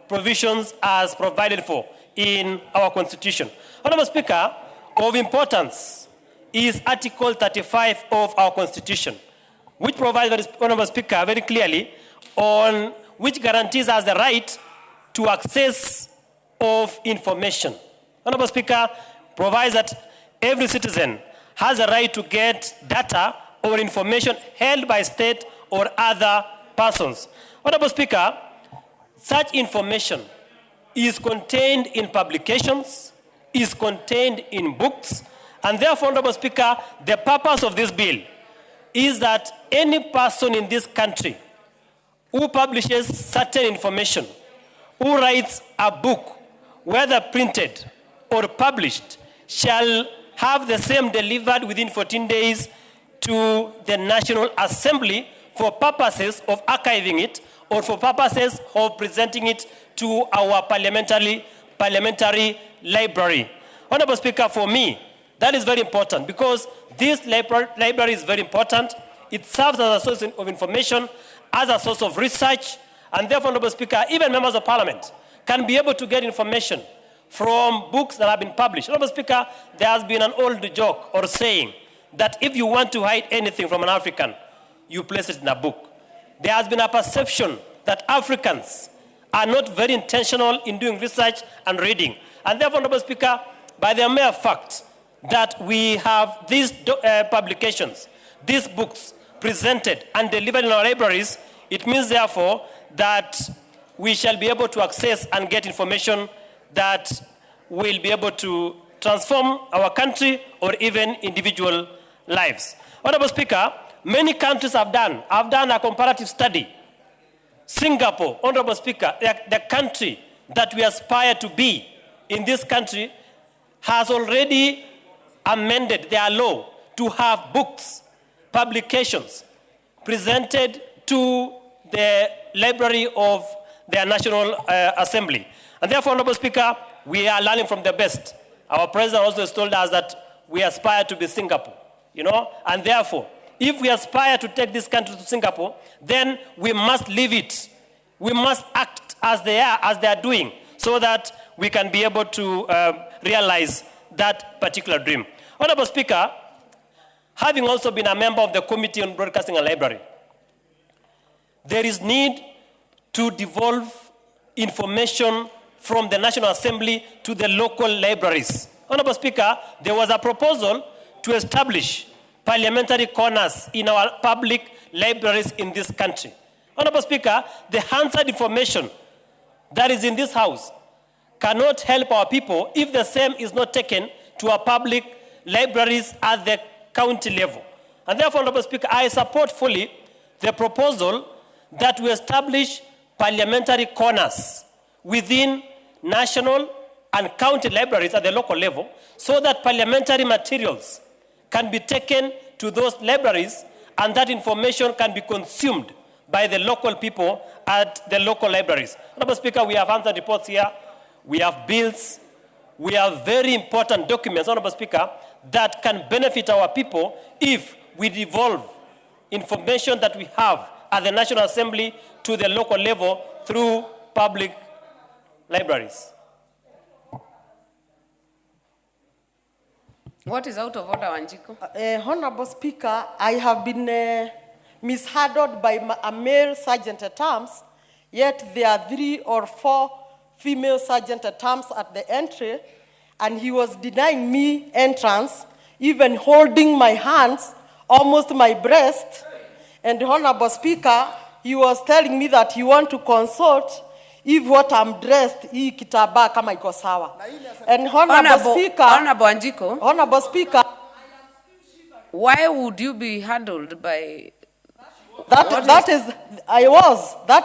provisions as provided for in our constitution. Honorable Speaker, of importance is Article 35 of our constitution, which provides, Honorable Speaker, very clearly on which guarantees us the right to access of information. Honorable Speaker, provides that every citizen has a right to get data or information held by state or other persons. Honorable Speaker, such information is contained in publications, is contained in books, and therefore, Honorable Speaker, the purpose of this bill is that any person in this country who publishes certain information, who writes a book, whether printed or published, shall have the same delivered within 14 days to the National Assembly for purposes of archiving it or for purposes of presenting it to our parliamentary library. Honorable Speaker, for me, that is very important because this library is very important. It serves as a source of information, as a source of research, and therefore, Honorable Speaker, even members of Parliament can be able to get information from books that have been published. Honorable Speaker, there has been an old joke or saying that if you want to hide anything from an African, you place it in a book. There has been a perception that Africans are not very intentional in doing research and reading. And therefore, Honorable Speaker, by the mere fact that we have these publications, these books presented and delivered in our libraries, it means therefore that we shall be able to access and get information that will be able to transform our country or even individual lives. Honorable Speaker, many countries have done a comparative study. Singapore, Honorable Speaker, the country that we aspire to be in this country, has already amended their law to have books, publications presented to the library of their National Assembly. And therefore, Honorable Speaker, we are learning from the best. Our president also has told us that we aspire to be Singapore, and therefore, if we aspire to take this country to Singapore, then we must live it. We must act as they are doing, so that we can be able to realize that particular dream. Honorable Speaker, having also been a member of the Committee on Broadcasting and Library, there is need to devolve information from the National Assembly to the local libraries. Honorable Speaker, there was a proposal to establish parliamentary corners in our public libraries in this country. Honorable Speaker, the Hansard information that is in this house cannot help our people if the same is not taken to our public libraries at the county level. And therefore, Honorable Speaker, I support fully the proposal that we establish parliamentary corners within national and county libraries at the local level so that parliamentary materials can be taken to those libraries and that information can be consumed by the local people at the local libraries. Honorable Speaker, we have answered reports here, we have bills, we have very important documents, Honorable Speaker, that can benefit our people if we devolve information that we have at the National Assembly to the local level through public libraries. What is out of order, Wanjiko? Honorable Speaker, I have been mishandled by a male sergeant at arms, yet there are 3 or 4 female sergeant at arms at the entry, and he was denying me entrance, even holding my hands, almost my breast. And Honorable Speaker, he was telling me that he want to consult if what I'm dressed, hii kitambaa kama iko sawa. And Honorable Speaker, Honorable Wanjiko, Honorable Speaker, why would you be handled by... That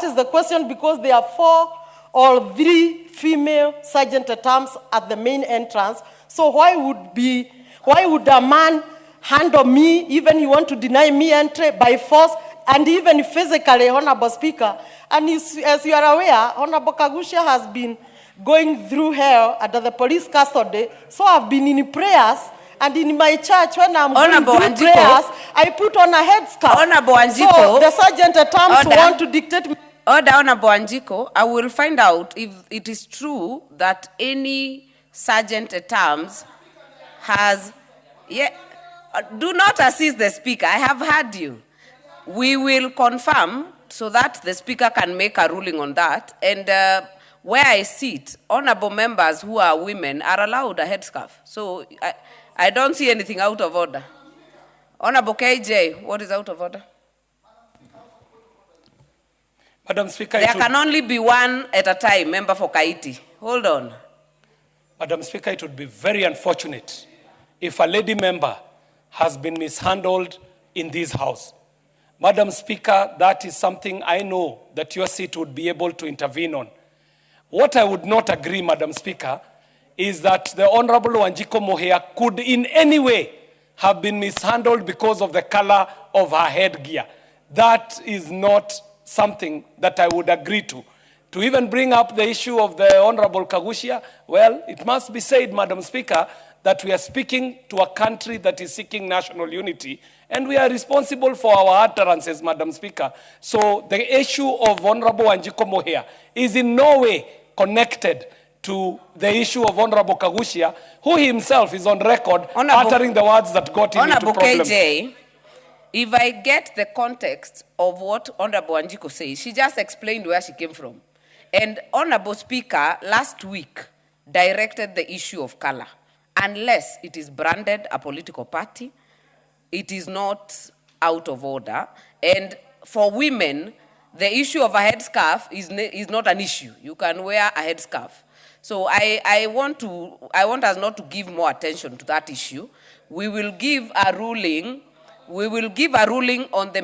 is the question, because there are 4 or 3 female sergeant at arms at the main entrance. So why would a man handle me, even he want to deny me entry by force, and even physically, Honorable Speaker? And as you are aware, Honorable Kagusha has been going through hell under the police custody. So I've been in prayers, and in my church, when I'm going through prayers, I put on a headscarf. Honorable Wanjiko, so the sergeant at arms want to dictate me. Order, Honorable Wanjiko, I will find out if it is true that any sergeant at arms has... do not assist the speaker. I have heard you. We will confirm so that the speaker can make a ruling on that. And where I sit, honorable members who are women are allowed a headscarf. So I don't see anything out of order. Honorable KJ, what is out of order? Madam Speaker, there can only be one at a time, member for Kaiti. Hold on. Madam Speaker, it would be very unfortunate if a lady member has been mishandled in this house. Madam Speaker, that is something I know that your seat would be able to intervene on. What I would not agree, Madam Speaker, is that the Honorable Wanjiko Mohia could in any way have been mishandled because of the color of her headgear. That is not something that I would agree to. To even bring up the issue of the Honorable Kagushia, well, it must be said, Madam Speaker, that we are speaking to a country that is seeking national unity, and we are responsible for our utterances, Madam Speaker. So the issue of Honorable Wanjiko Mohia is in no way connected to the issue of Honorable Kagushia, who himself is on record uttering the words that got him into problems. KJ, if I get the context of what Honorable Wanjiko says, she just explained where she came from. And Honorable Speaker last week directed the issue of color. Unless it is branded a political party, it is not out of order. And for women, the issue of a headscarf is not an issue. You can wear a headscarf. So I want us not to give more attention to that issue. We will give a ruling. We will give a ruling on the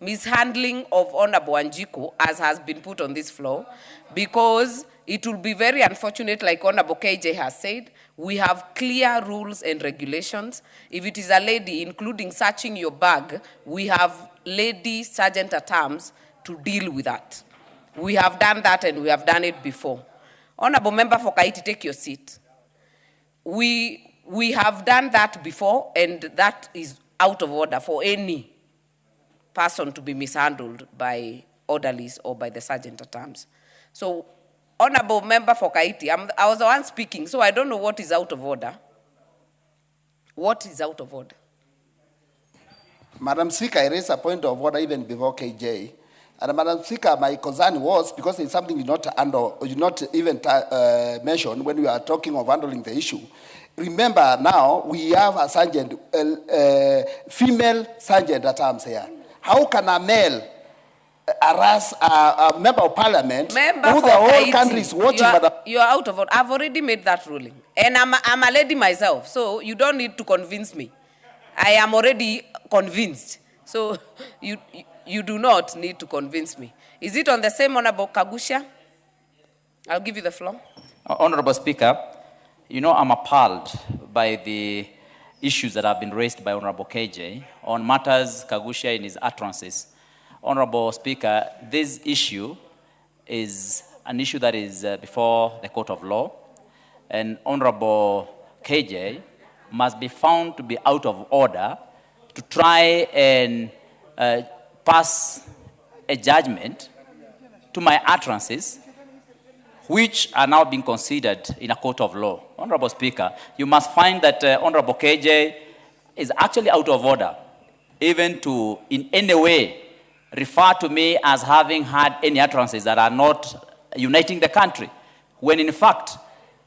mishandling of Honorable Wanjiko, as has been put on this floor, because it will be very unfortunate, like Honorable KJ has said. We have clear rules and regulations. If it is a lady, including searching your bag, we have lady sergeant at arms to deal with that. We have done that, and we have done it before. Honorable Member for Kaiti, take your seat. We have done that before, and that is out of order for any person to be mishandled by orderlies or by the sergeant at arms. So, Honorable Member for Kaiti, I was the one speaking, so I don't know what is out of order. What is out of order? Madam Speaker, I raised a point of order even before KJ. And Madam Speaker, my concern was, because it's something you not even mention when we are talking of handling the issue. Remember now, we have a sergeant, female sergeant at arms here. How can a male harass a member of parliament who the whole country is watching? You are out of order. I've already made that ruling. And I'm a lady myself, so you don't need to convince me. I am already convinced. So you do not need to convince me. Is it on the same Honorable Kagushia? I'll give you the floor. Honorable Speaker, you know I'm appalled by the issues that have been raised by Honorable KJ on matters Kagushia in his utterances. Honorable Speaker, this issue is an issue that is before the court of law, and Honorable KJ must be found to be out of order to try and pass a judgment to my utterances, which are now being considered in a court of law. Honorable Speaker, you must find that Honorable KJ is actually out of order, even to in any way refer to me as having had any utterances that are not uniting the country, when in fact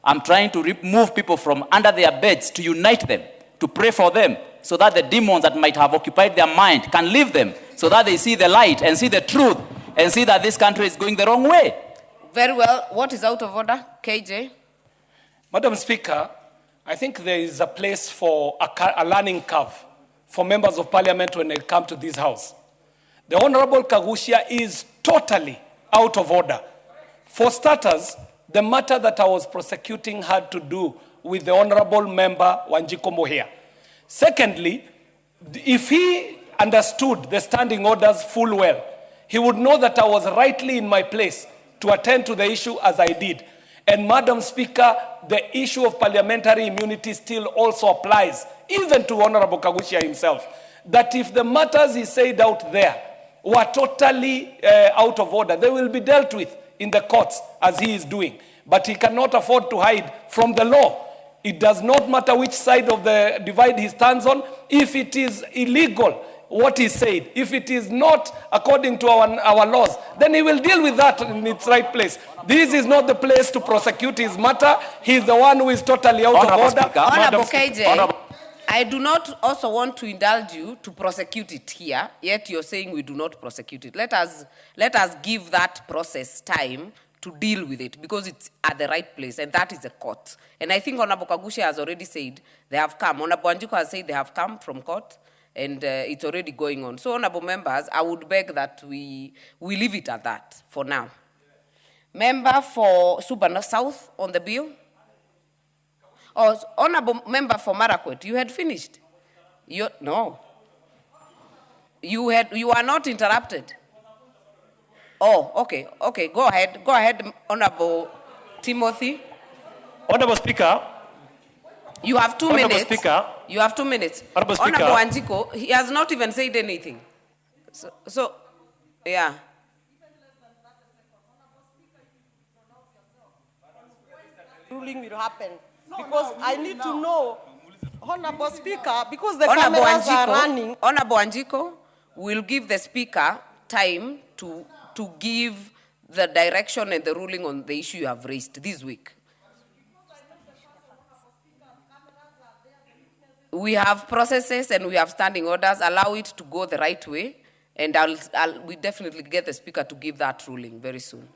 I'm trying to remove people from under their beds to unite them, to pray for them, so that the demons that might have occupied their mind can leave them, so that they see the light and see the truth and see that this country is going the wrong way. Very well. What is out of order? KJ? Madam Speaker, I think there is a place for a learning curve for members of parliament when they come to this house. The Honorable Kagushia is totally out of order. For starters, the matter that I was prosecuting had to do with the Honorable Member Wanjiko Mohia. Secondly, if he understood the standing orders full well, he would know that I was rightly in my place to attend to the issue as I did. And Madam Speaker, the issue of parliamentary immunity still also applies, even to Honorable Kagushia himself, that if the matters he said out there were totally out of order, they will be dealt with in the courts as he is doing. But he cannot afford to hide from the law. It does not matter which side of the divide he stands on. If it is illegal, what he said, if it is not according to our laws, then he will deal with that in its right place. This is not the place to prosecute his matter. He is the one who is totally out of order. Honorable KJ, I do not also want to indulge you to prosecute it here, yet you're saying we do not prosecute it. Let us give that process time to deal with it because it's at the right place, and that is the court. And I think Honorable Kagusha has already said they have come. Honorable Wanjiku has said they have come from court, and it's already going on. So, Honorable members, I would beg that we leave it at that for now. Member for Suba South on the bill. Oh, Honorable member for Marakwet, you had finished. No. You are not interrupted. Oh, okay. Go ahead, Honorable Timothy. Honorable Speaker. You have 2 Honorable minutes. Speaker. You have 2 minutes. Honorable Speaker. Honorable Wanjiku, he has not even said anything. So yeah. Ruling will happen. Because I need to know, Honorable Speaker, because the Honorable cameras are running. Honorable Wanjiku will give the Speaker time to give the direction and the ruling on the issue you have raised this week. We have processes and we have standing orders. Allow it to go the right way, and we definitely get the Speaker to give that ruling very soon.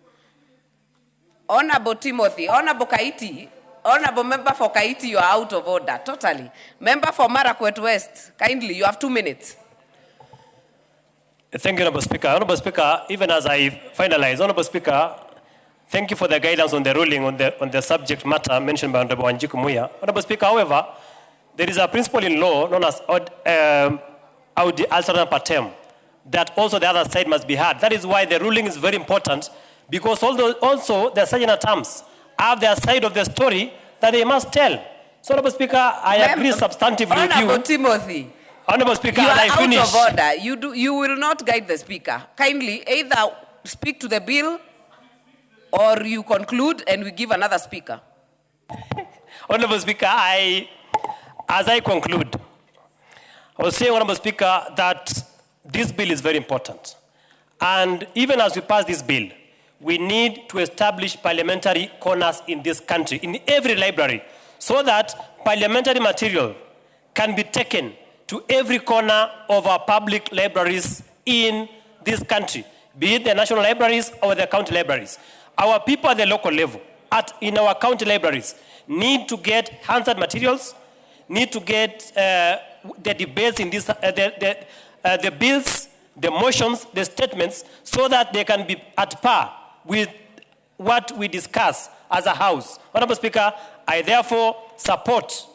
Honorable Timothy, Honorable Kaiti, Honorable member for Kaiti, you are out of order, totally. Member for Marakwet West, kindly, you have 2 minutes. Thank you, Honorable Speaker. Honorable Speaker, even as I finalize, Honorable Speaker, thank you for the guidance on the ruling on the subject matter mentioned by Honorable Wanjiku Muya. Honorable Speaker, however, there is a principle in law known as audi alternam partem that also the other side must be heard. That is why the ruling is very important, because also the sergeant at arms have their side of the story that they must tell. So, Honorable Speaker, I agree substantively with you. Honorable Timothy. Honorable Speaker, you are I finish. out of order. You will not guide the Speaker. Kindly either speak to the bill or you conclude and we give another Speaker. Honorable Speaker, as I conclude, I will say, Honorable Speaker, that this bill is very important. And even as we pass this bill, we need to establish parliamentary corners in this country, in every library, so that parliamentary material can be taken to every corner of our public libraries in this country, be it the national libraries or the county libraries. Our people at the local level, in our county libraries, need to get handset materials, need to get the debates in this, the bills, the motions, the statements, so that they can be at par with what we discuss as a House. Honorable Speaker, I therefore support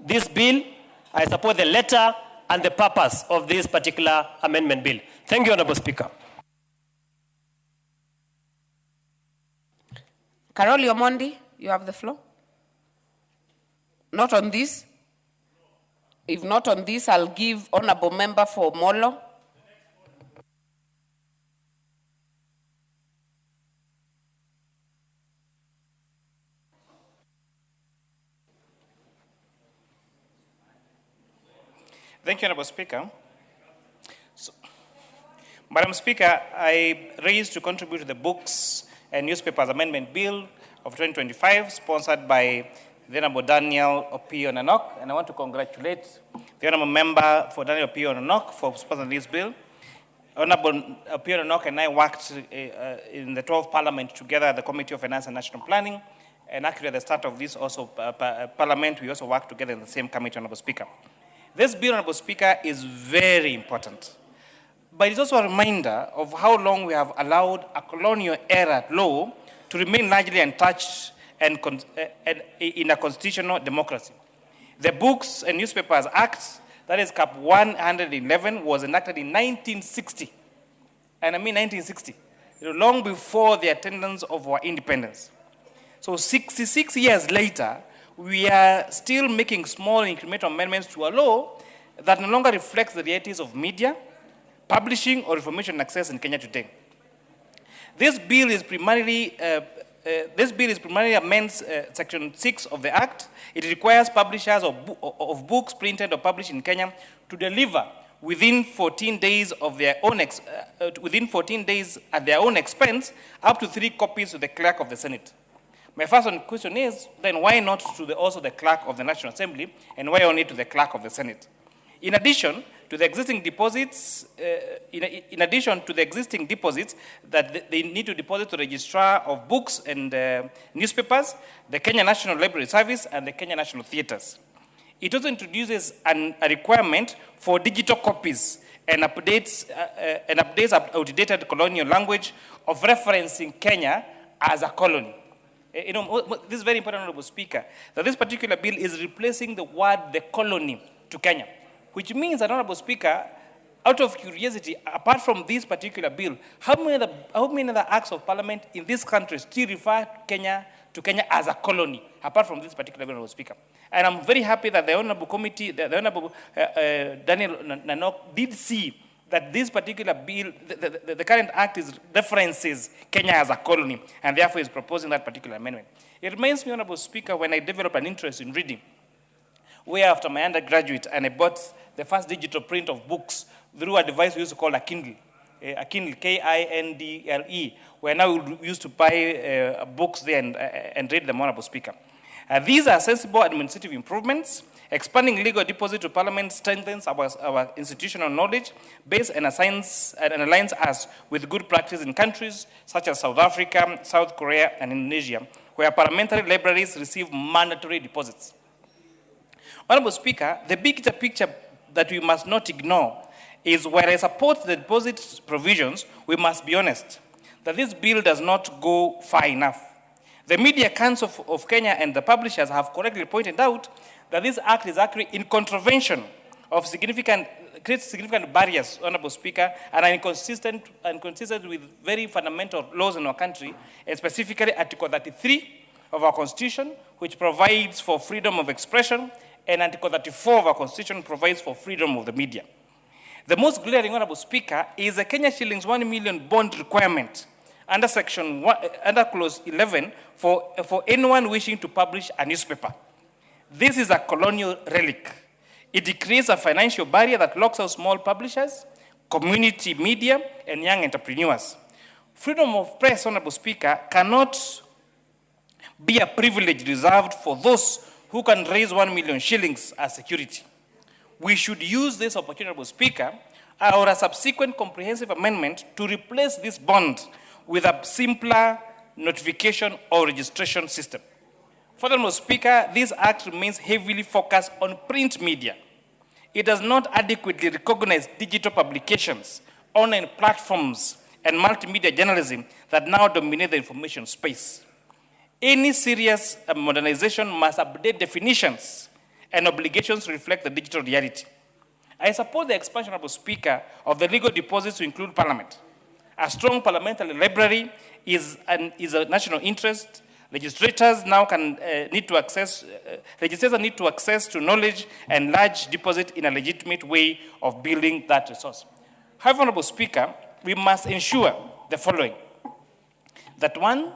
this bill. I support the letter and the purpose of this particular amendment bill. Thank you, Honorable Speaker. Carol Omondi, you have the floor. Not on this. If not on this, I'll give Honorable Member for Molo. Thank you, Honorable Speaker. Madam Speaker, I raised to contribute to the Books and Newspapers Amendment Bill of 2025, sponsored by the Honorable Daniel Opio Nanok, and I want to congratulate the Honorable Member for Daniel Opio Nanok for sponsoring this bill. Honorable Opio Nanok and I worked in the 12th Parliament together at the Committee of Finance and National Planning, and actually at the start of this also Parliament, we also worked together in the same committee, Honorable Speaker. This bill, Honorable Speaker, is very important, but it's also a reminder of how long we have allowed a colonial-era law to remain largely untouched and in a constitutional democracy. The Books and Newspapers Act, that is Cap 111, was enacted in 1960, and I mean 1960, long before the attendance of our independence. So 66 years later, we are still making small incremental amendments to a law that no longer reflects the realities of media, publishing, or information access in Kenya today. This bill is primarily amends Section 6 of the Act. It requires publishers of books printed or published in Kenya to deliver within 14 days of their own at their own expense up to 3 copies to the clerk of the Senate. My first question is, then why not to also the clerk of the National Assembly, and why only to the clerk of the Senate? In addition to the existing deposits, in addition to the existing deposits that they need to deposit to the registrar of books and newspapers, the Kenya National Library Service, and the Kenya National Theatres. It also introduces a requirement for digital copies and updates outdated colonial language of referencing Kenya as a colony. You know, this is very important, Honorable Speaker, that this particular bill is replacing the word the colony to Kenya, which means, Honorable Speaker, out of curiosity, apart from this particular bill, how many other acts of parliament in this country still refer to Kenya as a colony, apart from this particular bill, Honorable Speaker? And I'm very happy that the Honorable Committee, the Honorable Daniel Nanok did see that this particular bill, the current act references Kenya as a colony, and therefore is proposing that particular amendment. It reminds me, Honorable Speaker, when I developed an interest in reading, where after my undergraduate, and I bought the first digital print of books through a device we used to call a Kindle, Kindle, where now we used to buy books there and read them, Honorable Speaker. These are sensible administrative improvements. Expanding legal deposit to Parliament strengthens our institutional knowledge base and aligns us with good practice in countries such as South Africa, South Korea, and Indonesia, where parliamentary libraries receive mandatory deposits. Honorable Speaker, the bigger picture that we must not ignore is where I support the deposit provisions, we must be honest that this bill does not go far enough. The Media Council of Kenya and the publishers have correctly pointed out that this act is actually in contravention of creates significant barriers, Honorable Speaker, and are inconsistent with very fundamental laws in our country, and specifically Article 33 of our Constitution, which provides for freedom of expression, and Article 34 of our Constitution provides for freedom of the media. The most glaring, Honorable Speaker, is the Kenya shillings 1 million bond requirement under under clause 11 for anyone wishing to publish a newspaper. This is a colonial relic. It creates a financial barrier that locks out small publishers, community media, and young entrepreneurs. Freedom of press, Honorable Speaker, cannot be a privilege reserved for those who can raise 1 million shillings as security. We should use this opportunity, Honorable Speaker, or a subsequent comprehensive amendment to replace this bond with a simpler notification or registration system. Furthermore, Speaker, this act remains heavily focused on print media. It does not adequately recognize digital publications, online platforms, and multimedia journalism that now dominate the information space. Any serious modernization must update definitions and obligations to reflect the digital reality. I support the expansion, Honorable Speaker, of the legal deposits to include Parliament. A strong parliamentary library is a national interest. Legislators now need to access to knowledge and large deposit in a legitimate way of building that resource. However, Honorable Speaker, we must ensure the following. That one,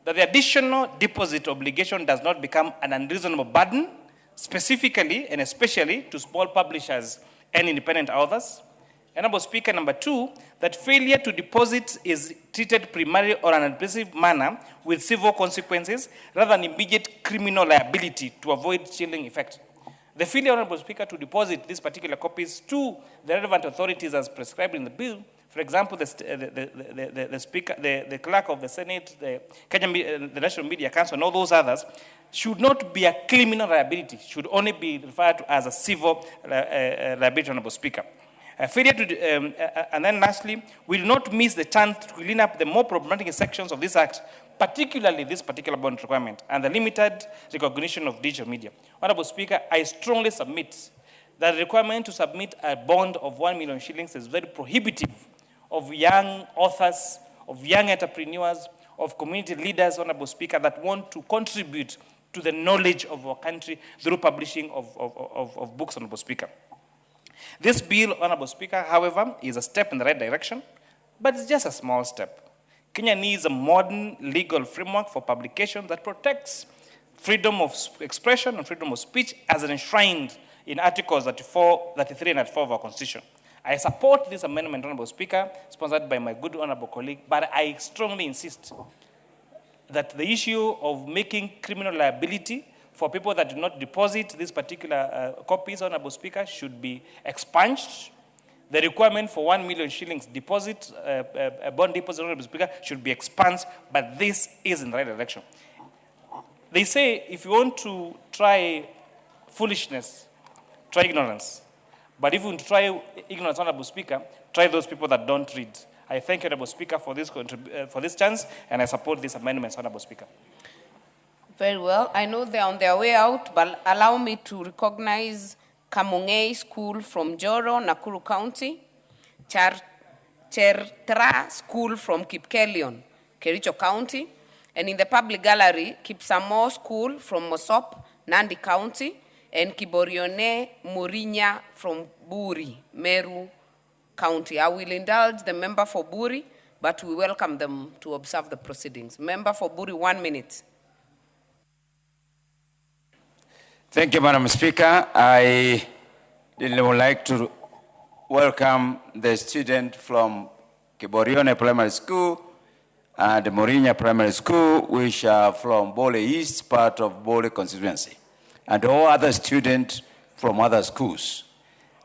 that the additional deposit obligation does not become an unreasonable burden, specifically and especially to small publishers and independent authors. Honorable Speaker, number two, that failure to deposit is treated primarily or in an abusive manner with civil consequences rather than immediate criminal liability to avoid chilling effect. The failure, Honorable Speaker, to deposit these particular copies to the relevant authorities as prescribed in the bill, for example, the clerk of the Senate, the National Media Council, and all those others, should not be a criminal liability, should only be referred to as a civil liability, Honorable Speaker. Failure to, and then lastly, we will not miss the chance to clean up the more problematic sections of this act, particularly this particular bond requirement and the limited recognition of digital media. Honorable Speaker, I strongly submit that the requirement to submit a bond of 1 million shillings is very prohibitive of young authors, of young entrepreneurs, of community leaders, Honorable Speaker, that want to contribute to the knowledge of our country through publishing of books, Honorable Speaker. This bill, Honorable Speaker, however, is a step in the right direction, but it's just a small step. Kenya needs a modern legal framework for publication that protects freedom of expression and freedom of speech as enshrined in Articles 34, 33, and 34 of our Constitution. I support this amendment, Honorable Speaker, sponsored by my good honorable colleague, but I strongly insist that the issue of making criminal liability for people that do not deposit these particular copies, Honorable Speaker, should be expunged. The requirement for 1 million shillings deposit, a bond deposit, Honorable Speaker, should be expunged, but this is in the right direction. They say if you want to try foolishness, try ignorance. But if you want to try ignorance, Honorable Speaker, try those people that don't read. I thank you, Honorable Speaker, for this chance, and I support these amendments, Honorable Speaker. Very well. I know they're on their way out, but allow me to recognize Kamungei School from Joro, Nakuru County, Chertra School from Kipkelion, Kericho County, and in the public gallery, Kipsamo School from Mosop, Nandi County, and Kiborione Murinya from Buri, Meru County. I will indulge the member for Buri, but we welcome them to observe the proceedings. Member for Buri, 1 minute. Thank you, Madam Speaker. I would like to welcome the student from Kiborione Primary School and Morinya Primary School, which are from Bole East, part of Bole constituency, and all other students from other schools.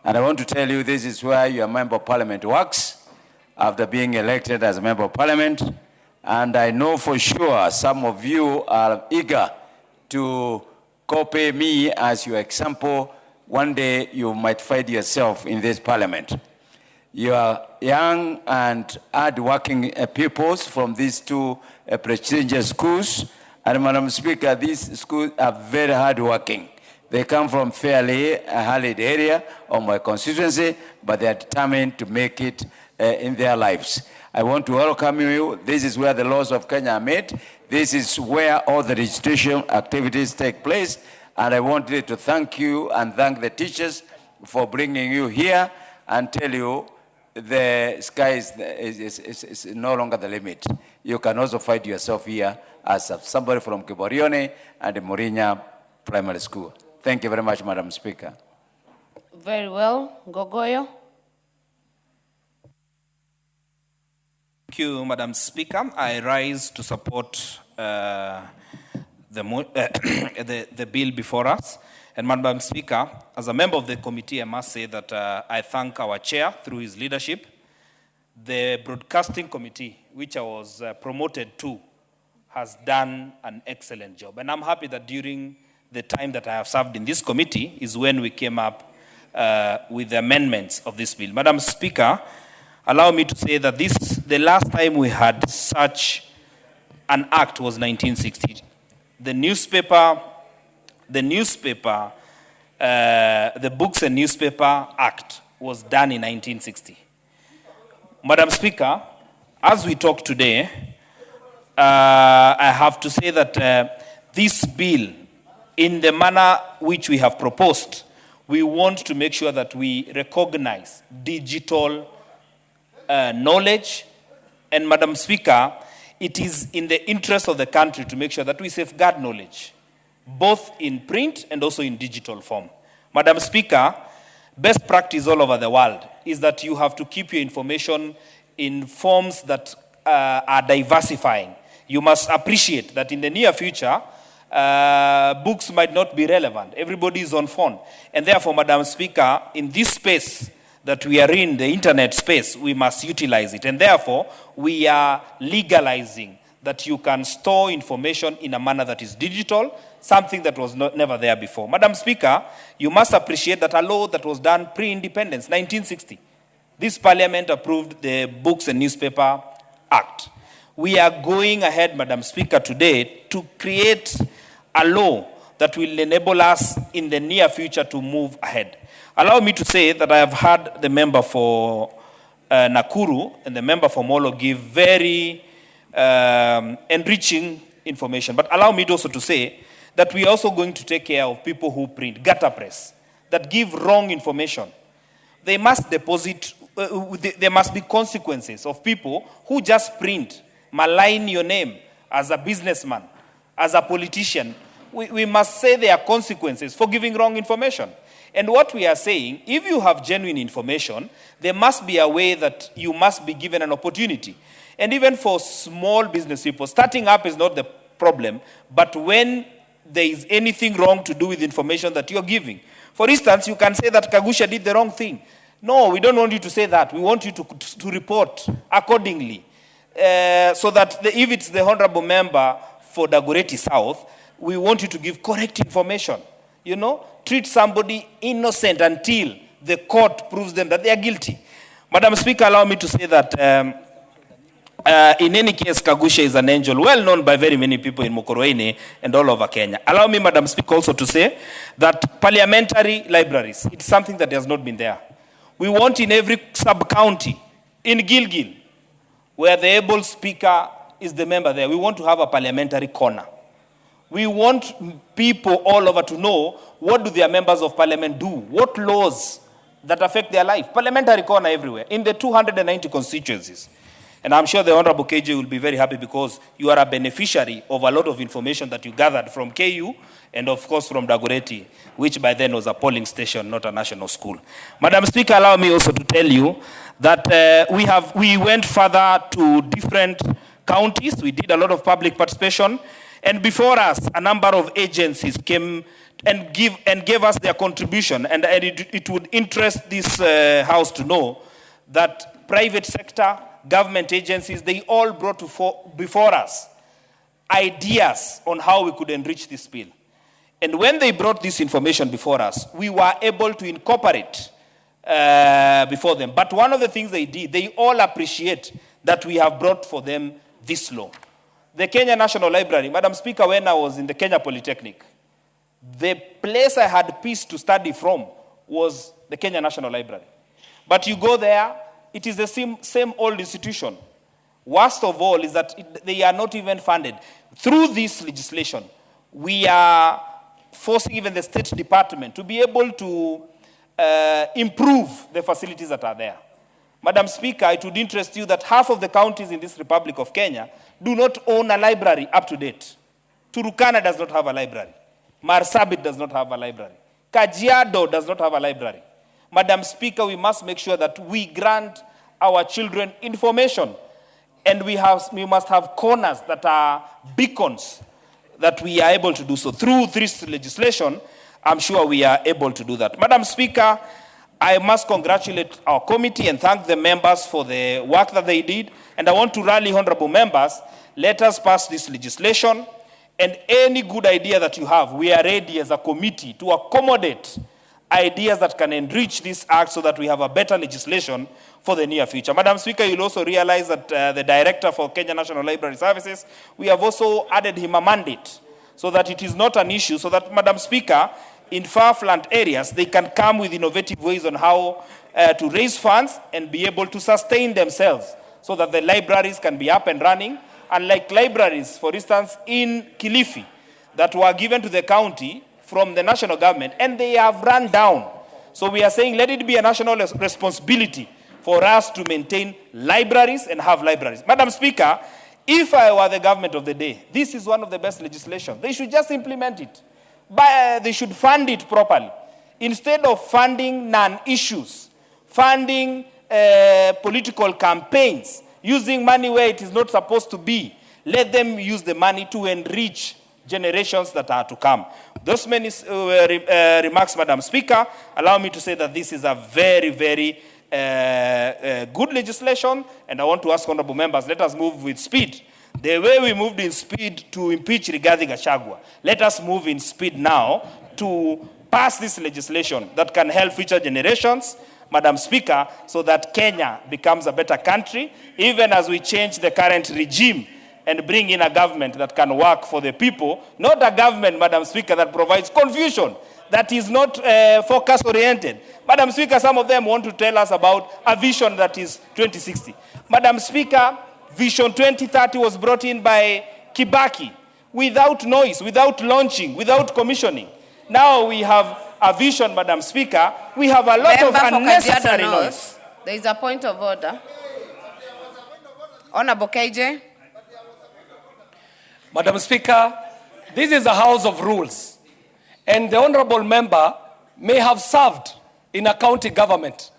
And I want to tell you this is where your member of parliament works after being elected as a member of parliament. And I know for sure some of you are eager to copy me as your example. One day you might find yourself in this parliament. You are young and hard-working pupils from these two prestigious schools. And Madam Speaker, these schools are very hard-working. They come from fairly harried area of my constituency, but they are determined to make it in their lives. I want to welcome you. This is where the laws of Kenya are made. This is where all the registration activities take place. And I wanted to thank you and thank the for bringing you here and tell you the sky is no longer the limit. You can also find yourself here as somebody from Kiborione and Morinya Primary School. Thank you very much, Madam Speaker. Very well. Gogoyo. Thank you, Madam Speaker. I rise to support the bill before us. And Madam Speaker, as a member of the committee, I must say that I thank our chair through his leadership. The broadcasting committee, which I was promoted to, has done an excellent job. And I'm happy that during the time that I have served in this committee is when we came up with the amendments of this bill. Madam Speaker, allow me to say that the last time we had such an act was 1960. The Books and Newspaper Act was done in 1960. Madam Speaker, as we talk today, I have to say that this bill, in the manner which we have proposed, we want to make sure that we recognize digital knowledge. And Madam Speaker, it is in the interest of the country to make sure that we safeguard knowledge, both in print and also in digital form. Madam Speaker, best practice all over the world is that you have to keep your information in forms that are diversifying. You must appreciate that in the near future, books might not be relevant. Everybody is on phone. And therefore, Madam Speaker, in this space that we are in, the internet space, we must utilize it. And therefore, we are legalizing that you can store information in a manner that is digital, something that was never there before. Madam Speaker, you must appreciate that a law that was done pre-independence, 1960, this parliament approved the Books and Newspaper Act. We are going ahead, Madam Speaker, today to create a law that will enable us in the near future to move ahead. Allow me to say that I have heard the member for Nakuru and the member for Molo give very enriching information. But allow me also to say that we are also going to take care of people who print, gutter press, that give wrong information. They must deposit, there must be consequences of people who just print, malign your name as a businessman, as a politician. We must say there are consequences for giving wrong information. And what we are saying, if you have genuine information, there must be a way that you must be given an opportunity. And even for small business people, starting up is not the problem, but when there is anything wrong to do with information that you're giving. For instance, you can say that Kagusha did the wrong thing. No, we don't want you to say that. We want you to report accordingly. So that if it's the honorable member for Dagoretti South, we want you to give correct information. You know, treat somebody innocent until the court proves them that they are guilty. Madam Speaker, allow me to say that in any case, Kagusha is an angel, well known by very many people in Mokoroini and all over Kenya. Allow me, Madam Speaker, also to say that parliamentary libraries, it's something that has not been there. We want in every sub-county, in Gilgil, where the able speaker is the member there, we want to have a parliamentary corner. We want people all over to know what do their members of parliament do, what laws that affect their life. Parliamentary corner everywhere, in the 290 constituencies. And I'm sure the Honorable KJ will be very happy because you are a beneficiary of a lot of information that you gathered from KU and of course from Dagoretti, which by then was a polling station, not a national school. Madam Speaker, allow me also to tell you that we went further to different counties. We did a lot of public participation. And before us, a number of agencies came and gave us their contribution. And it would interest this House to know that private sector, government agencies, they all brought before us ideas on how we could enrich this bill. And when they brought this information before us, we were able to incorporate before them. But one of the things they did, they all appreciate that we have brought for them this law. The Kenya National Library, Madam Speaker, when I was in the Kenya Polytechnic, the place I had peace to study from was the Kenya National Library. But you go there, it is the same old institution. Worst of all is that they are not even funded. Through this legislation, we are forcing even the State Department to be able to improve the facilities that are there. Madam Speaker, it would interest you that half of the counties in this Republic of Kenya do not own a library up to date. Turukana does not have a library. Marsabit does not have a library. Kajiado does not have a library. Madam Speaker, we must make sure that we grant our children information. And we must have corners that are beacons that we are able to do so. Through this legislation, I'm sure we are able to do that. Madam Speaker, I must congratulate our committee and thank the members for the work that they did. And I want to rally honorable members, let us pass this legislation. And any good idea that you have, we are ready as a committee to accommodate ideas that can enrich this act so that we have a better legislation for the near future. Madam Speaker, you'll also realize that the Director for Kenya National Library Services, we have also added him a mandate so that it is not an issue, so that, Madam Speaker, in far-flung areas, they can come with innovative ways on how to raise funds and be able to sustain themselves so that the libraries can be up and running. Unlike libraries, for instance, in Kilifi, that were given to the county from the national government, and they have run down. So we are saying let it be a national responsibility for us to maintain libraries and have libraries. Madam Speaker, if I were the government of the day, this is one of the best legislation. They should just implement it. But they should fund it properly. Instead of funding non-issues, funding political campaigns, using money where it is not supposed to be, let them use the money to enrich generations that are to come. Those many remarks, Madam Speaker, allow me to say that this is a very, very good legislation, and I want to ask honorable members, let us move with speed. The way we moved in speed to impeach Rigathi Gachagua, let us move in speed now to pass this legislation that can help future generations, Madam Speaker, so that Kenya becomes a better country, even as we change the current regime and bring in a government that can work for the people, not a government, Madam Speaker, that provides confusion, that is not focus-oriented. Madam Speaker, some of them want to tell us about a vision that is 2060. Madam Speaker, Vision 2030 was brought in by Kibaki without noise, without launching, without commissioning. Now we have a vision, Madam Speaker. We have a lot of unnecessary noise. There is a point of order. Honorable KJ. Madam Speaker, this is a house of rules. And the honorable member may have served in a county government.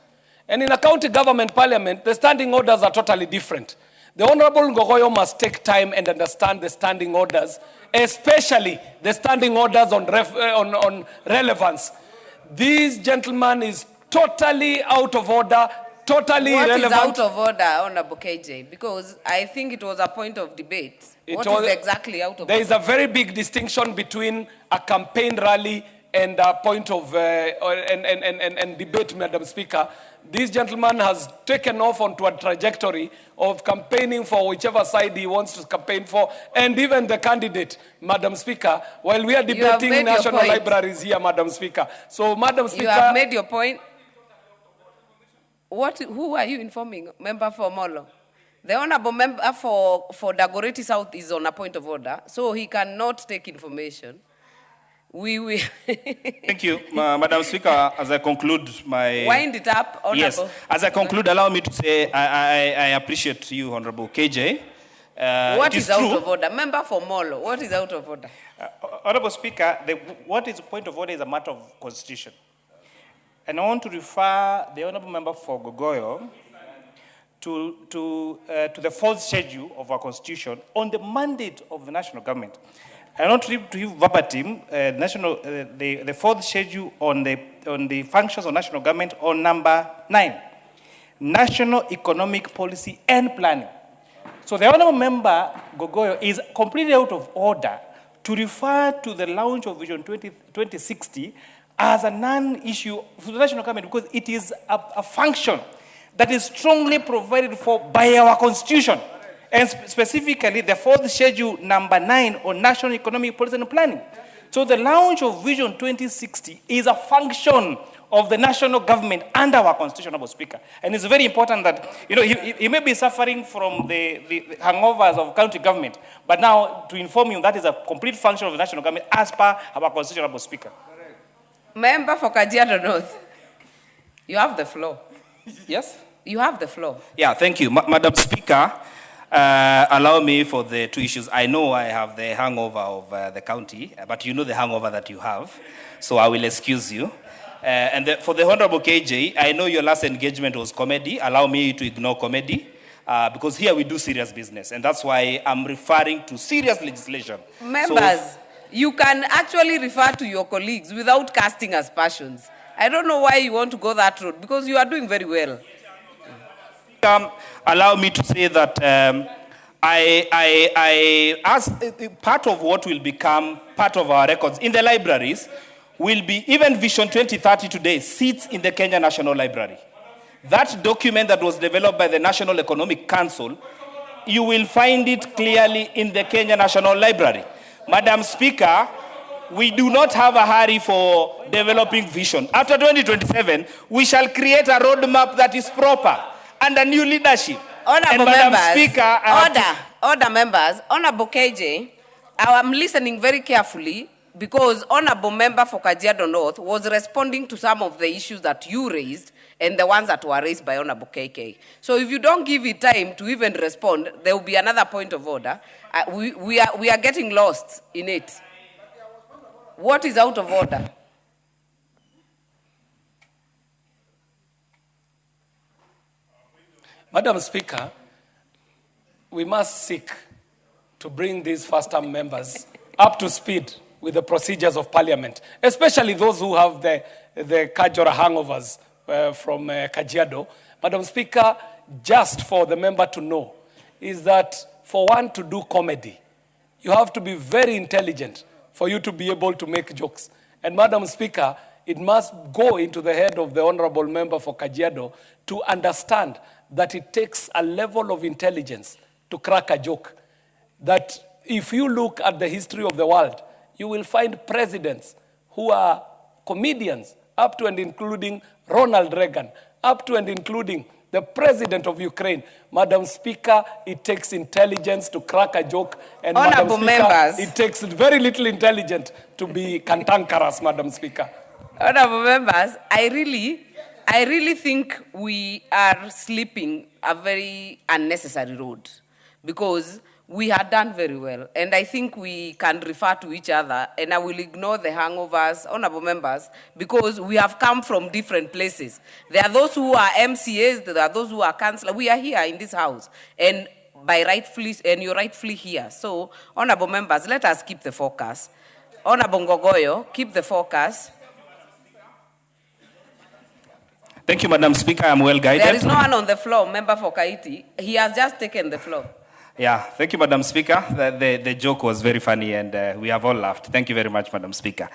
And in a county government parliament, the standing orders are totally different. The Honorable Ngogoyo must take time and understand the standing orders, especially the standing orders on relevance. This gentleman is totally out of order, totally irrelevant. What is out of order, Honorable KJ? Because I think it was a point of debate. What is exactly out of order? There is a very big distinction between a campaign rally and a point of and debate, Madam Speaker. This gentleman has taken off onto a trajectory of campaigning for whichever side he wants to campaign for, and even the candidate, Madam Speaker, while we are debating national libraries here, Madam Speaker. So, Madam Speaker... You have made your point. Who are you informing? Member for Molo? The honorable member for Dagoretti South is on a point of order, so he cannot take information. We will. Thank you, Madam Speaker. As I conclude my... Wind it up, Honorable. Yes, as I conclude, allow me to say I appreciate you, Honorable KJ. What is out of order? Member for Molo, what is out of order? Honorable Speaker, what is point of order is a matter of constitution. And I want to refer the honorable member for Gogoyo to the fourth schedule of our constitution on the mandate of the national government. I want to read to you verbatim the fourth schedule on the functions of national government on number 9, national economic policy and planning. So the honorable member Gogoyo is completely out of order to refer to the launch of Vision 2060 as a non-issue for the national government, because it is a function that is strongly provided for by our constitution, and specifically the fourth schedule number 9 on national economic policy and planning. So the launch of Vision 2060 is a function of the national government under our constitution, Honorable Speaker. And it's very important that, he may be suffering from the hangovers of county government, but now to inform you that is a complete function of the national government as per our constitution, Honorable Speaker. Member for Kajiado North, you have the floor. Yes? You have the floor. Yeah, thank you. Madam Speaker, allow me for the two issues. I know I have the hangover of the county, but you know the hangover that you have, so I will excuse you. For the Honorable KJ, I know your last engagement was comedy. Allow me to ignore comedy, because here we do serious business, and that's why I'm referring to serious legislation. Members, you can actually refer to your colleagues without casting aspersions. I don't know why you want to go that road, because you are doing very well. Allow me to say that as part of what will become part of our records in the libraries will be, even Vision 2030 today sits in the Kenya National Library. That document that was developed by the National Economic Council, you will find it clearly in the Kenya National Library. Madam Speaker, we do not have a hurry for developing vision. After 2027, we shall create a roadmap that is proper under new leadership. Honorable Madam members, Speaker, order members, Honorable KJ, I'm listening very carefully because Honorable member for Kajiado North was responding to some of the issues that you raised and the ones that were raised by Honorable KK. So if you don't give it time to even respond, there will be another point of order. We are getting lost in it. What is out of order? Madam Speaker, we must seek to bring these first-term members up to speed with the procedures of Parliament, especially those who have the Kajora hangovers from Kajiado. Madam Speaker, just for the member to know, is that for one to do comedy, you have to be very intelligent for you to be able to make jokes. And Madam Speaker, it must go into the head of the honorable member for Kajiado to understand that it takes a level of intelligence to crack a joke. That if you look at the history of the world, you will find presidents who are comedians, up to and including Ronald Reagan, up to and including the president of Ukraine. Madam Speaker, it takes intelligence to crack a joke. And Honorable Madam Speaker, members, it takes very little intelligence to be cantankerous, Madam Speaker. Honorable members, I really think we are sleeping a very unnecessary road because we had done very well. And I think we can refer to each other, and I will ignore the hangovers, honorable members, because we have come from different places. There are those who are MCAs, there are those who are councillors. We are here in this house. And by rightfully, and you're rightfully here. So, honorable members, let us keep the focus. Honorable Ngogoyo, keep the focus. Thank you, Madam Speaker. I'm well guided. There is no one on the floor, member for Kaiti. He has just taken the floor. Yeah, thank you, Madam Speaker. The joke was very funny and we have all laughed. Thank you very much, Madam Speaker.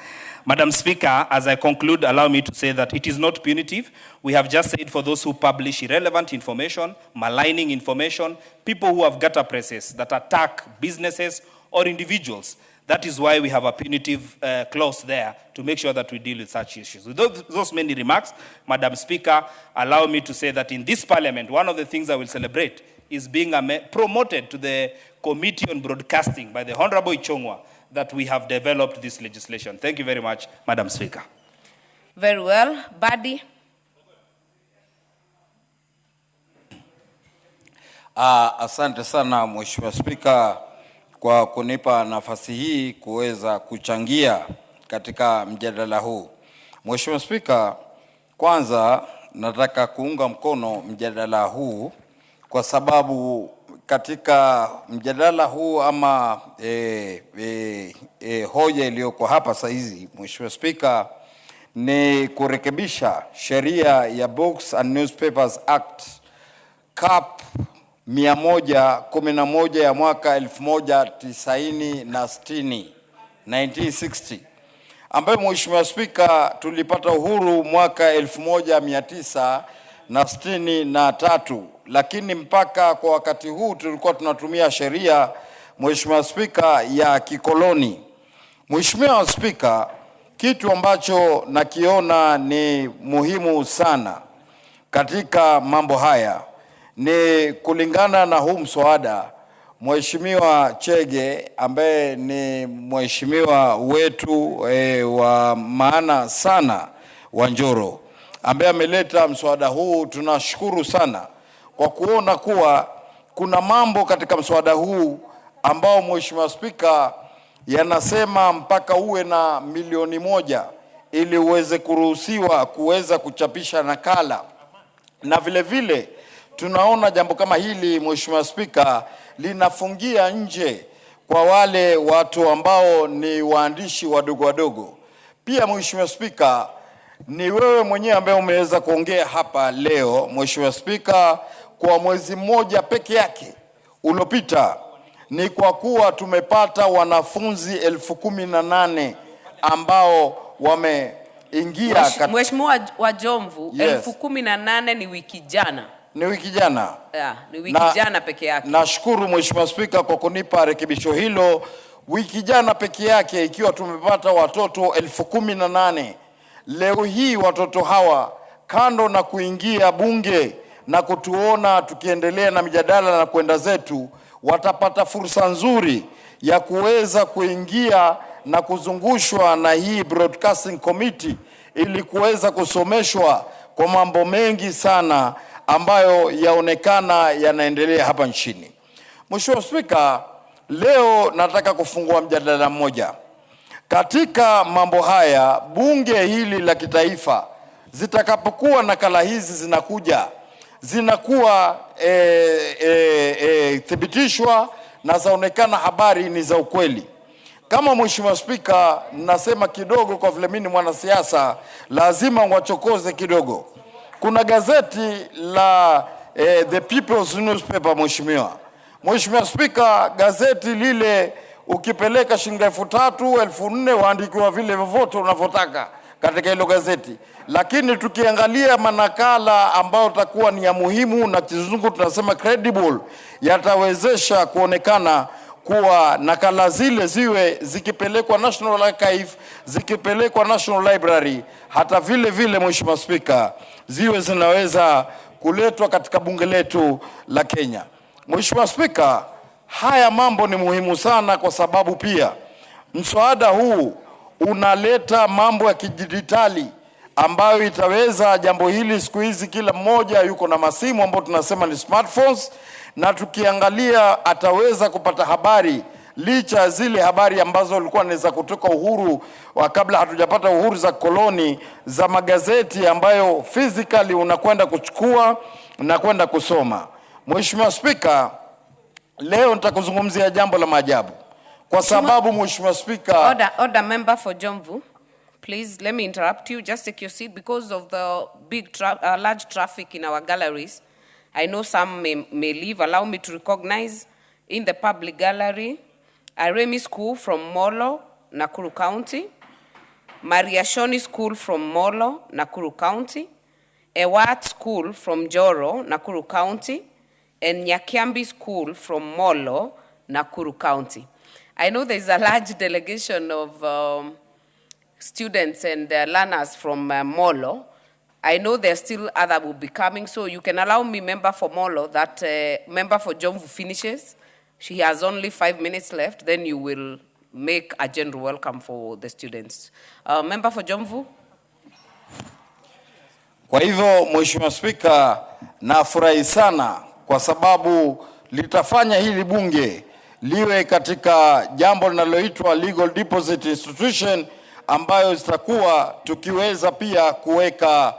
Madam Speaker, as I conclude, allow me to say that it is not punitive. We have just said for those who publish irrelevant information, maligning information, people who have gutter presses that attack businesses or individuals. That is why we have a punitive clause there to make sure that we deal with such issues. With those many remarks, Madam Speaker, allow me to say that in this parliament, one of the things I will celebrate is being promoted to the Committee on Broadcasting by the Honorable Ichongwa, that we have developed this legislation. Thank you very much, Madam Speaker. Very well. Badi. Asante sana Mheshimiwa Spika kwa kunipa nafasi hii kuweza kuchangia katika mjadala huu. Mheshimiwa Spika, kwanza nataka kuunga mkono mjadala huu kwa sababu katika mjadala huu ama hoja iliyoko hapa saizi, Mheshimiwa Spika, ni kurekebisha sheria ya Books and Newspapers Act CAP 111 ya mwaka 1960 ambayo Mheshimiwa Spika tulipata uhuru mwaka 1963, lakini mpaka kwa wakati huu tulikuwa tunatumia sheria, Mheshimiwa Spika, ya kikoloni. Mheshimiwa Spika, kitu ambacho nakiona ni muhimu sana katika mambo haya ni kulingana na huu mswada, Mheshimiwa Chege ambaye ni mheshimiwa wetu wa maana sana wa Njoro, ambaye ameleta mswada huu. Tunashukuru sana kwa kuona kuwa kuna mambo katika mswada huu ambao Mheshimiwa Spika yanasema mpaka uwe na milioni 1 ili uweze kuruhusiwa kuweza kuchapisha nakala, na vile vile tunaona jambo kama hili Mheshimiwa Spika linafungia nje kwa wale watu ambao ni waandishi wadogo wadogo. Pia Mheshimiwa Spika, ni wewe mwenyewe ambaye umeweza kuongea hapa leo Mheshimiwa Spika, kwa mwezi mmoja peke yake uliopita ni kwa kuwa tumepata wanafunzi 18,000 ambao wameingia Mheshimiwa wa Jomvu. Yes. 18,000 ni wiki jana. Ni wiki jana. Yeah, ni wiki jana peke yake. Nashukuru Mheshimiwa Spika kwa kunipa rekebisho hilo. Wiki jana peke yake ikiwa tumepata watoto 18,000. Leo hii watoto hawa kando na kuingia bunge na kutuona tukiendelea na mijadala na kwenda zetu, watapata fursa nzuri ya kuweza kuingia na kuzungushwa na hii Broadcasting Committee ili kuweza kusomeshwa kwa mambo mengi sana ambayo yaonekana yanaendelea hapa nchini. Mheshimiwa Spika, leo nataka kufungua mjadala mmoja. Katika mambo haya, bunge hili la kitaifa zitakapokuwa nakala hizi zinakuwa thibitishwa na zaonekana habari ni za ukweli. Kama Mheshimiwa Spika, nasema kidogo kwa vile mimi ni mwanasiasa, lazima wachokoze kidogo. Kuna gazeti la The People's Newspaper Mheshimiwa Spika, gazeti lile ukipeleka shilingi 3,000, 4,000 waandikiwa vile vyovyote unavyotaka katika hilo gazeti. Lakini tukiangalia manakala ambayo takuwa ni ya muhimu na kizungu tunasema credible, yatawezesha kuonekana kuwa nakala zile ziwe zikipelekwa National Archive, zikipelekwa National Library, hata vile vile Mheshimiwa Spika ziwe zinaweza kuletwa katika bunge letu la Kenya. Mheshimiwa Spika, haya mambo ni muhimu sana kwa sababu pia mswada huu unaleta mambo ya kidijitali ambayo itaweza jambo hili. Siku hizi kila mmoja yuko na masimu ambayo tunasema ni smartphones, na tukiangalia ataweza kupata habari licha zile habari ambazo walikuwa naweza kutoka uhuru wa kabla hatujapata uhuru za koloni, za magazeti ambayo physically unakwenda kuchukua na kwenda kusoma. Mheshimiwa Spika, leo nitakuzungumzia jambo la maajabu. Kwa sababu Mheshimiwa Spika. Order member for Jomvu. Please, let me interrupt you. Just take your seat because of the big, large traffic in our galleries. I know some may leave. Allow me to recognize in the public gallery, Aremi School from Molo, Nakuru County, Maria Shoni School from Molo, Nakuru County, Ewat School from Joro, Nakuru County, and Nyakiambi School from Molo, Nakuru County. I know there's a large delegation of students and learners from Molo. I know there's still other will be coming, so you can allow me, member for Molo, that member for Jomvu finishes. She has only 5 minutes left, then you will make a general welcome for the students. Member for Jomvu. Kwa hivyo, Mheshimiwa Spika, nafurahi sana kwa sababu litafanya hili bunge liwe katika jambo linaloitwa legal deposit institution, ambayo zitakuwa tukiweza pia kuweka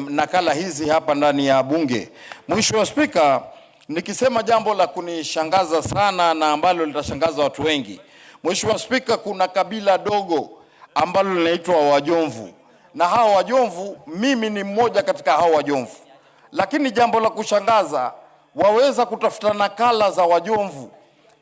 nakala hizi hapa ndani ya bunge. Mheshimiwa Spika, nikisema jambo la kunishangaza sana na ambalo litashangaza watu wengi. Mheshimiwa Spika, kuna kabila dogo ambalo linaitwa Wajomvu. Na hao Wajomvu, mimi ni mmoja katika hao Wajomvu. Lakini jambo la kushangaza, waweza kutafuta nakala za Wajomvu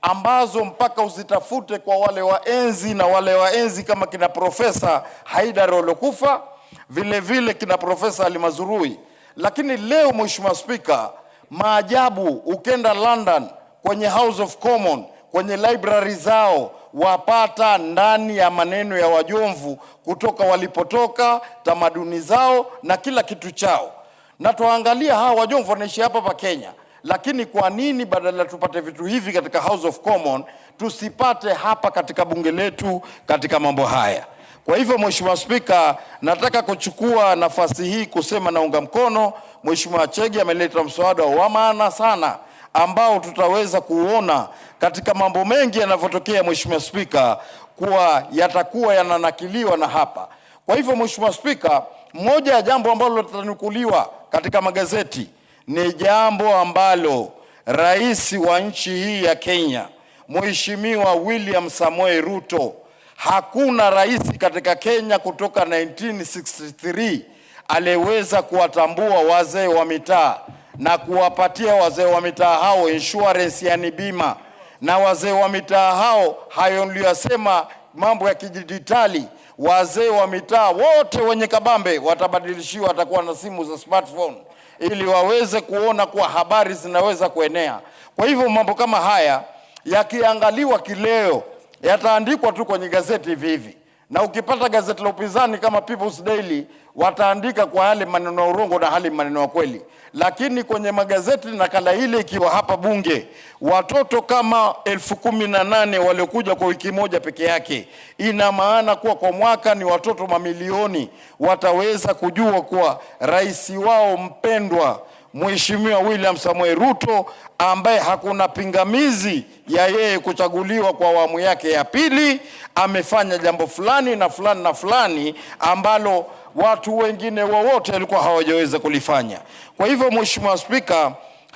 ambazo mpaka uzitafute kwa wale waenzi na wale waenzi kama kina Profesa Haidar Olokufa, vile vile kina Profesa Alimazurui. Lakini leo Mheshimiwa Spika, maajabu, ukenda London kwenye House of Commons, kwenye library zao, wapata ndani ya maneno ya Wajomvu kutoka walipotoka, tamaduni zao na kila kitu chao. Na tuangalia hawa Wajomvu wanaishi hapa pa Kenya. Lakini kwa nini badala tupate vitu hivi katika House of Commons, tusipate hapa katika bunge letu katika mambo haya? Kwa hivyo Mheshimiwa Spika, nataka kuchukua nafasi hii kusema naunga mkono Mheshimiwa Chege ameleta mswada wa maana sana ambao tutaweza kuona katika mambo mengi yanavyotokea, Mheshimiwa Spika, kuwa yatakuwa yananakiliwa na hapa. Kwa hivyo Mheshimiwa Spika, moja ya jambo ambalo litanukuliwa katika magazeti ni jambo ambalo rais wa nchi hii ya Kenya, Mheshimiwa William Samoei Ruto, hakuna rais katika Kenya kutoka 1963 aliweza kuwatambua wazee wa mitaa na kuwapatia wazee wa mitaa hao insurance, yani bima. Na wazee wa mitaa hao, hayo niliyosema, mambo ya kidijitali, wazee wa mitaa wote wenye kabambe watabadilishiwa, watakuwa na simu za smartphone ili waweze kuona kuwa habari zinaweza kuenea. Kwa hivyo mambo kama haya yakiangaliwa kileo, yataandikwa tu kwenye gazeti hivi hivi. Na ukipata gazeti la upinzani kama People's Daily, wataandika kwa hali maneno ya urongo na hali maneno ya kweli. Lakini kwenye magazeti nakala ile ikiwa hapa bunge, watoto kama 18,000 waliokuja kwa wiki moja peke yake, ina maana kuwa kwa mwaka ni watoto mamilioni wataweza kujua kuwa rais wao mpendwa Mheshimiwa William Samoei Ruto, ambaye hakuna pingamizi ya yeye kuchaguliwa kwa awamu yake ya pili, amefanya jambo fulani na fulani na fulani ambalo watu wengine wowote walikuwa hawajaweza kulifanya. Kwa hivyo Mheshimiwa Spika,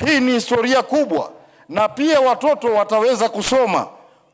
hii ni historia kubwa, na pia watoto wataweza kusoma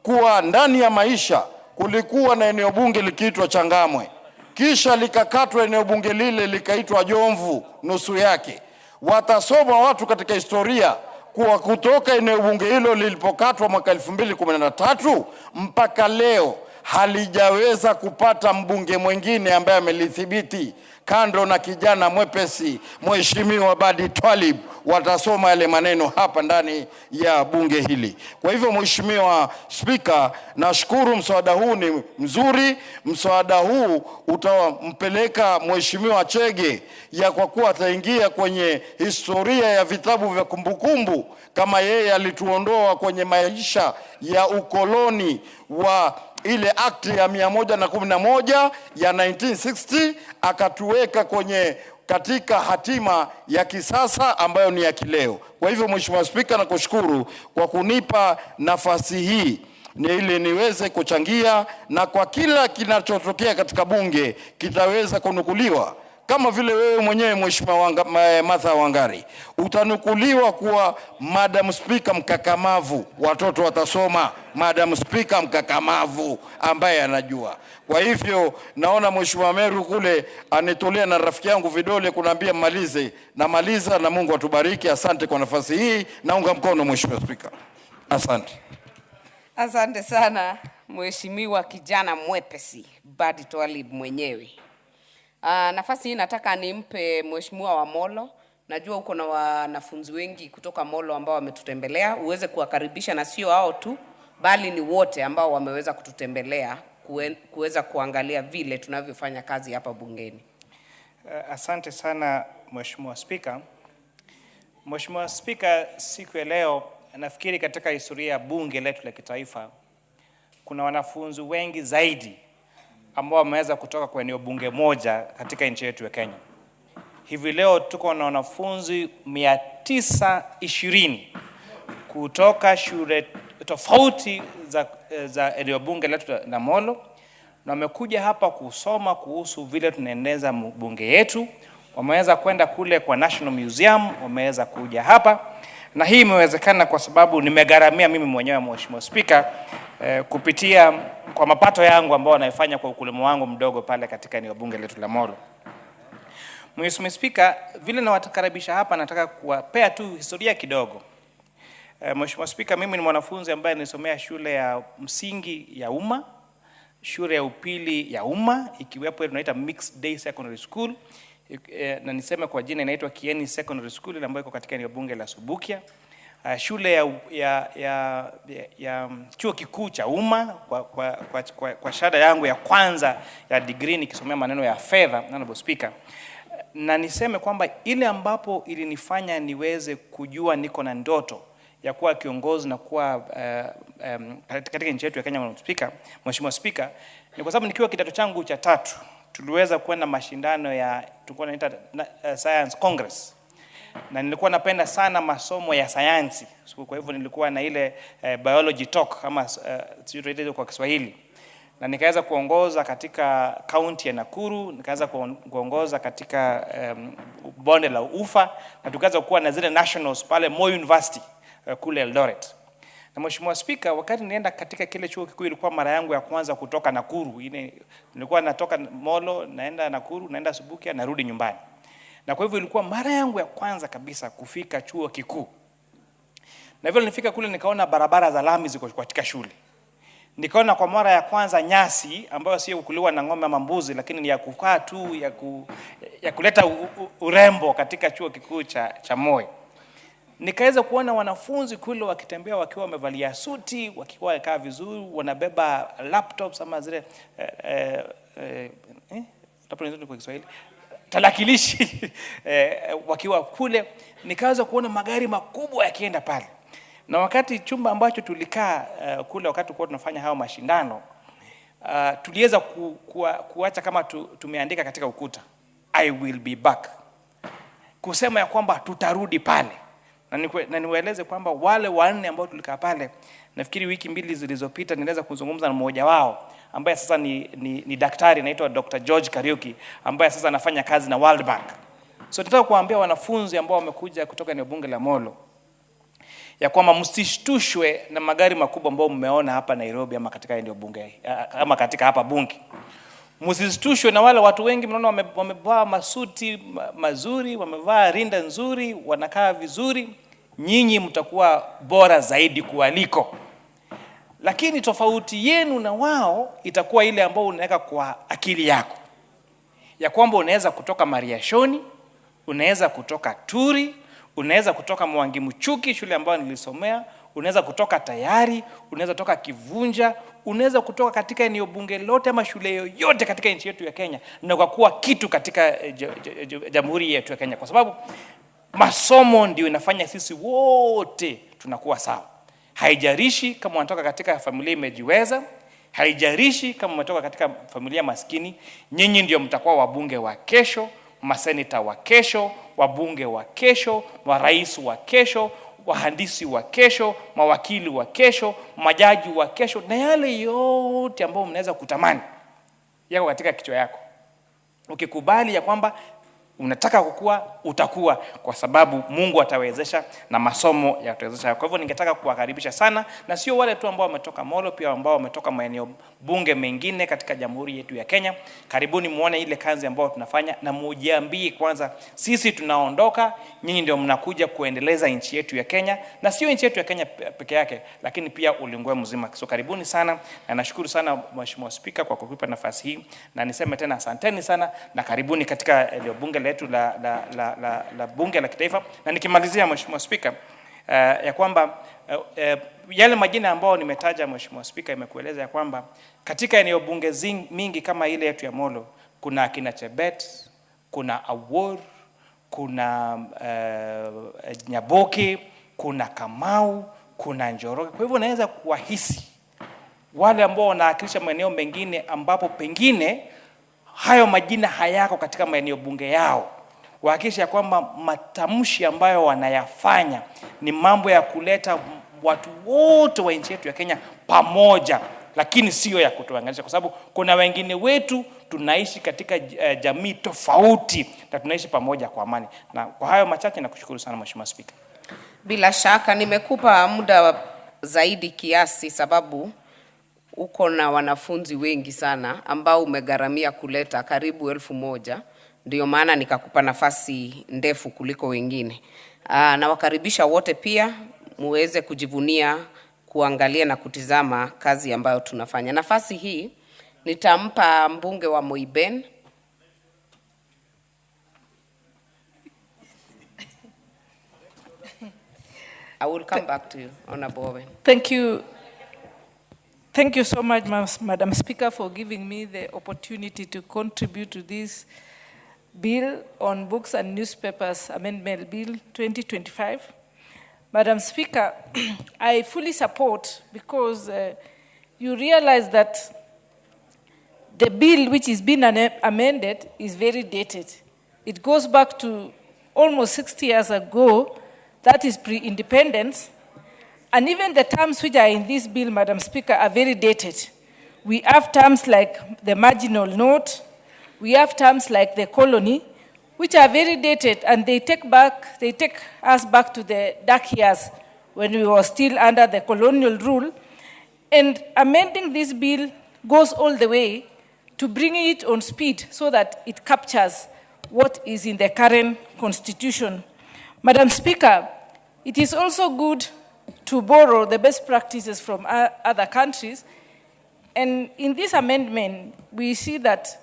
kuwa ndani ya maisha kulikuwa na eneo bunge likiitwa Changamwe, kisha likakatwa eneo bunge lile likaitwa Jomvu nusu yake. Watasoma watu katika historia kuwa kutoka eneo bunge hilo lilipokatwa mwaka 2013 mpaka leo halijaweza kupata mbunge mwingine ambaye amelithibiti kando na kijana mwepesi Mheshimiwa Badi Twalib. Watasoma yale maneno hapa ndani ya bunge hili. Kwa hivyo Mheshimiwa Spika, nashukuru mswada huu ni mzuri. Mswada huu utampeleka Mheshimiwa Chege ya kwa kuwa ataingia kwenye historia ya vitabu vya kumbukumbu, kama yeye alituondoa kwenye maisha ya ukoloni wa ile akti ya 111 ya 1960 akatuweka katika hatima ya kisasa ambayo ni ya kileo. Kwa hivyo Mheshimiwa Spika, nakushukuru kwa kunipa nafasi hii ili niweze kuchangia, na kwa kila kinachotokea katika bunge kitaweza kunukuliwa kama vile wewe mwenyewe Mheshimiwa Martha Wangari utanukuliwa kuwa Madam Speaker mkakamavu, watoto watasoma Madam Speaker mkakamavu ambaye anajua. Kwa hivyo naona Mheshimiwa Meru kule anitolea na rafiki yangu vidole kunaambia malize, na maliza, na Mungu atubariki. Asante kwa nafasi hii, naunga mkono Mheshimiwa Speaker. Asante. Asante sana Mheshimiwa kijana mwepesi Badi Twalib mwenyewe. Nafasi hii nataka nimpe Mheshimiwa wa Molo. Najua uko na wanafunzi wengi kutoka Molo ambao wametutembelea, uweze kuwakaribisha, na sio hao tu bali ni wote ambao wameweza kututembelea kuweza kuangalia vile tunavyofanya kazi hapa bungeni. Asante sana Mheshimiwa Speaker. Mheshimiwa Speaker, siku ya leo nafikiri katika historia ya bunge letu la kitaifa kuna wanafunzi wengi zaidi ambao wameweza kutoka kwa eneo bunge moja katika nchi yetu ya Kenya. Hivi leo tuko na wanafunzi 920 kutoka shule tofauti za eneo bunge letu la Molo, na wamekuja hapa kusoma kuhusu vile tunaendeleza bunge yetu. Wameweza kwenda kule kwa National Museum, wameweza kuja hapa, na hii imewezekana kwa sababu nimegharamia mimi mwenyewe Mheshimiwa Speaker, kupitia kwa mapato yangu ambao naifanya kwa ukulima wangu mdogo pale katika eneo bunge letu la Molo. Mheshimiwa Speaker, vile nawakaribisha hapa nataka kuwapea tu historia kidogo. Mheshimiwa Speaker, mimi ni mwanafunzi ambaye nilisomea shule ya msingi ya umma, shule ya upili ya umma, ikiwepo tunaita Mixed Day Secondary School, na niseme kwa jina inaitwa Kieni Secondary School ambayo iko katika eneo bunge la Subukia. Shule ya chuo kikuu cha umma kwa shahada yangu ya kwanza ya degree nikisomea maneno ya fedha, Honorable Speaker. Na niseme kwamba ile ambapo ilinifanya niweze kujua niko na ndoto ya kuwa kiongozi na kuwa katika nchi yetu ya Kenya, Mheshimiwa Speaker, ni kwa sababu nikiwa kidato changu cha 3 tuliweza kwenda mashindano ya tulikuwa tunaita Science Congress, na nilikuwa napenda sana masomo ya sayansi. Kwa hivyo nilikuwa na ile biology talk kama sio kwa Kiswahili, na nikaweza kuongoza katika county ya Nakuru, nikaweza kuongoza katika bonde la Ufa, na tukaweza kuwa na zile nationals pale Moi University kule Eldoret. Na Mheshimiwa Speaker, wakati nienda katika kile chuo kikuu ilikuwa mara yangu ya kwanza kutoka Nakuru. Nilikuwa natoka Molo, naenda Nakuru, naenda Subukia, narudi nyumbani. Na kwa hivyo ilikuwa mara yangu ya kwanza kabisa kufika chuo kikuu. Na hivyo nilifika kule nikaona barabara za lami ziko katika shule. Nikaona kwa mara ya kwanza nyasi ambayo sio kukuliwa na ng'ombe ama mbuzi, lakini ni ya kukaa tu ya kuleta urembo katika chuo kikuu cha Moi. Nikaweza kuona wanafunzi kule wakitembea wakiwa wamevalia suti, wakiwa wakaa vizuri, wanabeba laptops ama zile kwa Kiswahili talakilishi wakiwa kule. Nikaweza kuona magari makubwa yakienda pale. Na wakati chumba ambacho tulikaa kule wakati kwa tunafanya hao mashindano, tuliweza kuacha kama tumeandika katika ukuta, I will be back, kusema ya kwamba tutarudi pale. Na niwaeleze kwamba wale wanne ambao tulikaa pale, nafikiri wiki 2 zilizopita niliweza kuzungumza na mmoja wao ambaye sasa ni daktari, anaitwa Dr. George Kariuki, ambaye sasa anafanya kazi na World Bank. So tunataka kuambia wanafunzi ambao wamekuja kutoka eneo bunge la Molo ya kwamba msishtushwe na magari makubwa ambao mmeona hapa Nairobi ama katika eneo bunge ama katika hapa bunge. Msishtushwe na wale watu wengi mnaona wamevaa masuti mazuri, wamevaa rinda nzuri, wanakaa vizuri. Nyinyi mtakuwa bora zaidi kualiko. Lakini tofauti yenu na wao itakuwa ile ambao unaweka kwa akili yako, ya kwamba unaweza kutoka Mariashoni, unaweza kutoka Turi, unaweza kutoka Mwangi Mchuki shule ambayo nilisomea, unaweza kutoka Tayari, unaweza kutoka Kivunja, unaweza kutoka katika eneo bunge lote ama shule yoyote katika nchi yetu ya Kenya, na kwa kuwa kitu katika jamhuri yetu ya Kenya, kwa sababu masomo ndio inafanya sisi wote tunakuwa sawa. Haijarishi kama unatoka katika familia imejiweza, haijarishi kama unatoka katika familia maskini, nyinyi ndio mtakuwa wabunge wa kesho, maseneta wa kesho, wabunge wa kesho, marais wa kesho, wahandisi wa kesho, mawakili wa kesho, majaji wa kesho, na yale yote ambayo mnaweza kutamani yako katika kichwa yako. Ukikubali ya kwamba unataka kukua, utakuwa, kwa sababu Mungu atawezesha na masomo yatawezesha. Kwa hivyo ningetaka kuwakaribisha sana, na sio wale tu ambao wametoka Molo, pia ambao wametoka maeneo bunge mengine katika jamhuri yetu ya Kenya. Karibuni muone ile kazi ambayo tunafanya, na mujiambie kwanza, sisi tunaondoka, nyinyi ndio mnakuja kuendeleza nchi yetu ya Kenya, na sio nchi yetu ya Kenya peke yake, lakini pia ulimwengu mzima. So karibuni sana, na nashukuru sana Mheshimiwa Spika kwa kukupa nafasi hii, na niseme tena asanteni sana, na karibuni katika eneo bunge letu la bunge la kitaifa. Na nikimalizia Mheshimiwa Spika, ya kwamba yale majina ambayo nimetaja Mheshimiwa Spika imekueleza ya kwamba katika eneo bunge mingi kama ile yetu ya Molo, kuna akina Chebet, kuna Awor, kuna Nyaboke, kuna Kamau, kuna Njoroge. Kwa hivyo naweza kuwahisi wale ambao wanawakilisha maeneo mengine ambapo pengine hayo majina hayako katika maeneo bunge yao, wahakikisha kwamba matamshi ambayo wanayafanya ni mambo ya kuleta watu wote wa nchi yetu ya Kenya pamoja, lakini sio ya kutuanganisha, kwa sababu kuna wengine wetu tunaishi katika jamii tofauti na tunaishi pamoja kwa amani. Na kwa hayo machache nakushukuru sana Mheshimiwa Spika. Bila shaka nimekupa muda zaidi kiasi, sababu uko na wanafunzi wengi sana ambao umegharamia kuleta karibu 1,000. Ndio maana nikakupa nafasi ndefu kuliko wengine. Na wakaribisha wote pia muweze kujivunia kuangalia na kutizama kazi ambayo tunafanya. Nafasi hii nitampa mbunge wa Moiben. I will come back to you, Honorable Owen. Thank you. Thank you so much, Madam Speaker, for giving me the opportunity to contribute to this bill on books and newspapers, Amendment Bill 2025. Madam Speaker, I fully support, because you realize that the bill which is being amended is very dated. It goes back to almost 60 years ago. That is pre-independence. And even the terms which are in this bill, Madam Speaker, are very dated. We have terms like the marginal note, we have terms like the colony, which are very dated, and they take us back to the dark years when we were still under the colonial rule. And amending this bill goes all the way to bringing it on speed so that it captures what is in the current constitution. Madam Speaker, it is also good to borrow the best practices from other countries. And in this amendment, we see that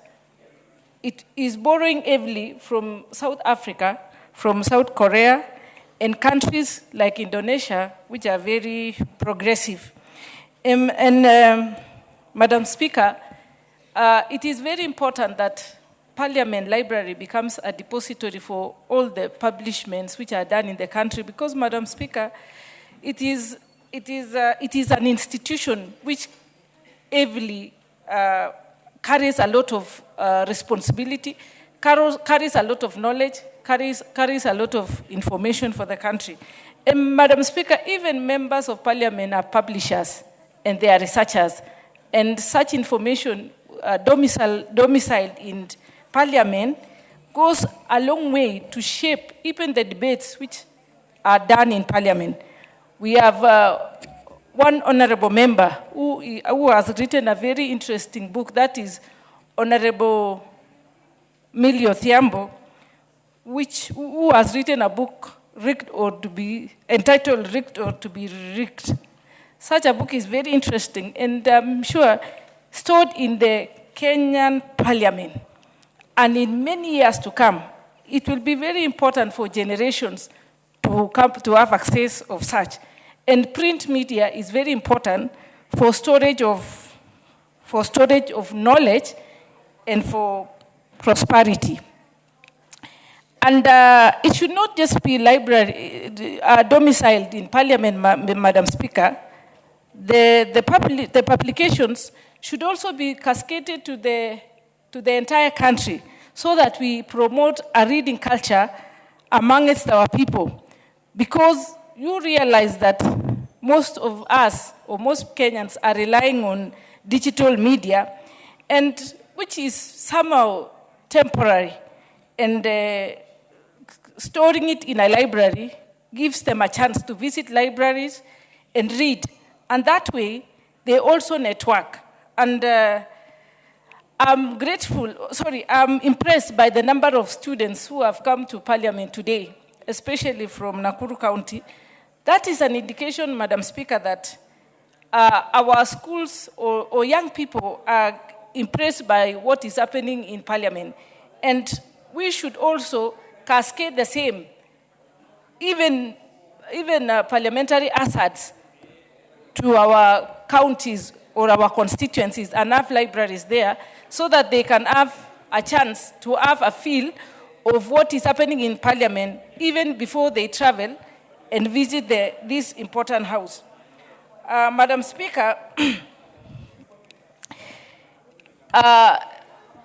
it is borrowing heavily from South Africa, from South Korea, and countries like Indonesia, which are very progressive. Madam Speaker, it is very important that Parliament Library becomes a depository for all the publishments which are done in the country, because, Madam Speaker, it is an institution which heavily carries a lot of responsibility, carries a lot of knowledge, carries a lot of information for the country. And Madam Speaker, even members of Parliament are publishers and they are researchers, and such information domiciled in Parliament goes a long way to shape even the debates which are done in Parliament. We have one honorable member who has written a very interesting book, that is Honorable Milio Thiambo, who has written a book entitled Rigged or to be Rigged. Such a book is very interesting, and I'm sure stored in the Kenyan Parliament. And in many years to come, it will be very important for generations to have access of such. And print media is very important for storage of knowledge and for prosperity. And it should not just be domiciled in Parliament, Madam Speaker. The publications should also be cascaded to the entire country, so that we promote a reading culture amongst our people. Because you realize that most of us, or most Kenyans, are relying on digital media, and which is somehow temporary. and storing it in a library gives them a chance to visit libraries and read. And that way, they also network. And I'm impressed by the number of students who have come to Parliament today, especially from Nakuru County. That is an indication, Madam Speaker, that our schools or young people are impressed by what is happening in Parliament. And we should also cascade the same, even parliamentary assets to our counties or our constituencies and have libraries there so that they can have a chance to have a feel of what is happening in Parliament even before they travel and visit this important house. Madam Speaker,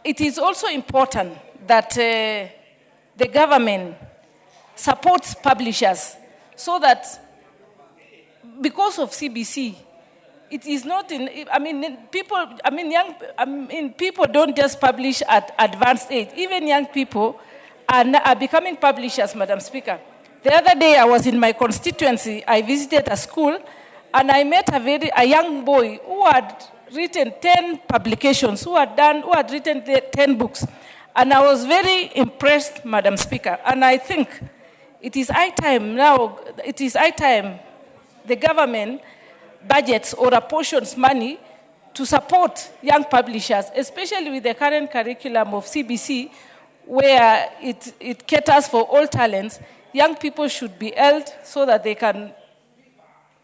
it is also important that the government supports publishers so that because of CBC, it is not people don't just publish at advanced age. Even young people are becoming publishers, Madam Speaker. The other day I was in my constituency, I visited a school, and I met a young boy who had written 10 publications, who had written 10 books. And I was very impressed, Madam Speaker. And I think it is high time the government budgets or apportions money to support young publishers, especially with the current curriculum of CBC, where it caters for all talents. Young people should be held so that they can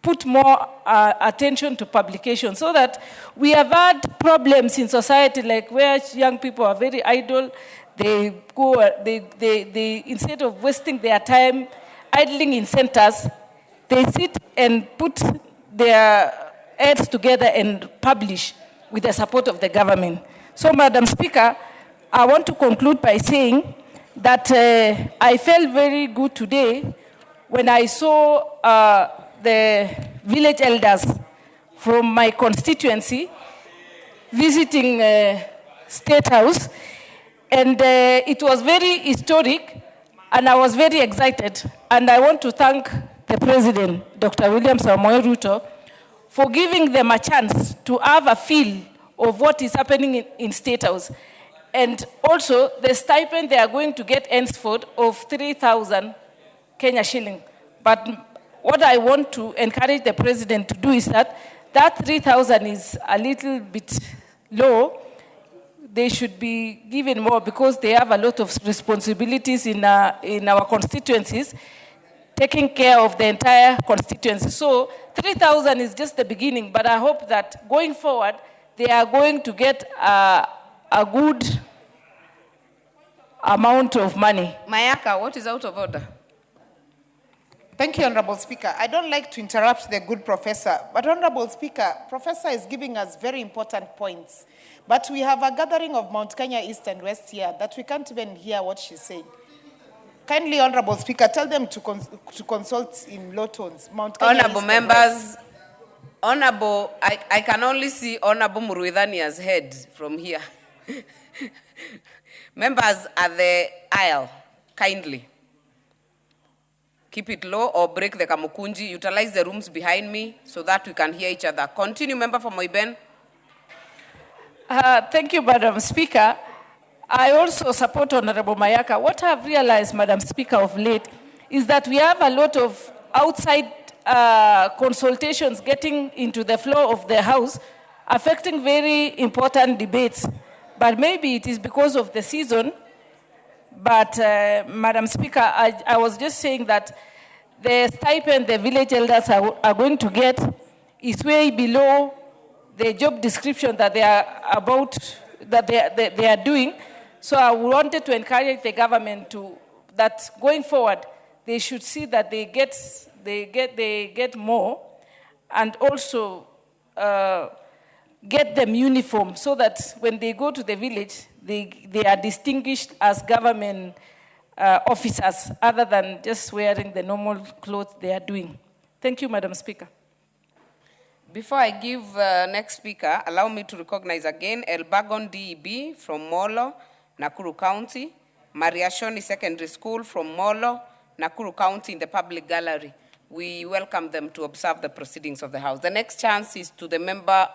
put more attention to publication, so that we have had problems in society like where young people are very idle. They instead of wasting their time idling in centers, they sit and put their heads together and publish with the support of the government. So, Madam Speaker, I want to conclude by saying that I felt very good today when I saw the village elders from my constituency visiting State House, and it was very historic, and I was very excited. And I want to thank the President, Dr. William Samoei Ruto, for giving them a chance to have a feel of what is happening in State House. And also the stipend they are going to get henceforth of 3,000 Kenya shilling. But what I want to encourage the President to do is that 3,000 is a little bit low. They should be given more because they have a lot of responsibilities in our constituencies, taking care of the entire constituency. So 3,000 is just the beginning, but I hope that going forward, they are going to get a good amount of money. Mayaka, what is out of order? Thank you, Honorable Speaker. I don't like to interrupt the good professor, but Honorable Speaker, Professor is giving us very important points. But we have a gathering of Mount Kenya East and West here that we can't even hear what she's saying. Kindly, Honorable Speaker, tell them to consult in low tones. Mount Kenya Honorable East members, Honorable, I can only see Honorable Muruidhania's head from here. Members at the aisle, kindly. Keep it low or break the kamukunji. Utilize the rooms behind me so that we can hear each other. Continue, member for Moiben. Thank you, Madam Speaker. I also support Honorable Mayaka. What I've realized, Madam Speaker, of late is that we have a lot of outside consultations getting into the floor of the House, affecting very important debates. But maybe it is because of the season. But, Madam Speaker, I was just saying that the stipend the village elders are going to get is way below the job description that they are doing. So I wanted to encourage the government that going forward, they should see that they get more, and also get them uniform so that when they go to the village, they are distinguished as government officers other than just wearing the normal clothes they are doing. Thank you, Madam Speaker. Before I give next speaker, allow me to recognize again El Bagon DEB from Molo, Nakuru County. Mariashoni Secondary School from Molo, Nakuru County in the public gallery. We welcome them to observe the proceedings of the House. The next chance is to the member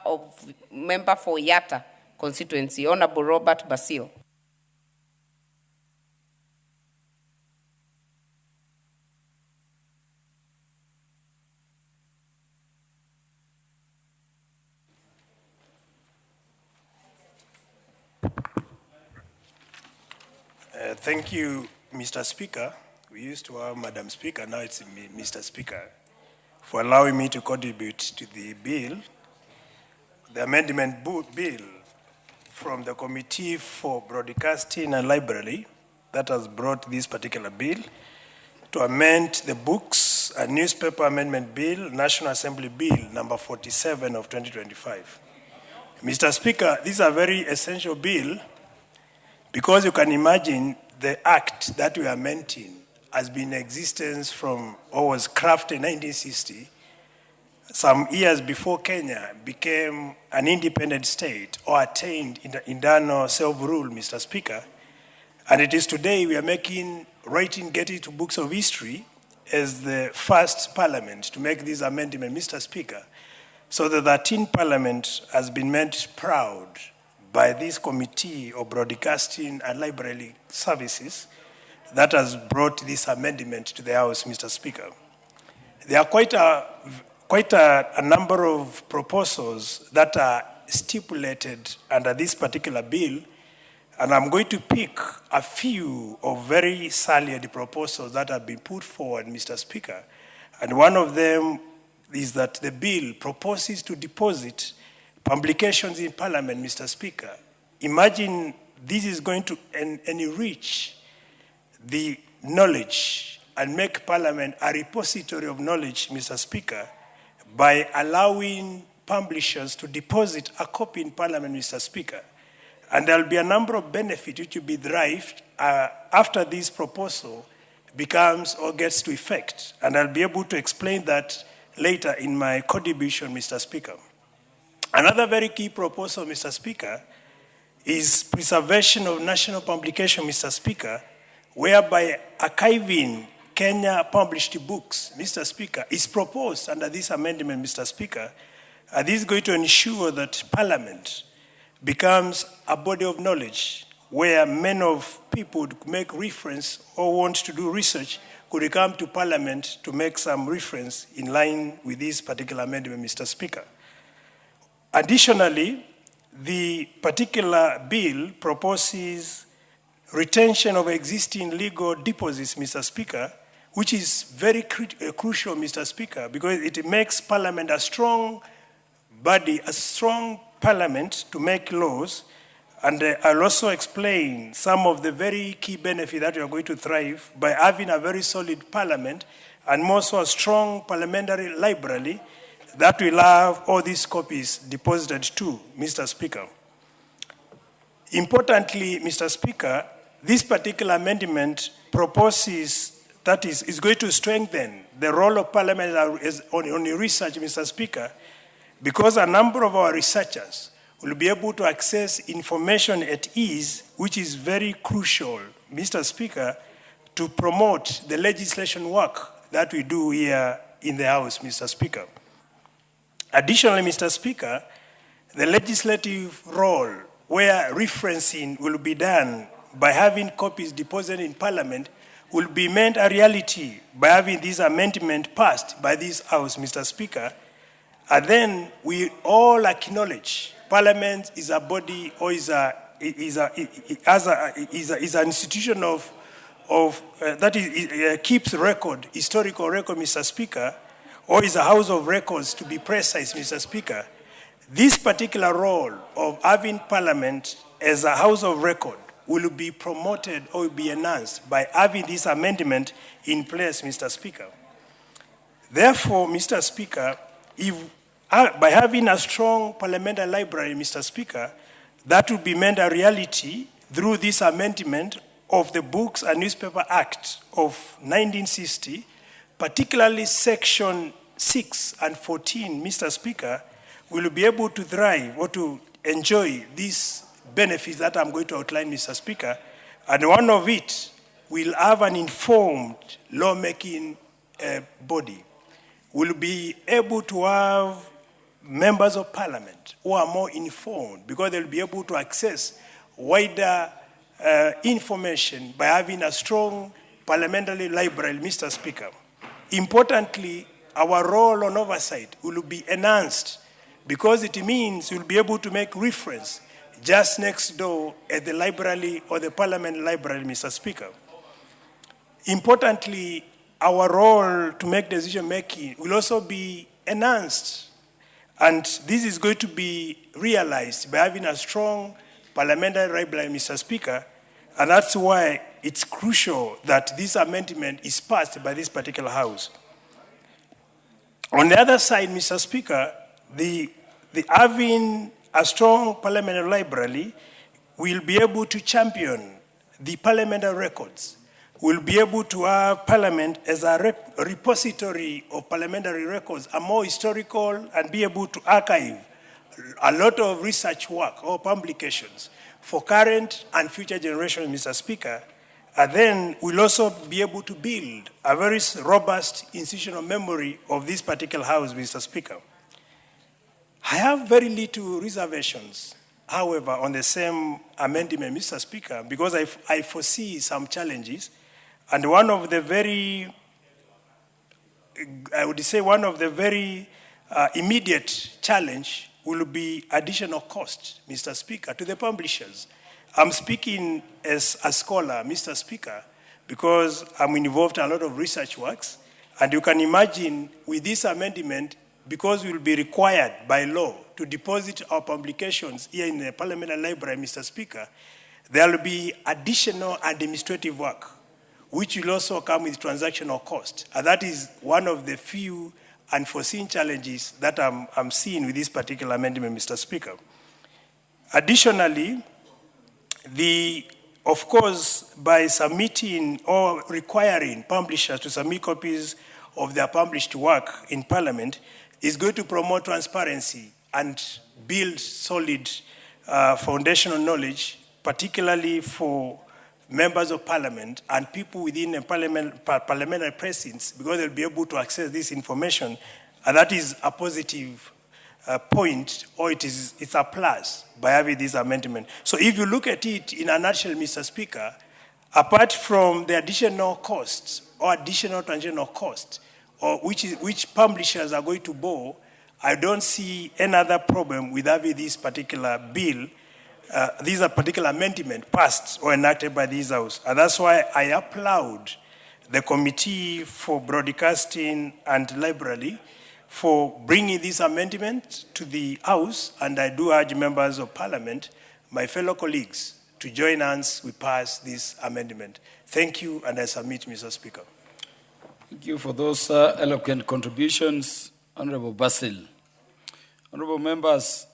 for Yatta constituency, Honorable Robert Basil. Thank you, Mr. Speaker. We used to have Madam Speaker, now it's Mr. Speaker, for allowing me to contribute to the bill, the amendment bill from the Committee for Broadcasting and Library that has brought this particular bill to amend the Books and Newspaper Amendment Bill, National Assembly Bill number 47 of 2025. Mr. Speaker, this is a very essential bill because you can imagine the act that we are amending has been in existence from, or was crafted in 1960, some years before Kenya became an independent state or attained internal self-rule, Mr. Speaker. And it is today we are getting to books of history as the first parliament to make this amendment, Mr. Speaker. So the 13th parliament has been made proud by this Committee of Broadcasting and Library Services that has brought this amendment to the House, Mr. Speaker. There are quite a number of proposals that are stipulated under this particular bill, and I'm going to pick a few of very salient proposals that have been put forward, Mr. Speaker. And one of them is that the bill proposes to deposit publications in Parliament, Mr. Speaker. Imagine this is going to enrich the knowledge and make Parliament a repository of knowledge, Mr. Speaker, by allowing publishers to deposit a copy in Parliament, Mr. Speaker. And there will be a number of benefits which will be derived after this proposal becomes or gets to effect. And I'll be able to explain that later in my contribution, Mr. Speaker. Another very key proposal, Mr. Speaker, is preservation of national publication, Mr. Speaker, whereby archiving Kenya published books, Mr. Speaker, is proposed under this amendment, Mr. Speaker. This is going to ensure that Parliament becomes a body of knowledge where men of people who make reference or want to do research could come to Parliament to make some reference in line with this particular amendment, Mr. Speaker. Additionally, the particular bill proposes retention of existing legal deposits, Mr. Speaker, which is very crucial, Mr. Speaker, because it makes Parliament a strong body, a strong Parliament to make laws. And I'll also explain some of the very key benefits that we are going to thrive by having a very solid Parliament and more so a strong parliamentary library that will have all these copies deposited to, Mr. Speaker. Importantly, Mr. Speaker, this particular amendment proposes that is going to strengthen the role of Parliament on research, Mr. Speaker, because a number of our researchers will be able to access information at ease, which is very crucial, Mr. Speaker, to promote the legislation work that we do here in the House, Mr. Speaker. Additionally, Mr. Speaker, the legislative role where referencing will be done by having copies deposited in Parliament will be made a reality by having this amendment passed by this House, Mr. Speaker. And then we all acknowledge Parliament is a body or is an institution that keeps record, historical record, Mr. Speaker, or is a house of records, to be precise, Mr. Speaker. This particular role of having Parliament as a house of record will be promoted or will be enhanced by having this amendment in place, Mr. Speaker. Therefore, Mr. Speaker, by having a strong parliamentary library, Mr. Speaker, that will be made a reality through this amendment of the Books and Newspaper Act of 1960, particularly Section 6 and 14, Mr. Speaker, will be able to thrive or to enjoy these benefits that I'm going to outline, Mr. Speaker, And one of it will have an informed lawmaking body. Will be able to have members of parliament who are more informed because they'll be able to access wider information by having a strong parliamentary library, Mr. Speaker. Importantly, our role on oversight will be enhanced because it means we'll be able to make reference just next door at the library or the parliament library, Mr. Speaker. Importantly, our role to make decision making will also be enhanced. And this is going to be realized by having a strong parliamentary library, Mr. Speaker. And that's why it's crucial that this amendment is passed by this particular House. On the other side, Mr. Speaker, the having a strong parliamentary library will be able to champion the parliamentary records. We'll be able to have Parliament as a repository of parliamentary records, a more historical, and be able to archive a lot of research work or publications for current and future generations, Mr. Speaker. And then we'll also be able to build a very robust institutional memory of this particular House, Mr. Speaker. I have very little reservations, however, on the same amendment, Mr. Speaker, because I foresee some challenges. And one of the very, I would say one of the very immediate challenge will be additional cost, Mr. Speaker, to the publishers. I'm speaking as a scholar, Mr. Speaker, because I'm involved in a lot of research works. And you can imagine with this amendment, because we will be required by law to deposit our publications here in the Parliamentary Library, Mr. Speaker, there will be additional administrative work, which will also come with transactional cost. And that is one of the few unforeseen challenges that I'm seeing with this particular amendment, Mr. Speaker. Additionally, of course, by submitting or requiring publishers to submit copies of their published work in Parliament is going to promote transparency and build solid foundational knowledge, particularly for members of parliament and people within the parliamentary precincts, because they'll be able to access this information. And that is a positive point, or it's a plus by having this amendment. So if you look at it in a nutshell, Mr. Speaker, apart from the additional costs or additional transactional costs, or which publishers are going to bear, I don't see any other problem with having this particular bill, this particular amendment passed or enacted by this House. And that's why I applaud the Committee for Broadcasting and Library for bringing this amendment to the House, and I do urge members of Parliament, my fellow colleagues, to join hands we pass this amendment. Thank you, and I submit, Mr. Speaker. Thank you for those eloquent contributions, Honorable Basil. Honorable members,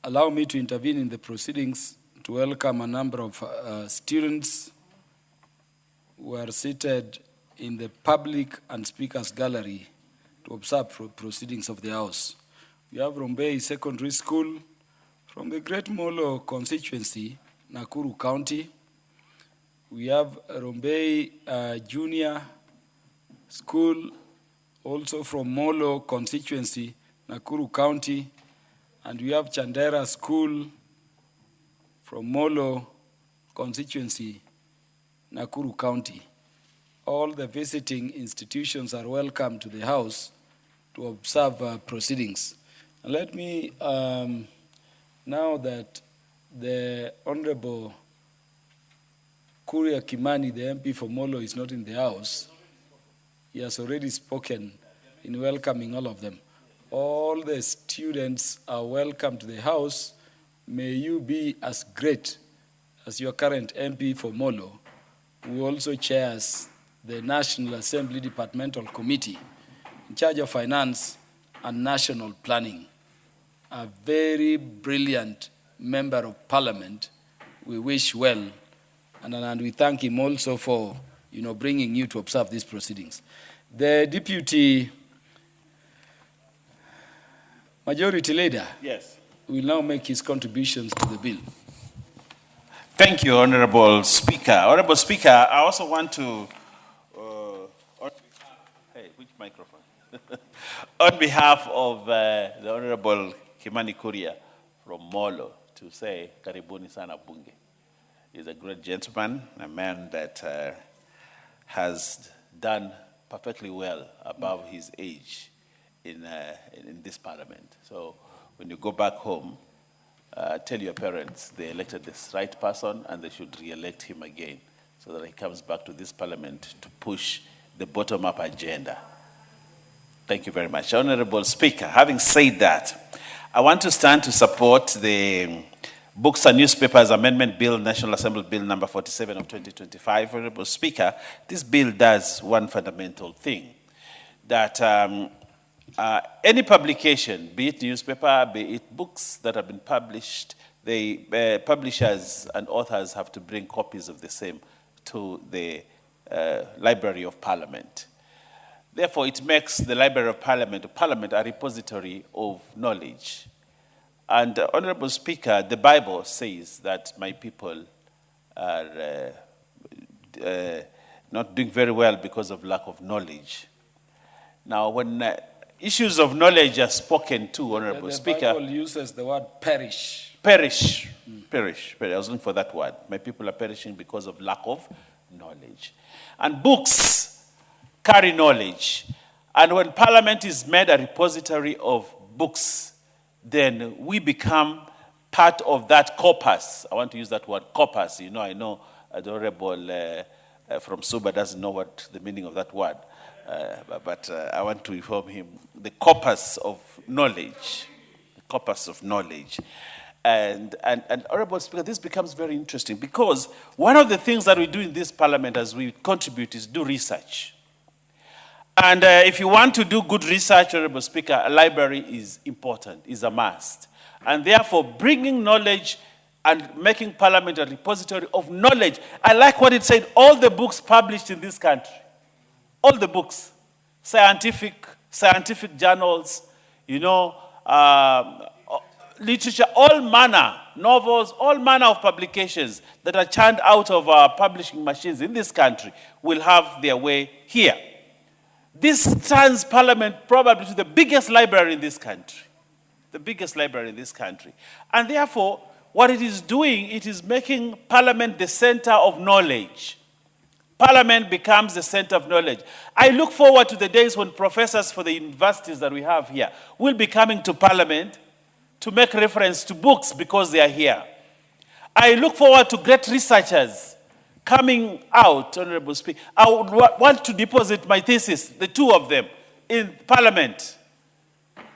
allow me to intervene in the proceedings to welcome a number of students who are seated in the public and speakers gallery to observe proceedings of the House. We have Rombei Secondary School from the Great Molo constituency, Nakuru County. We have Rombei Junior School, also from Molo constituency, Nakuru County. And we have Chandera School from Molo constituency, Nakuru County. All the visiting institutions are welcome to the House to observe proceedings. And let me, now that the Honorable Kuria Kimani, the MP for Molo, is not in the House, he has already spoken in welcoming all of them. All the students are welcome to the House. May you be as great as your current MP for Molo, who also chairs the National Assembly Departmental Committee in charge of finance and national planning. A very brilliant member of Parliament. We wish well, and we thank him also for bringing you to observe these proceedings. The Deputy Majority Leader, yes, will now make his contributions to the bill. Thank you, Honorable Speaker. Honorable Speaker, I also want to, hey, which microphone? On behalf of the Honorable Kimani Kuria from Molo, to say Karibuni Sana Bunge. He's a great gentleman, a man that has done perfectly well above his age in this parliament. So when you go back home, tell your parents they elected this right person and they should re-elect him again so that he comes back to this parliament to push the bottom-up agenda. Thank you very much. Honorable Speaker, having said that, I want to stand to support the Books and Newspapers Amendment Bill, National Assembly Bill number 47 of 2025. Honorable Speaker, this bill does one fundamental thing, that any publication, be it newspaper, be it books that have been published, the publishers and authors have to bring copies of the same to the Library of Parliament. Therefore, it makes the Library of Parliament a repository of knowledge. And Honorable Speaker, the Bible says that my people are not doing very well because of lack of knowledge. Now, when issues of knowledge are spoken to, Honorable Speaker. The Bible uses the word perish. Perish. Perish. I was looking for that word. My people are perishing because of lack of knowledge. And books carry knowledge. And when Parliament is made a repository of books, then we become part of that corpus. I want to use that word, corpus. You know, I know the Honorable from Suba doesn't know what the meaning of that word. But I want to inform him, the corpus of knowledge, the corpus of knowledge. And Honorable Speaker, this becomes very interesting because one of the things that we do in this parliament as we contribute is do research. And if you want to do good research, Honorable Speaker, a library is important, is a must. And therefore, bringing knowledge and making Parliament a repository of knowledge. I like what it said, all the books published in this country, all the books, scientific journals, you know, literature, all manner, novels, all manner of publications that are churned out of our publishing machines in this country will have their way here. This turns Parliament probably to the biggest library in this country. The biggest library in this country. And therefore, what it is doing, it is making Parliament the center of knowledge. Parliament becomes the center of knowledge. I look forward to the days when professors for the universities that we have here will be coming to Parliament to make reference to books because they are here. I look forward to great researchers coming out, Honorable Speaker. I would want to deposit my thesis, the two of them, in Parliament,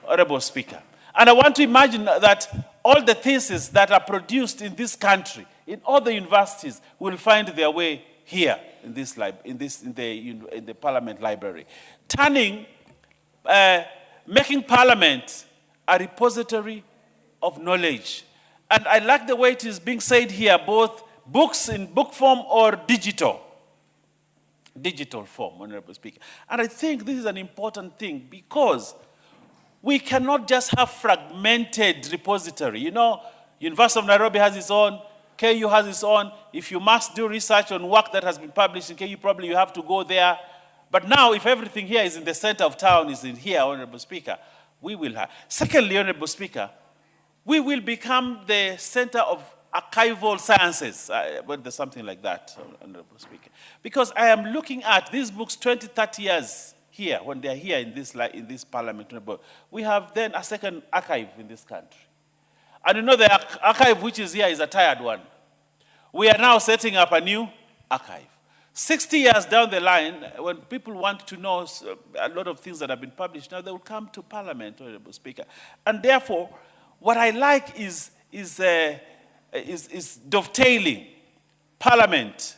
Honorable Speaker. And I want to imagine that all the theses that are produced in this country, in all the universities, will find their way here in the Parliament Library. Making Parliament a repository of knowledge. And I like the way it is being said here, both books in book form or digital form, Honorable Speaker. And I think this is an important thing because we cannot just have fragmented repository. You know, University of Nairobi has its own, KU has its own. If you must do research on work that has been published in KU, probably you have to go there. But now, if everything here is in the center of town, is in here, Honorable Speaker, we will have. Secondly, Honorable Speaker, we will become the center of archival sciences, when there's something like that, Honorable Speaker. Because I am looking at these books 20, 30 years here, when they're here in this Parliament. We have then a second archive in this country. And you know the archive which is here is a tired one. We are now setting up a new archive. 60 years down the line, when people want to know a lot of things that have been published, now they will come to Parliament, Honorable Speaker. And therefore, what I like is dovetailing Parliament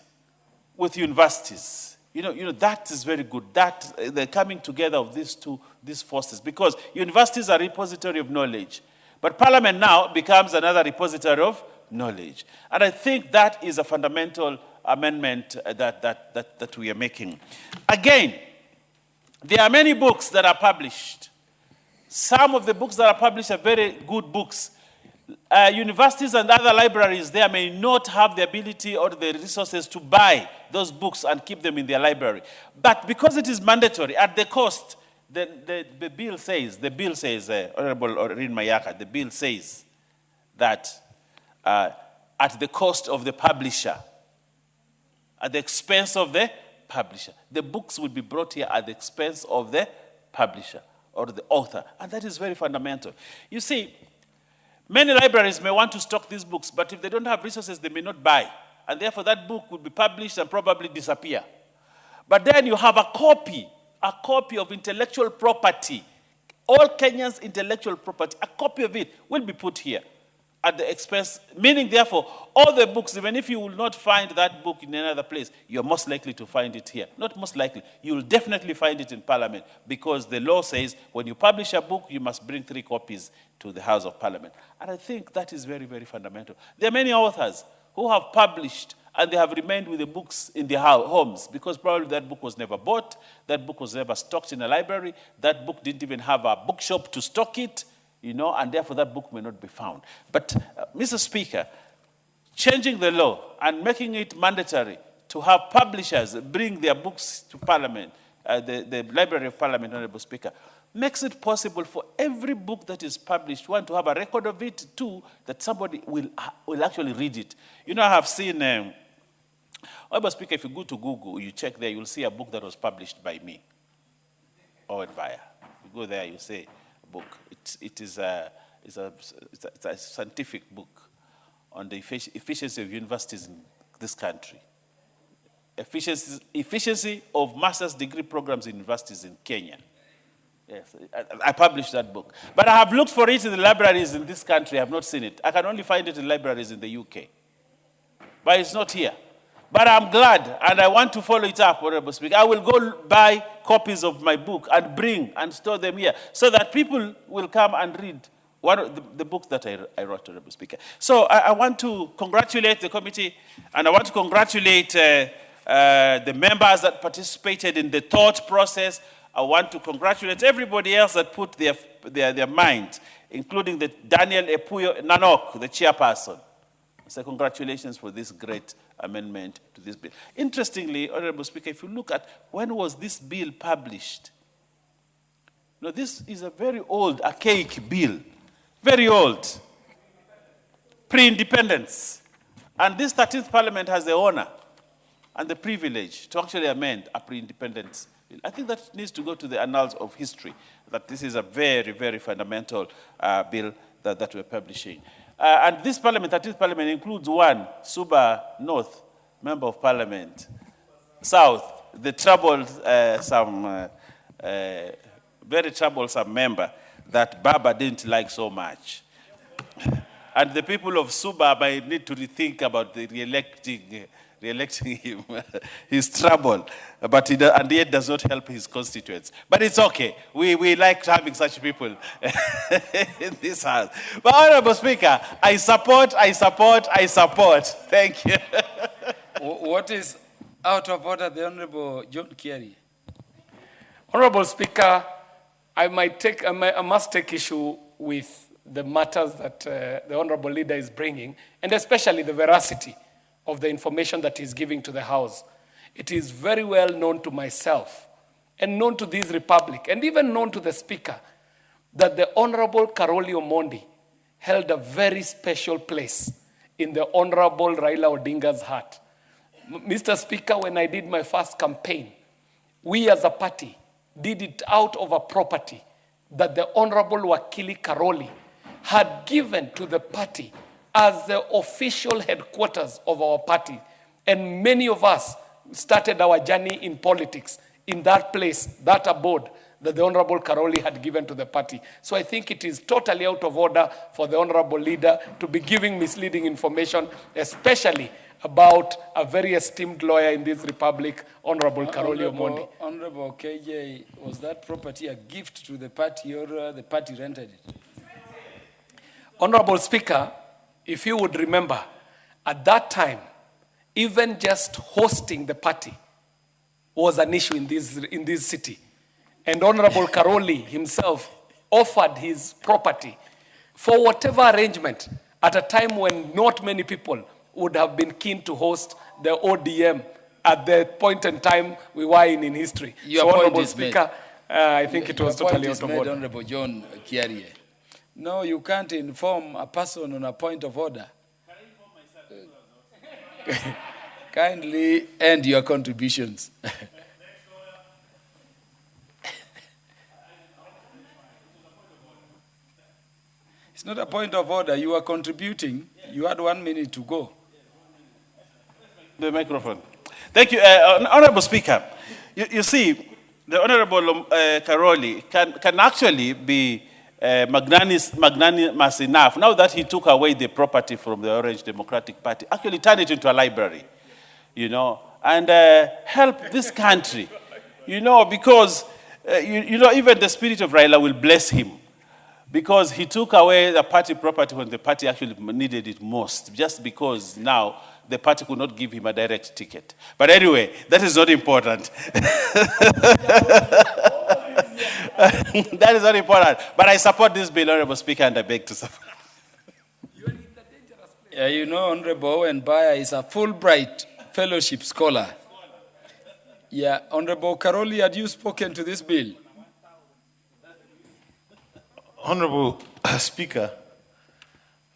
with universities. You know, that is very good. That the coming together of these forces, because universities are a repository of knowledge, but Parliament now becomes another repository of knowledge. And I think that is a fundamental amendment that we are making. Again, there are many books that are published. Some of the books that are published are very good books. universities and other libraries there may not have the ability or the resources to buy those books and keep them in their library. But because it is mandatory at the cost, the bill says, Honorable Orin Mayaka, the bill says that at the cost of the publisher, at the expense of the publisher, the books will be brought here at the expense of the publisher or the author. And that is very fundamental. You see, many libraries may want to stock these books, but if they don't have resources, they may not buy. And therefore, that book will be published and probably disappear. But then you have a copy of intellectual property. All Kenyans' intellectual property, a copy of it will be put here at the expense, meaning therefore, all the books, even if you will not find that book in another place, you're most likely to find it here. Not most likely, you will definitely find it in Parliament, because the law says when you publish a book, you must bring 3 copies to the House of Parliament. And I think that is very, very fundamental. There are many authors who have published and they have remained with the books in their homes because probably that book was never bought, that book was never stocked in a library, that book didn't even have a bookshop to stock it, and therefore that book may not be found. But, Mr. Speaker, changing the law and making it mandatory to have publishers bring their books to Parliament, the Library of Parliament, Honorable Speaker, makes it possible for every book that is published, one, to have a record of it, two, that somebody will actually read it. I have seen, Honorable Speaker, if you go to Google, you check there, you'll see a book that was published by me, Owen Vaya. You go there, you say, book. It's a scientific book on the efficiency of universities in this country. Efficiency of master's degree programs in universities in Kenya. Yes, I published that book. But I have looked for it in the libraries in this country. I have not seen it. I can only find it in libraries in the UK. But it's not here. But I'm glad, and I want to follow it up, Honorable Speaker. I will go buy copies of my book and bring and store them here so that people will come and read the books that I wrote, Honorable Speaker. So I want to congratulate the committee, and I want to congratulate the members that participated in the thought process. I want to congratulate everybody else that put their mind, including the Daniel Epuyo Nanok, the chairperson. So congratulations for this great amendment to this bill. Interestingly, Honorable Speaker, if you look at when was this bill published, this is a very old, archaic bill, very old, pre-independence. And this 13th Parliament has the honor and the privilege to actually amend a pre-independence bill. I think that needs to go to the annals of history, that this is a very, very fundamental bill that we're publishing. And this Parliament, 13th Parliament, includes one, Suba North, Member of Parliament, South, the troubled, very troublesome member that Baba didn't like so much. And the people of Suba might need to rethink about the re-electing him. He's trouble, but and yet does not help his constituents. But it's okay. We like having such people in this house. But Honorable Speaker, I support. Thank you. What is out of order, the Honorable John Kerry? Honorable Speaker, I must take issue with the matters that the Honorable Leader is bringing, and especially the veracity of the information that he's giving to the House. It is very well known to myself and known to this Republic and even known to the Speaker that the Honorable Karoli Omondi held a very special place in the Honorable Raila Odinga's heart. Mr. Speaker, when I did my first campaign, we as a party did it out of a property that the Honorable Wakili Karoli had given to the party as the official headquarters of our party. And many of us started our journey in politics in that place, that abode that the Honorable Karoli had given to the party. So I think it is totally out of order for the Honorable Leader to be giving misleading information, especially about a very esteemed lawyer in this Republic, Honorable Karoli Omondi. Honorable KJ, was that property a gift to the party or the party rented it? Honorable Speaker, if you would remember, at that time, even just hosting the party was an issue in this city. And Honorable Karoli himself offered his property for whatever arrangement at a time when not many people would have been keen to host the ODM at the point in time we were in history. Your So, point Honorable is Speaker, I think it was Your totally point is out of made, order. Honorable John Kiarie. No, you can't inform a person on a point of order. Kindly end your contributions. It's not a point of order. You are contributing. You had 1 minute to go. The microphone. Thank you, Honorable Speaker. You see, the Honorable Karoli can actually be magnanimous enough, now that he took away the property from the Orange Democratic Party, actually turn it into a library, you know, and help this country, you know, because, you know, even the spirit of Raila will bless him, because he took away the party property when the party actually needed it most, just because now the party could not give him a direct ticket. But anyway, that is not important. That is not important. But I support this bill, Honorable Speaker, and I beg to support. Yeah, you know, Honorable Owen Baya is a Fulbright Fellowship scholar. Yeah, Honorable Karoli, had you spoken to this bill? Honorable Speaker,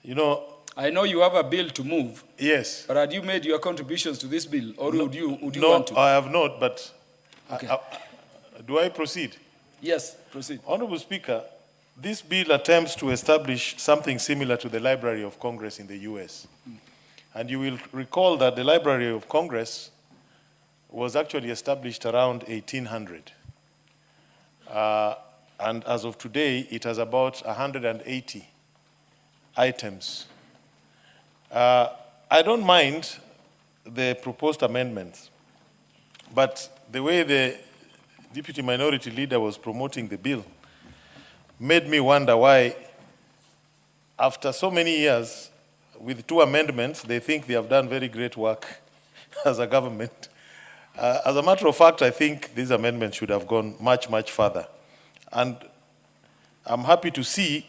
you know, I know you have a bill to move. Yes. But had you made your contributions to this bill, or would you want to? No, I have not, but Okay. do I proceed? Yes, proceed. Honorable Speaker, this bill attempts to establish something similar to the Library of Congress in the US. And you will recall that the Library of Congress was actually established around 1800. And as of today, it has about 180 items. I don't mind the proposed amendments, but the way the Deputy Minority Leader was promoting the bill made me wonder why, after so many years, with 2 amendments, they think they have done very great work as a government. As a matter of fact, I think these amendments should have gone much, much further. And I'm happy to see,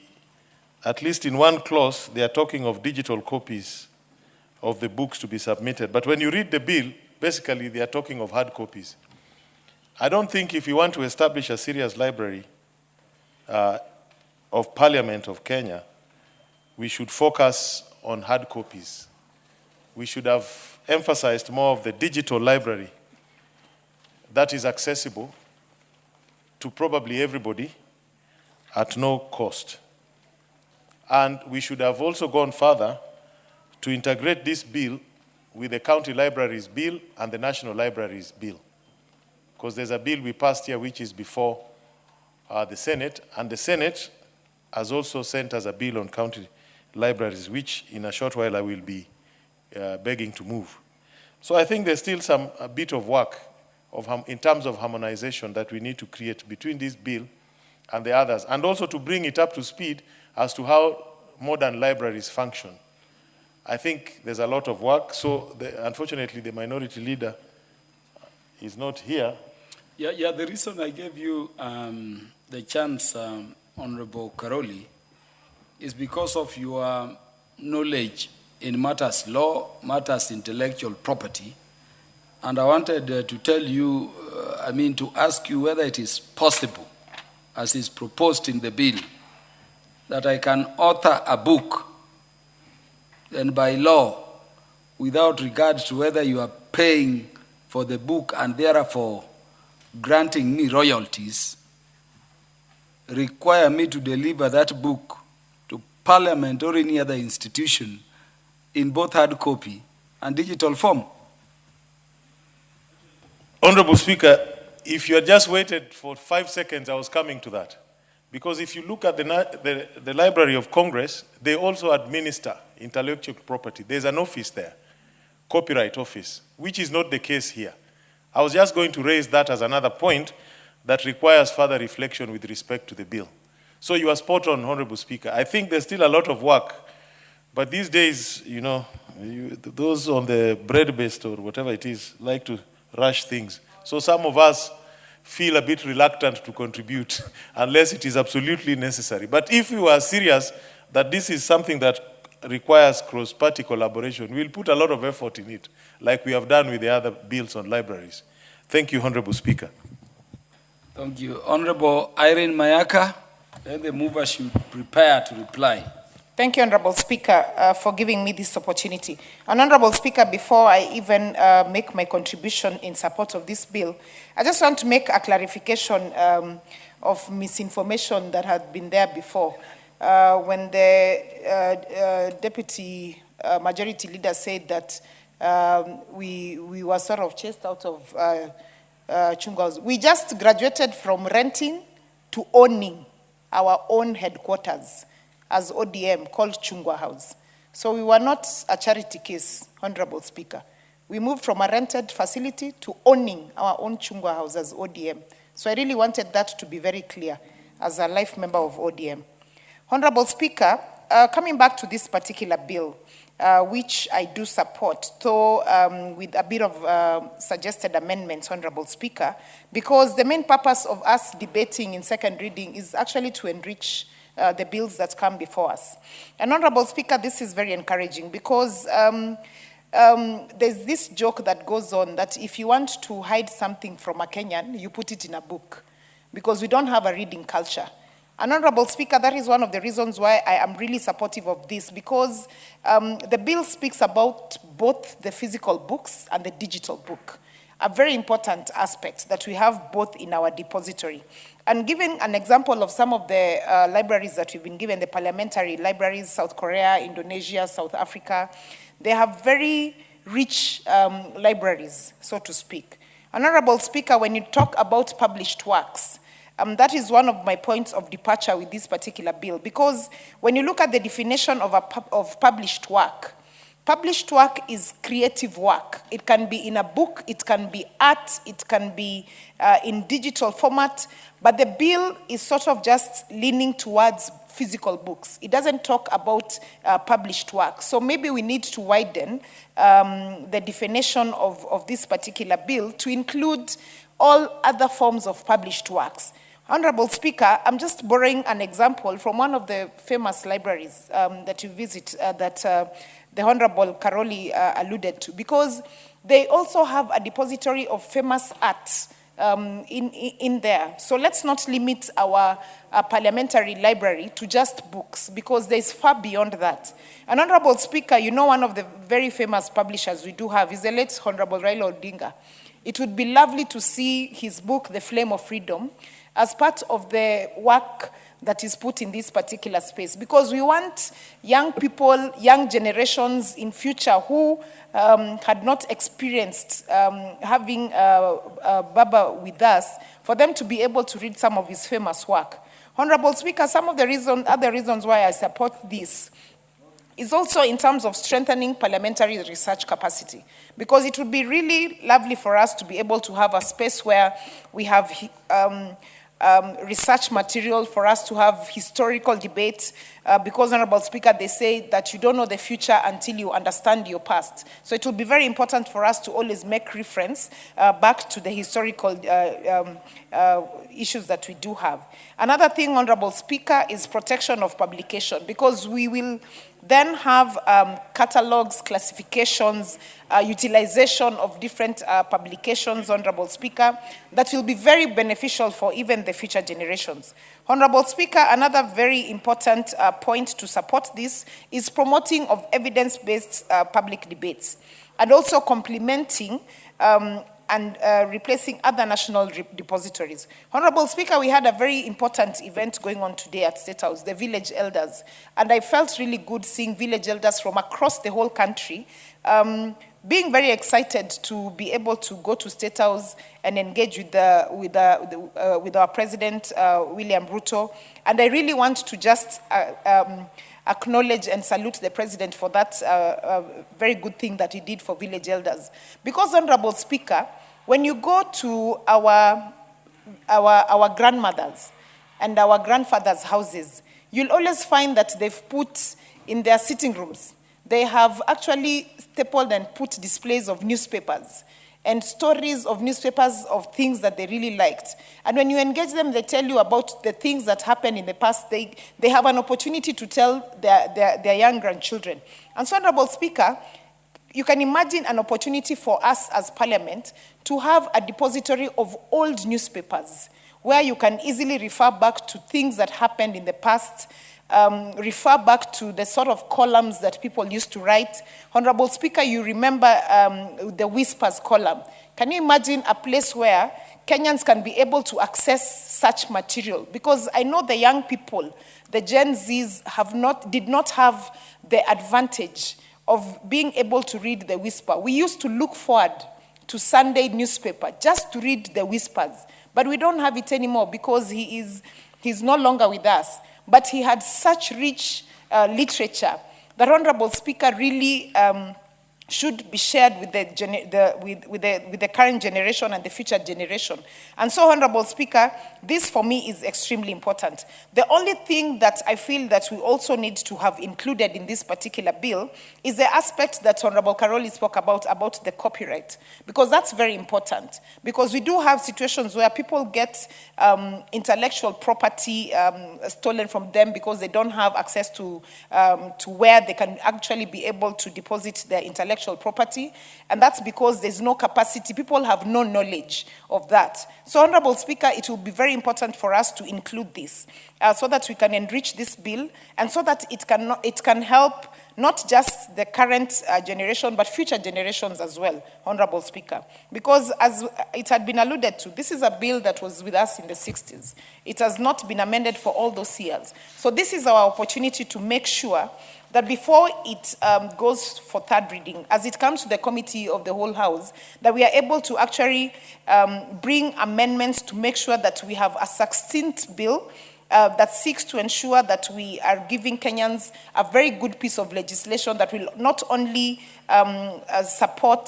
at least in one clause, they are talking of digital copies of the books to be submitted. But when you read the bill, basically they are talking of hard copies. I don't think if you want to establish a serious library of Parliament of Kenya, we should focus on hard copies. We should have emphasized more of the digital library that is accessible to probably everybody at no cost. And we should have also gone further to integrate this bill with the County Libraries Bill and the National Libraries Bill. Because there's a bill we passed here which is before the Senate, and the Senate has also sent us a bill on county libraries, which in a short while I will be begging to move. So I think there's still a bit of work in terms of harmonization that we need to create between this bill and the others, and also to bring it up to speed as to how modern libraries function. I think there's a lot of work, so unfortunately the Minority Leader is not here. Yeah, the reason I gave you the chance, Honorable Karoli, is because of your knowledge in matters law, matters intellectual property. And I wanted to tell you, to ask you whether it is possible, as is proposed in the bill, that I can author a book, and by law, without regard to whether you are paying for the book and therefore granting me royalties, require me to deliver that book to Parliament or any other institution in both hard copy and digital form. Honorable Speaker, if you had just waited for 5 seconds, I was coming to that. Because if you look at the Library of Congress, they also administer intellectual property. There's an office there, copyright office, which is not the case here. I was just going to raise that as another point that requires further reflection with respect to the bill. So you are spot on, Honorable Speaker. I think there's still a lot of work, but these days, those on the bread-based or whatever it is like to rush things. So some of us feel a bit reluctant to contribute unless it is absolutely necessary. But if you are serious that this is something that requires cross-party collaboration, we'll put a lot of effort in it, like we have done with the other bills on libraries. Thank you, Honorable Speaker. Thank you. Honorable Irene Mayaka, then the mover should prepare to reply. Thank you, Honorable Speaker, for giving me this opportunity. And Honorable Speaker, before I even make my contribution in support of this bill, I just want to make a clarification of misinformation that had been there before. When the Deputy Majority Leader said that we were sort of chased out of Chungwa House. We just graduated from renting to owning our own headquarters as ODM called Chungwa House. So we were not a charity case, Honorable Speaker. We moved from a rented facility to owning our own Chungwa House as ODM. So I really wanted that to be very clear as a life member of ODM. Honorable Speaker, coming back to this particular bill, which I do support, though with a bit of suggested amendments, Honorable Speaker, because the main purpose of us debating in second reading is actually to enrich the bills that come before us. And Honorable Speaker, this is very encouraging because there's this joke that goes on that if you want to hide something from a Kenyan, you put it in a book because we don't have a reading culture. And Honorable Speaker, that is one of the reasons why I am really supportive of this because the bill speaks about both the physical books and the digital book, a very important aspect that we have both in our depository. And giving an example of some of the libraries that we've been given, the parliamentary libraries, South Korea, Indonesia, South Africa, they have very rich libraries, so to speak. Honorable Speaker, when you talk about published works, that is one of my points of departure with this particular bill, because when you look at the definition of published work is creative work. It can be in a book, it can be art, it can be in digital format, but the bill is sort of just leaning towards physical books. It doesn't talk about published work. So maybe we need to widen the definition of this particular bill to include all other forms of published works. Honorable Speaker, I'm just borrowing an example from one of the famous libraries that you visit, that the Honorable Karoli alluded to, because they also have a depository of famous art in there. So let's not limit our parliamentary library to just books, because there's far beyond that. And Honorable Speaker, you know one of the very famous publishers we do have is the late Honorable Raila Odinga. It would be lovely to see his book, The Flame of Freedom, as part of the work that is put in this particular space, because we want young people, young generations in future who had not experienced having Baba with us, for them to be able to read some of his famous work. Honorable Speaker, some of the other reasons why I support this is also in terms of strengthening parliamentary research capacity, because it would be really lovely for us to be able to have a space where we have research material, for us to have historical debate, because, Honorable Speaker, they say that you don't know the future until you understand your past. So it will be very important for us to always make reference back to the historical issues that we do have. Another thing, Honorable Speaker, is protection of publication, because we will then have catalogs, classifications, utilization of different publications, Honorable Speaker, that will be very beneficial for even the future generations. Honorable Speaker, another very important point to support this is promoting of evidence-based public debates, and also complementing and replacing other national depositories. Honorable Speaker, we had a very important event going on today at State House, the village elders, and I felt really good seeing village elders from across the whole country being very excited to be able to go to State House and engage with our President, William Ruto. And I really want to just acknowledge and salute the President for that very good thing that he did for village elders. Because, Honorable Speaker, when you go to our grandmothers and our grandfathers' houses, you'll always find that they've put in their sitting rooms, they have actually stapled and put displays of newspapers. and stories of newspapers of things that they really liked. And when you engage them, they tell you about the things that happened in the past. They have an opportunity to tell their young grandchildren. And so, Honorable Speaker, you can imagine an opportunity for us as Parliament to have a depository of old newspapers where you can easily refer back to things that happened in the past, refer back to the sort of columns that people used to write. Honorable Speaker, you remember the Whispers column. Can you imagine a place where Kenyans can be able to access such material? Because I know the young people, the Gen Zs, did not have the advantage of being able to read the Whisper. We used to look forward to Sunday newspaper just to read the Whispers. But we don't have it anymore because he's no longer with us. But he had such rich literature that, Honorable Speaker, really should be shared with the current generation and the future generation. And so, Honorable Speaker, this for me is extremely important. The only thing that I feel that we also need to have included in this particular bill is the aspect that Honorable Karoli spoke about the copyright, because that's very important. Because we do have situations where people get intellectual property stolen from them because they don't have access to where they can actually be able to deposit their intellectual property, and that's because there's no capacity. People have no knowledge of that. So, Honorable Speaker, it will be very important for us to include this so that we can enrich this bill and so that it can help not just the current generation, but future generations as well, Honorable Speaker. Because as it had been alluded to, this is a bill that was with us in the 60s. It has not been amended for all those years. So this is our opportunity to make sure that before it goes for third reading, as it comes to the committee of the whole House, that we are able to actually bring amendments to make sure that we have a succinct bill that seeks to ensure that we are giving Kenyans a very good piece of legislation that will not only support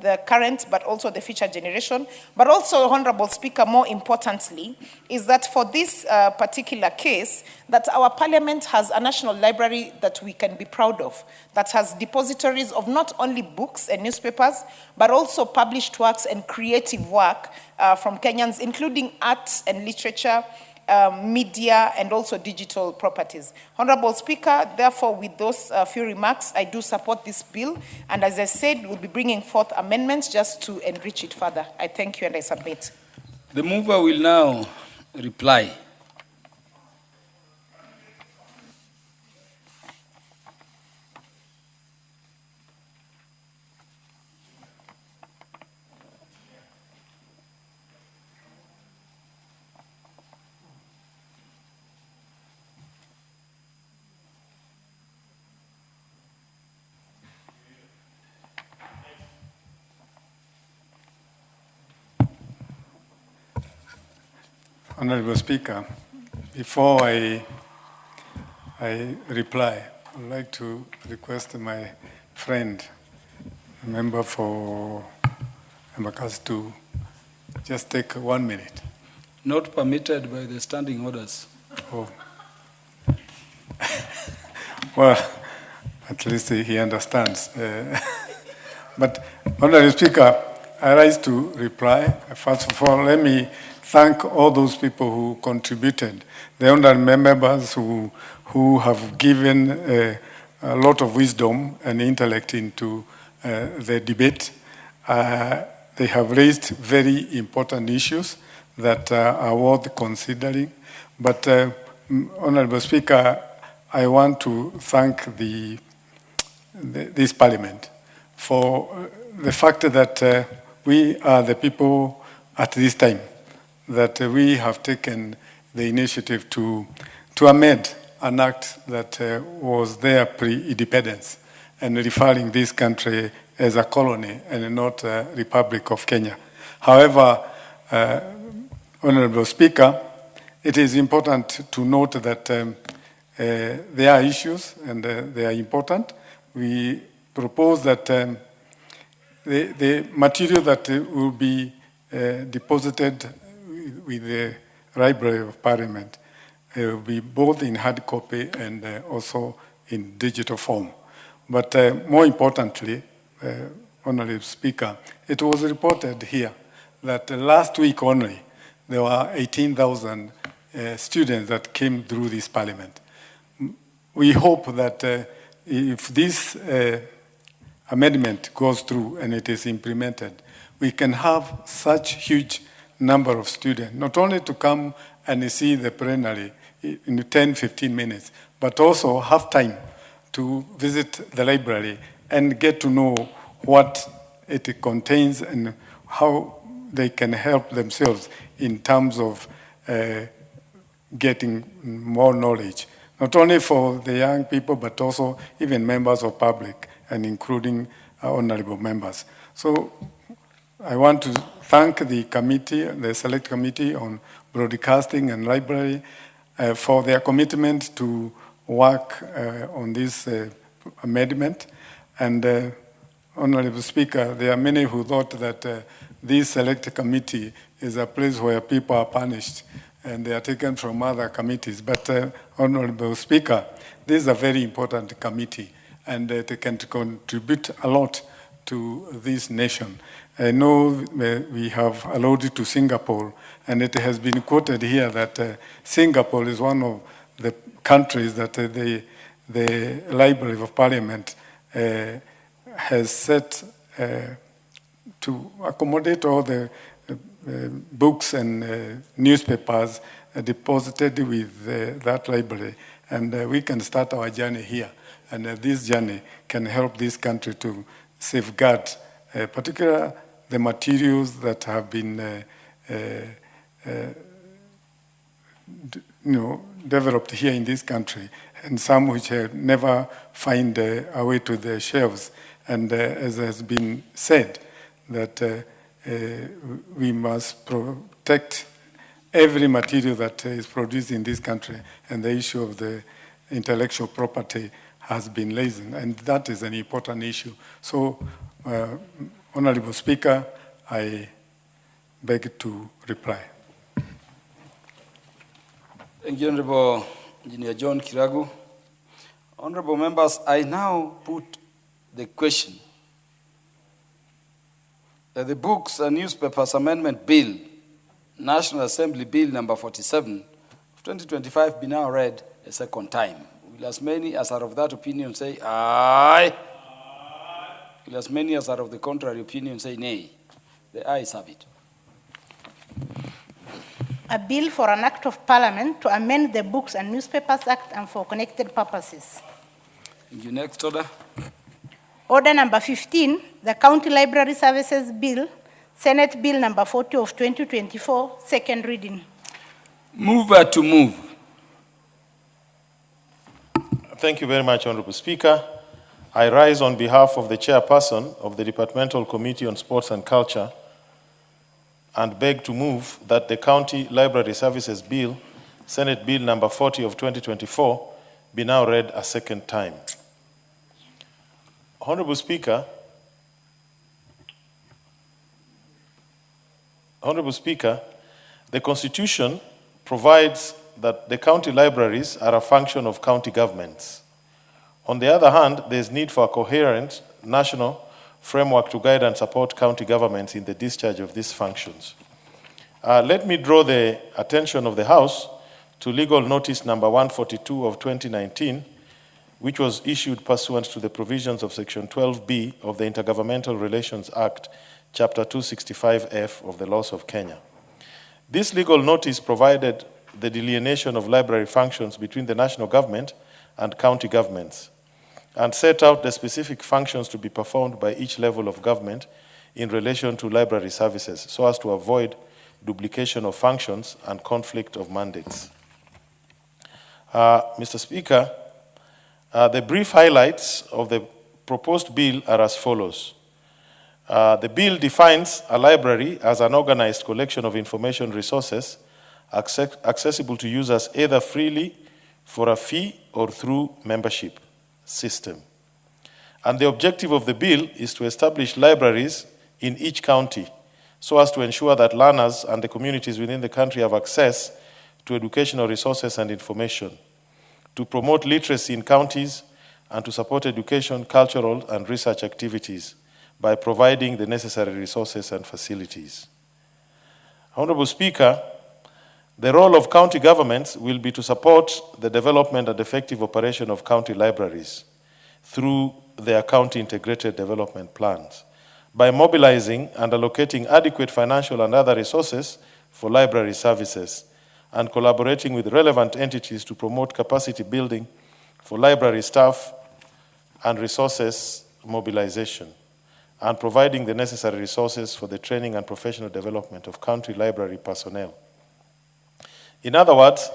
the current but also the future generation. But also, Honorable Speaker, more importantly, is that for this particular case, that our Parliament has a national library that we can be proud of, that has depositories of not only books and newspapers, but also published works and creative work from Kenyans, including arts and literature, media, and also digital properties. Honorable Speaker, therefore, with those few remarks, I do support this bill, and as I said, we'll be bringing forth amendments just to enrich it further. I thank you and I submit. The mover will now reply. Honorable Speaker, before I reply, I would like to request my friend, a member for Embakasi, to just take 1 minute. Not permitted by the standing orders. Oh. Well, at least he understands. But, Honorable Speaker, I rise to reply. First of all, let me thank all those people who contributed, the honorable members who have given a lot of wisdom and intellect into the debate. They have raised very important issues that are worth considering. But, Honorable Speaker, I want to thank this Parliament for the fact that we are the people at this time that we have taken the initiative to amend an act that was there pre-independence and referring this country as a colony and not a Republic of Kenya. However, Honorable Speaker, it is important to note that there are issues and they are important. We propose that the material that will be deposited with the Library of Parliament will be both in hard copy and also in digital form. But more importantly, Honorable Speaker, it was reported here that last week only, there were 18,000 students that came through this parliament. We hope that if this amendment goes through and it is implemented, we can have such huge number of students, not only to come and see the plenary in 10, 15 minutes, but also have time to visit the library and get to know what it contains and how they can help themselves in terms of getting more knowledge, not only for the young people, but also even members of public and including honorable members. So I want to thank the committee, the select committee on broadcasting and library for their commitment to work on this amendment. And Honorable Speaker, there are many who thought that this select committee is a place where people are punished and they are taken from other committees. But Honorable Speaker, this is a very important committee and it can contribute a lot to this nation. I know we have alluded to Singapore, and it has been quoted here that Singapore is one of the countries that the Library of Parliament has set to accommodate all the books and newspapers deposited with that library. And we can start our journey here. And this journey can help this country to safeguard, particularly the materials that have been developed here in this country, and some which have never find a way to the shelves. And as has been said, that we must protect every material that is produced in this country, and the issue of the intellectual property has been raised, and that is an important issue. So, Honorable Speaker, I beg to reply. Thank you, Honorable Engineer John Kiragu. Honorable members, I now put the question that the Books and Newspapers Amendment Bill, National Assembly Bill number 47 of 2025, be now read a second time. Will as many as are of that opinion say aye? Will as many as are of the contrary opinion say nay? The ayes have it. A bill for an act of parliament to amend the Books and Newspapers Act and for connected purposes. Thank you. Next order. Order number 15, the County Library Services Bill, Senate Bill number 40 of 2024, second reading. Mover to move. Thank you very much, Honorable Speaker. I rise on behalf of the chairperson of the Departmental Committee on Sports and Culture and beg to move that the County Library Services Bill, Senate Bill number 40 of 2024, be now read a second time. Honorable Speaker, the Constitution provides that the county libraries are a function of county governments. On the other hand, there is need for a coherent national framework to guide and support county governments in the discharge of these functions. Let me draw the attention of the House to legal notice number 142 of 2019, which was issued pursuant to the provisions of Section 12B of the Intergovernmental Relations Act, Chapter 265F of the Laws of Kenya. This legal notice provided the delineation of library functions between the national government and county governments, and set out the specific functions to be performed by each level of government in relation to library services, so as to avoid duplication of functions and conflict of mandates. Mr. Speaker, the brief highlights of the proposed bill are as follows. The bill defines a library as an organized collection of information resources accessible to users either freely, for a fee, or through membership system. And the objective of the bill is to establish libraries in each county so as to ensure that learners and the communities within the country have access to educational resources and information, to promote literacy in counties, and to support education, cultural, and research activities by providing the necessary resources and facilities. Honorable Speaker, the role of county governments will be to support the development and effective operation of county libraries through their county integrated development plans by mobilizing and allocating adequate financial and other resources for library services and collaborating with relevant entities to promote capacity building for library staff and resources mobilization, and providing the necessary resources for the training and professional development of county library personnel. In other words,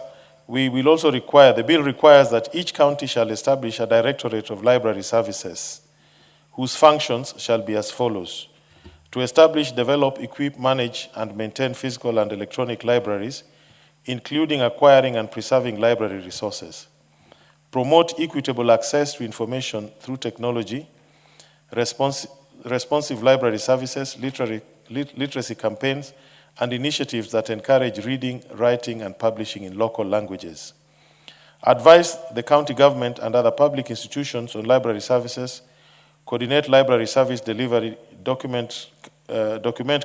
the bill requires that each county shall establish a directorate of library services whose functions shall be as follows: to establish, develop, equip, manage, and maintain physical and electronic libraries, including acquiring and preserving library resources; promote equitable access to information through technology, responsive library services, literacy campaigns, and initiatives that encourage reading, writing, and publishing in local languages; advise the county government and other public institutions on library services; coordinate library service delivery, document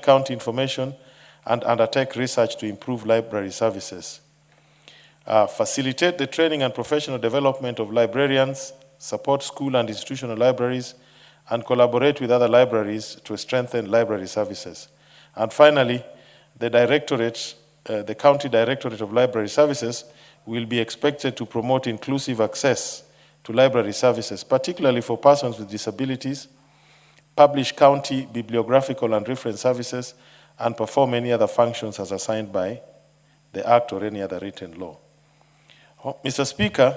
county information, and undertake research to improve library services; facilitate the training and professional development of librarians, support school and institutional libraries, and collaborate with other libraries to strengthen library services. And finally, the County Directorate of Library Services will be expected to promote inclusive access to library services, particularly for persons with disabilities, publish county bibliographical and reference services, and perform any other functions as assigned by the Act or any other written law. Mr. Speaker,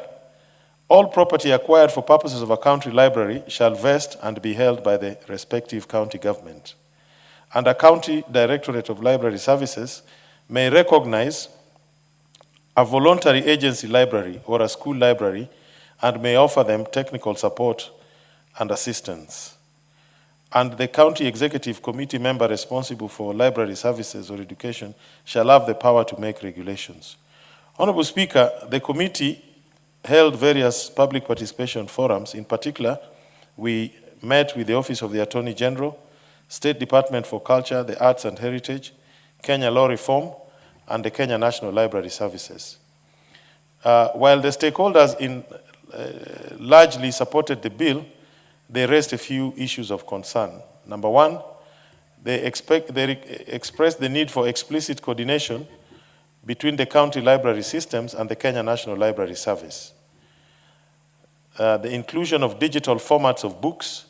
all property acquired for purposes of a county library shall vest and be held by the respective county government. And a County Directorate of Library Services may recognize a voluntary agency library or a school library and may offer them technical support and assistance. And the County Executive Committee member responsible for library services or education shall have the power to make regulations. Honorable Speaker, the committee held various public participation forums. In particular, we met with the Office of the Attorney General, State Department for Culture, the Arts and Heritage, Kenya Law Reform, and the Kenya National Library Services. While the stakeholders largely supported the bill, they raised a few issues of concern. Number one, they expressed the need for explicit coordination between the county library systems and the Kenya National Library Service. The inclusion of digital formats of books,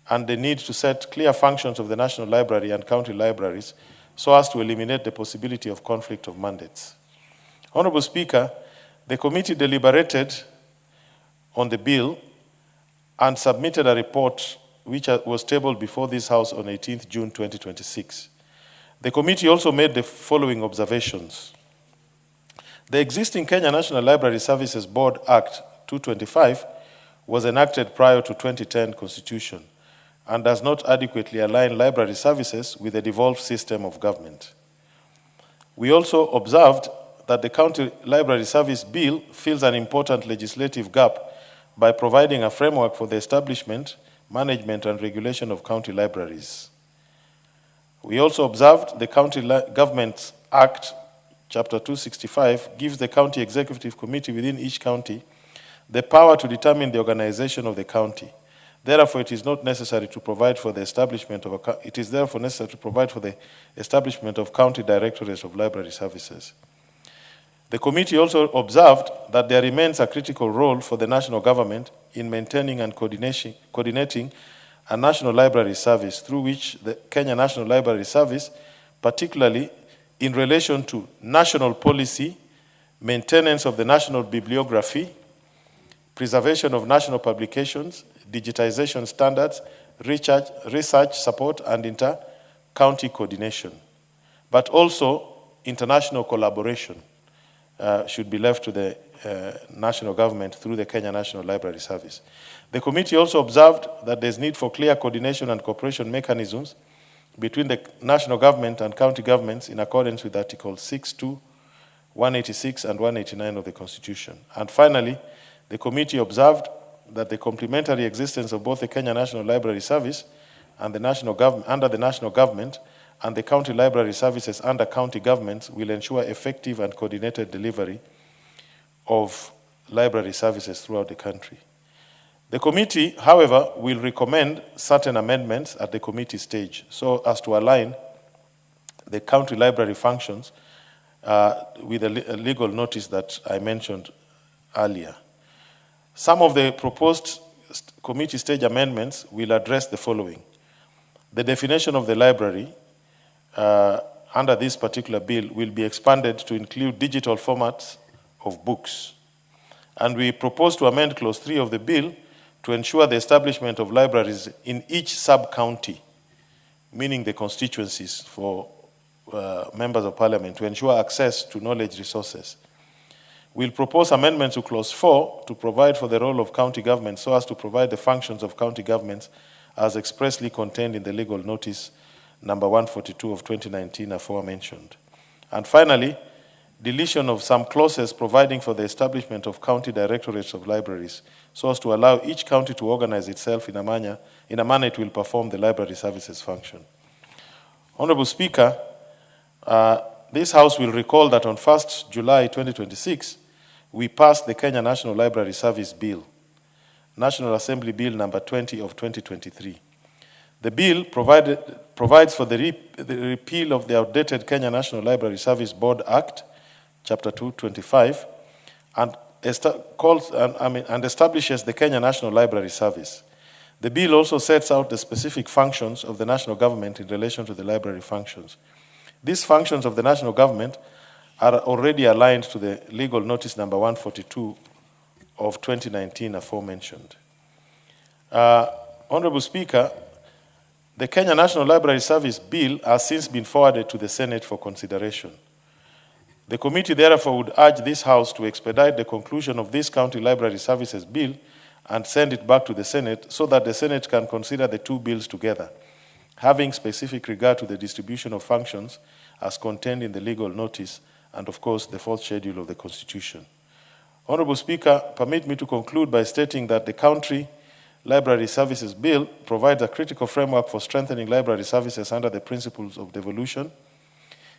and the need to set clear functions of the National Library and county libraries so as to eliminate the possibility of conflict of mandates. Honorable Speaker, the committee deliberated on the bill and submitted a report which was tabled before this House on 18th June 2026. The committee also made the following observations. The existing Kenya National Library Services Board Act 225 was enacted prior to 2010 Constitution and does not adequately align library services with the devolved system of government. We also observed that the County Library Service Bill fills an important legislative gap by providing a framework for the establishment, management, and regulation of county libraries. We also observed the County Government Act, Chapter 265, gives the County Executive Committee within each county the power to determine the organization of the county. Therefore, it is not necessary to provide for the establishment of county directorates of library services. The committee also observed that there remains a critical role for the national government in maintaining and coordinating a national library service through which the Kenya National Library Service, particularly in relation to national policy, maintenance of the national bibliography, preservation of national publications, digitization standards, research support, and inter-county coordination. But also international collaboration should be left to the national government through the Kenya National Library Service. The committee also observed that there's need for clear coordination and cooperation mechanisms between the national government and county governments in accordance with Article 6.2, 186, and 189 of the Constitution. And finally, the committee observed that the complementary existence of both the Kenya National Library Service and the national government, under the national government, and the county library services under county governments will ensure effective and coordinated delivery of library services throughout the country. The committee, however, will recommend certain amendments at the committee stage so as to align the county library functions with the legal notice that I mentioned earlier. Some of the proposed committee stage amendments will address the following. The definition of the library under this particular bill will be expanded to include digital formats of books. And we propose to amend Clause 3 of the bill to ensure the establishment of libraries in each sub-county, meaning the constituencies for members of parliament, to ensure access to knowledge resources. We'll propose amendments to Clause 4 to provide for the role of county government so as to provide the functions of county governments as expressly contained in the legal notice number 142 of 2019 aforementioned. And finally, deletion of some clauses providing for the establishment of county directorates of libraries so as to allow each county to organize itself in a manner it will perform the library services function. Honorable Speaker, this House will recall that on 1st July 2026, we passed the Kenya National Library Service Bill, National Assembly Bill number 20 of 2023. The bill provides for the repeal of the outdated Kenya National Library Service Board Act, Chapter 225, and establishes the Kenya National Library Service. The bill also sets out the specific functions of the national government in relation to the library functions. These functions of the national government are already aligned to the legal notice number 142 of 2019 aforementioned. Honorable Speaker, the Kenya National Library Service Bill has since been forwarded to the Senate for consideration. The committee therefore would urge this House to expedite the conclusion of this County Library Services Bill and send it back to the Senate so that the Senate can consider the two bills together, having specific regard to the distribution of functions as contained in the legal notice and, of course, the fourth schedule of the Constitution. Honorable Speaker, permit me to conclude by stating that the County Library Services Bill provides a critical framework for strengthening library services under the principles of devolution.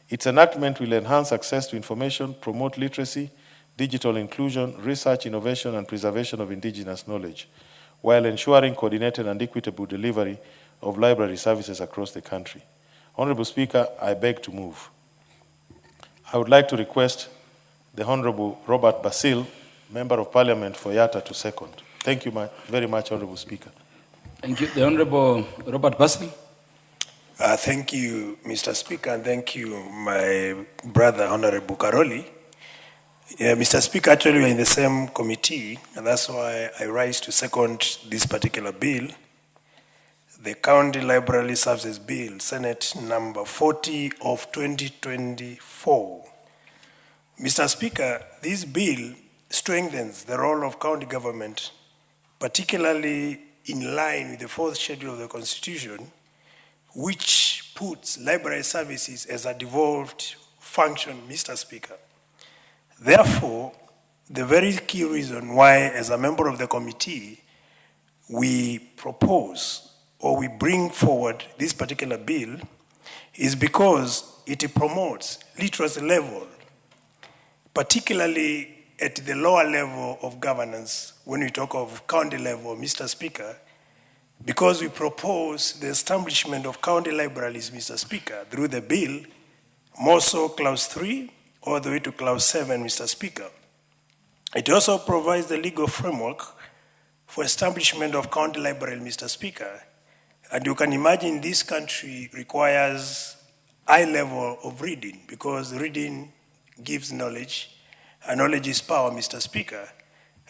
Its enactment will enhance access to information, promote literacy, digital inclusion, research, innovation, and preservation of indigenous knowledge, while ensuring coordinated and equitable delivery of library services across the country. Honorable Speaker, I beg to move. I would like to request the Honorable Robert Basil, Member of Parliament for Yatta, to second. Thank you very much, Honorable Speaker. Thank you. The Honorable Robert Basil. Thank you, Mr. Speaker, and thank you, my brother, Honorable Karoli. Mr. Speaker, actually, we are in the same committee, and that's why I rise to second this particular bill, the County Library Services Bill, Senate number 40 of 2024. Mr. Speaker, this bill strengthens the role of county government, particularly in line with the fourth schedule of the Constitution, which puts library services as a devolved function, Mr. Speaker. Therefore, the very key reason why, as a member of the committee, we propose or we bring forward this particular bill is because it promotes literacy level, particularly at the lower level of governance when we talk of county level, Mr. Speaker, because we propose the establishment of county libraries, Mr. Speaker, through the bill, more so Clause 3, all the way to Clause 7, Mr. Speaker. It also provides the legal framework for establishment of county library, Mr. Speaker. And you can imagine this country requires high level of reading because reading gives knowledge, and knowledge is power, Mr. Speaker.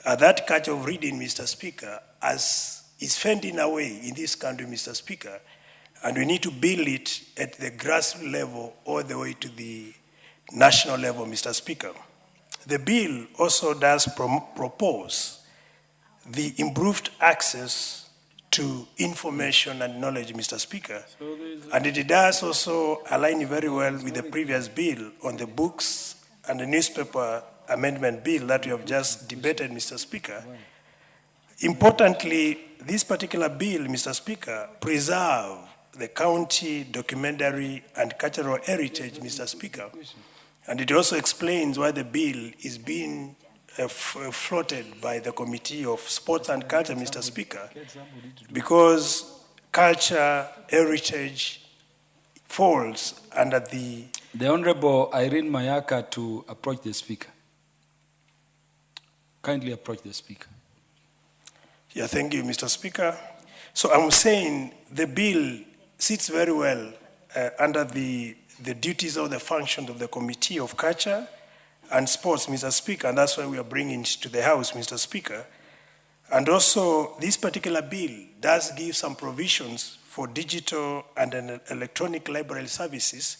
That kind of reading, Mr. Speaker, is fading away in this country, Mr. Speaker, and we need to build it at the grassroots level all the way to the national level, Mr. Speaker. The bill also does propose the improved access to information and knowledge, Mr. Speaker, and it does also align very well with the previous bill on the books and the newspaper amendment bill that we have just debated, Mr. Speaker. Importantly, this particular bill, Mr. Speaker, preserve the county documentary and cultural heritage, Mr. Speaker. And it also explains why the bill is being floated by the Committee of Sports and Culture, Mr. Speaker, because culture, heritage falls under the... The Honorable Irene Mayaka to approach the Speaker. Kindly approach the Speaker. Yeah, thank you, Mr. Speaker. So I'm saying the bill sits very well under the duties of the functions of the Committee of Culture and Sports, Mr. Speaker, and that's why we are bringing it to the House, Mr. Speaker. And also, this particular bill does give some provisions for digital and electronic library services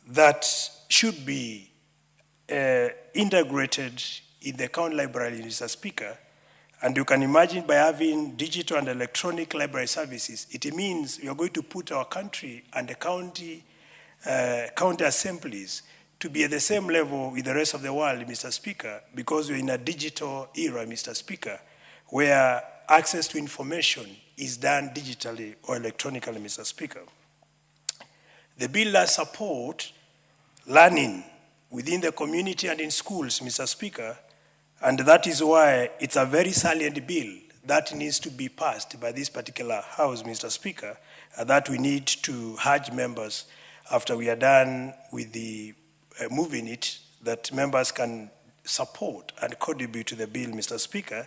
that should be integrated in the county library, Mr. Speaker. And you can imagine by having digital and electronic library services, it means we are going to put our country and the county assemblies to be at the same level with the rest of the world, Mr. Speaker, because we're in a digital era, Mr. Speaker, where access to information is done digitally or electronically, Mr. Speaker. The bill does support learning within the community and in schools, Mr. Speaker, and that is why it's a very salient bill that needs to be passed by this particular House, Mr. Speaker, that we need to urge members after we are done with the moving it, that members can support and contribute to the bill, Mr. Speaker.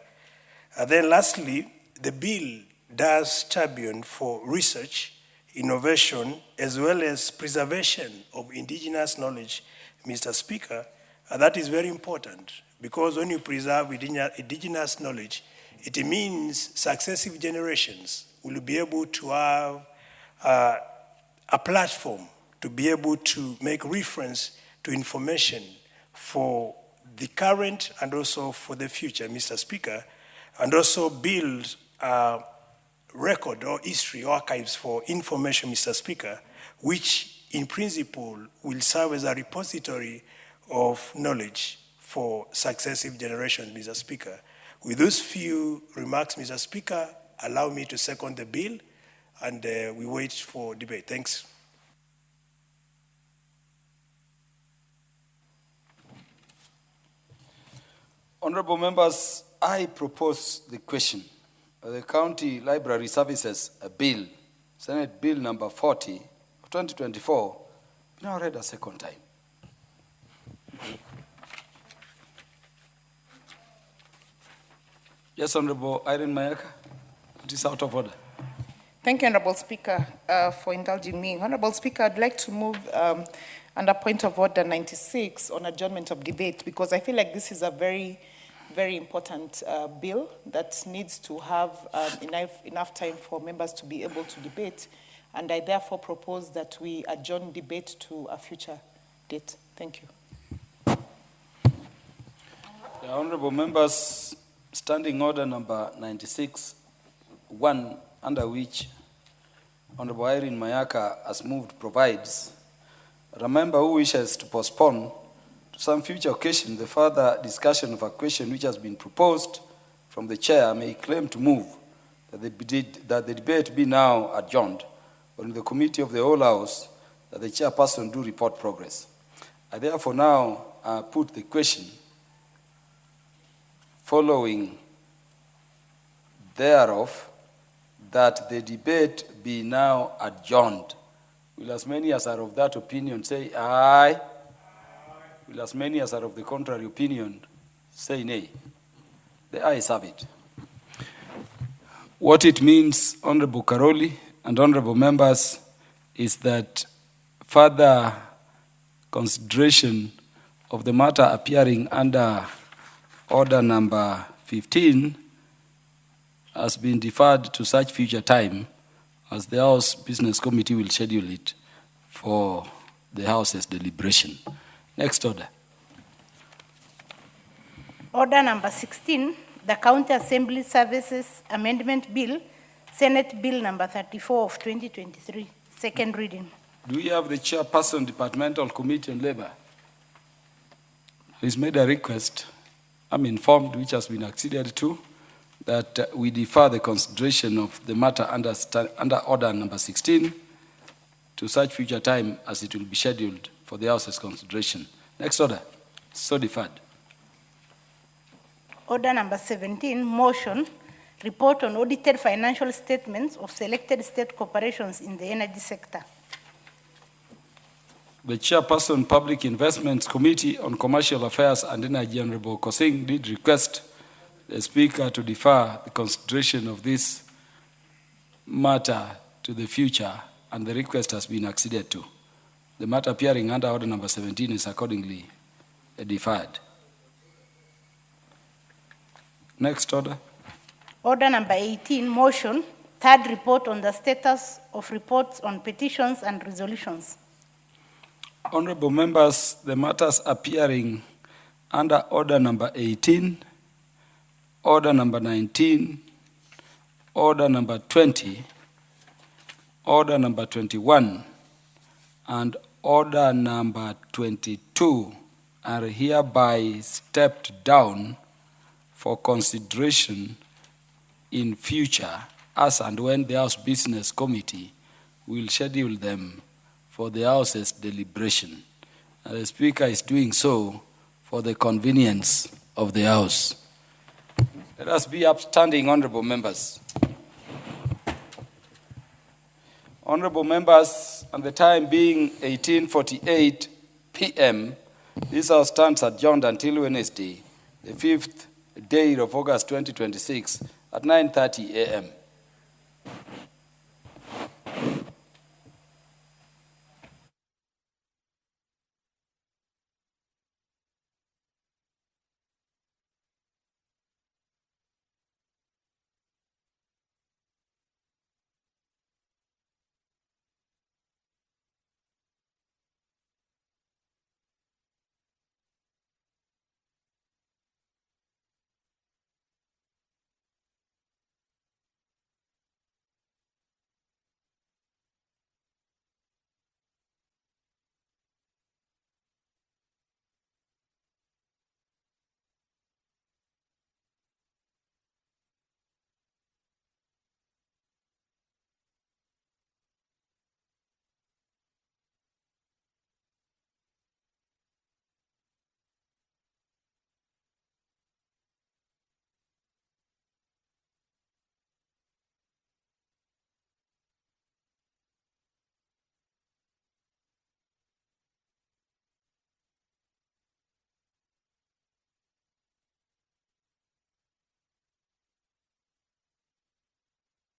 And then lastly, the bill does champion for research, innovation, as well as preservation of indigenous knowledge, Mr. Speaker. And that is very important because when you preserve indigenous knowledge, it means successive generations will be able to have a platform to be able to make reference to information for the current and also for the future, Mr. Speaker, and also build a record or history or archives for information, Mr. Speaker, which in principle will serve as a repository of knowledge for successive generations, Mr. Speaker. With those few remarks, Mr. Speaker, allow me to second the bill, and we wait for debate. Thanks. Honorable members, I propose the question. The County Library Services Bill, Senate Bill number 40 of 2024, now read a second time. Yes, Honorable Irene Mayaka, it is out of order. Thank you, Honorable Speaker, for indulging me. Honorable Speaker, I'd like to move under point of order 96 on adjournment of debate because I feel like this is a very important bill that needs to have enough time for members to be able to debate. And I therefore propose that we adjourn debate to a future date. Thank you. The honorable members, standing order number 96, 1, under which Honorable Irene Mayaka has moved, provides that a member who wishes to postpone to some future occasion the further discussion of a question which has been proposed from the chair may claim to move that the debate be now adjourned, or in the committee of the whole House that the chairperson do report progress. I therefore now put the question following thereof that the debate be now adjourned. Will as many as are of that opinion say aye? Will as many as are of the contrary opinion say nay? The ayes have it. What it means, Honorable Karoli and honorable members, is that further consideration of the matter appearing under order number 15 has been deferred to such future time as the House Business Committee will schedule it for the House's deliberation. Next order. Order number 16, the County Assembly Services Amendment Bill, Senate Bill number 34 of 2023, second reading. Do we have the chairperson, Departmental Committee on Labor? He's made a request, I'm informed, which has been acceded to, that we defer the consideration of the matter under order number 16 to such future time as it will be scheduled for the House's consideration. Next order. So deferred. Order number 17, motion, report on audited financial statements of selected state corporations in the energy sector. The Chairperson, Public Investments Committee on Commercial Affairs and Energy, Honorable Kosing, did request the Speaker to defer the consideration of this matter to the future, and the request has been acceded to. The matter appearing under order number 17 is accordingly deferred. Next order. Order number 18, motion, third report on the status of reports on petitions and resolutions. Honorable members, the matters appearing under order number 18, order number 19, order number 20, order number 21, and order number 22 are hereby stepped down for consideration in future as and when the House Business Committee will schedule them for the House's deliberation. And the Speaker is doing so for the convenience of the House. Let us be upstanding, honorable members. Honorable members, and the time being 18:48 p.m., this House stands adjourned until Wednesday, the 5th day of August 2026 at 9:30 a.m.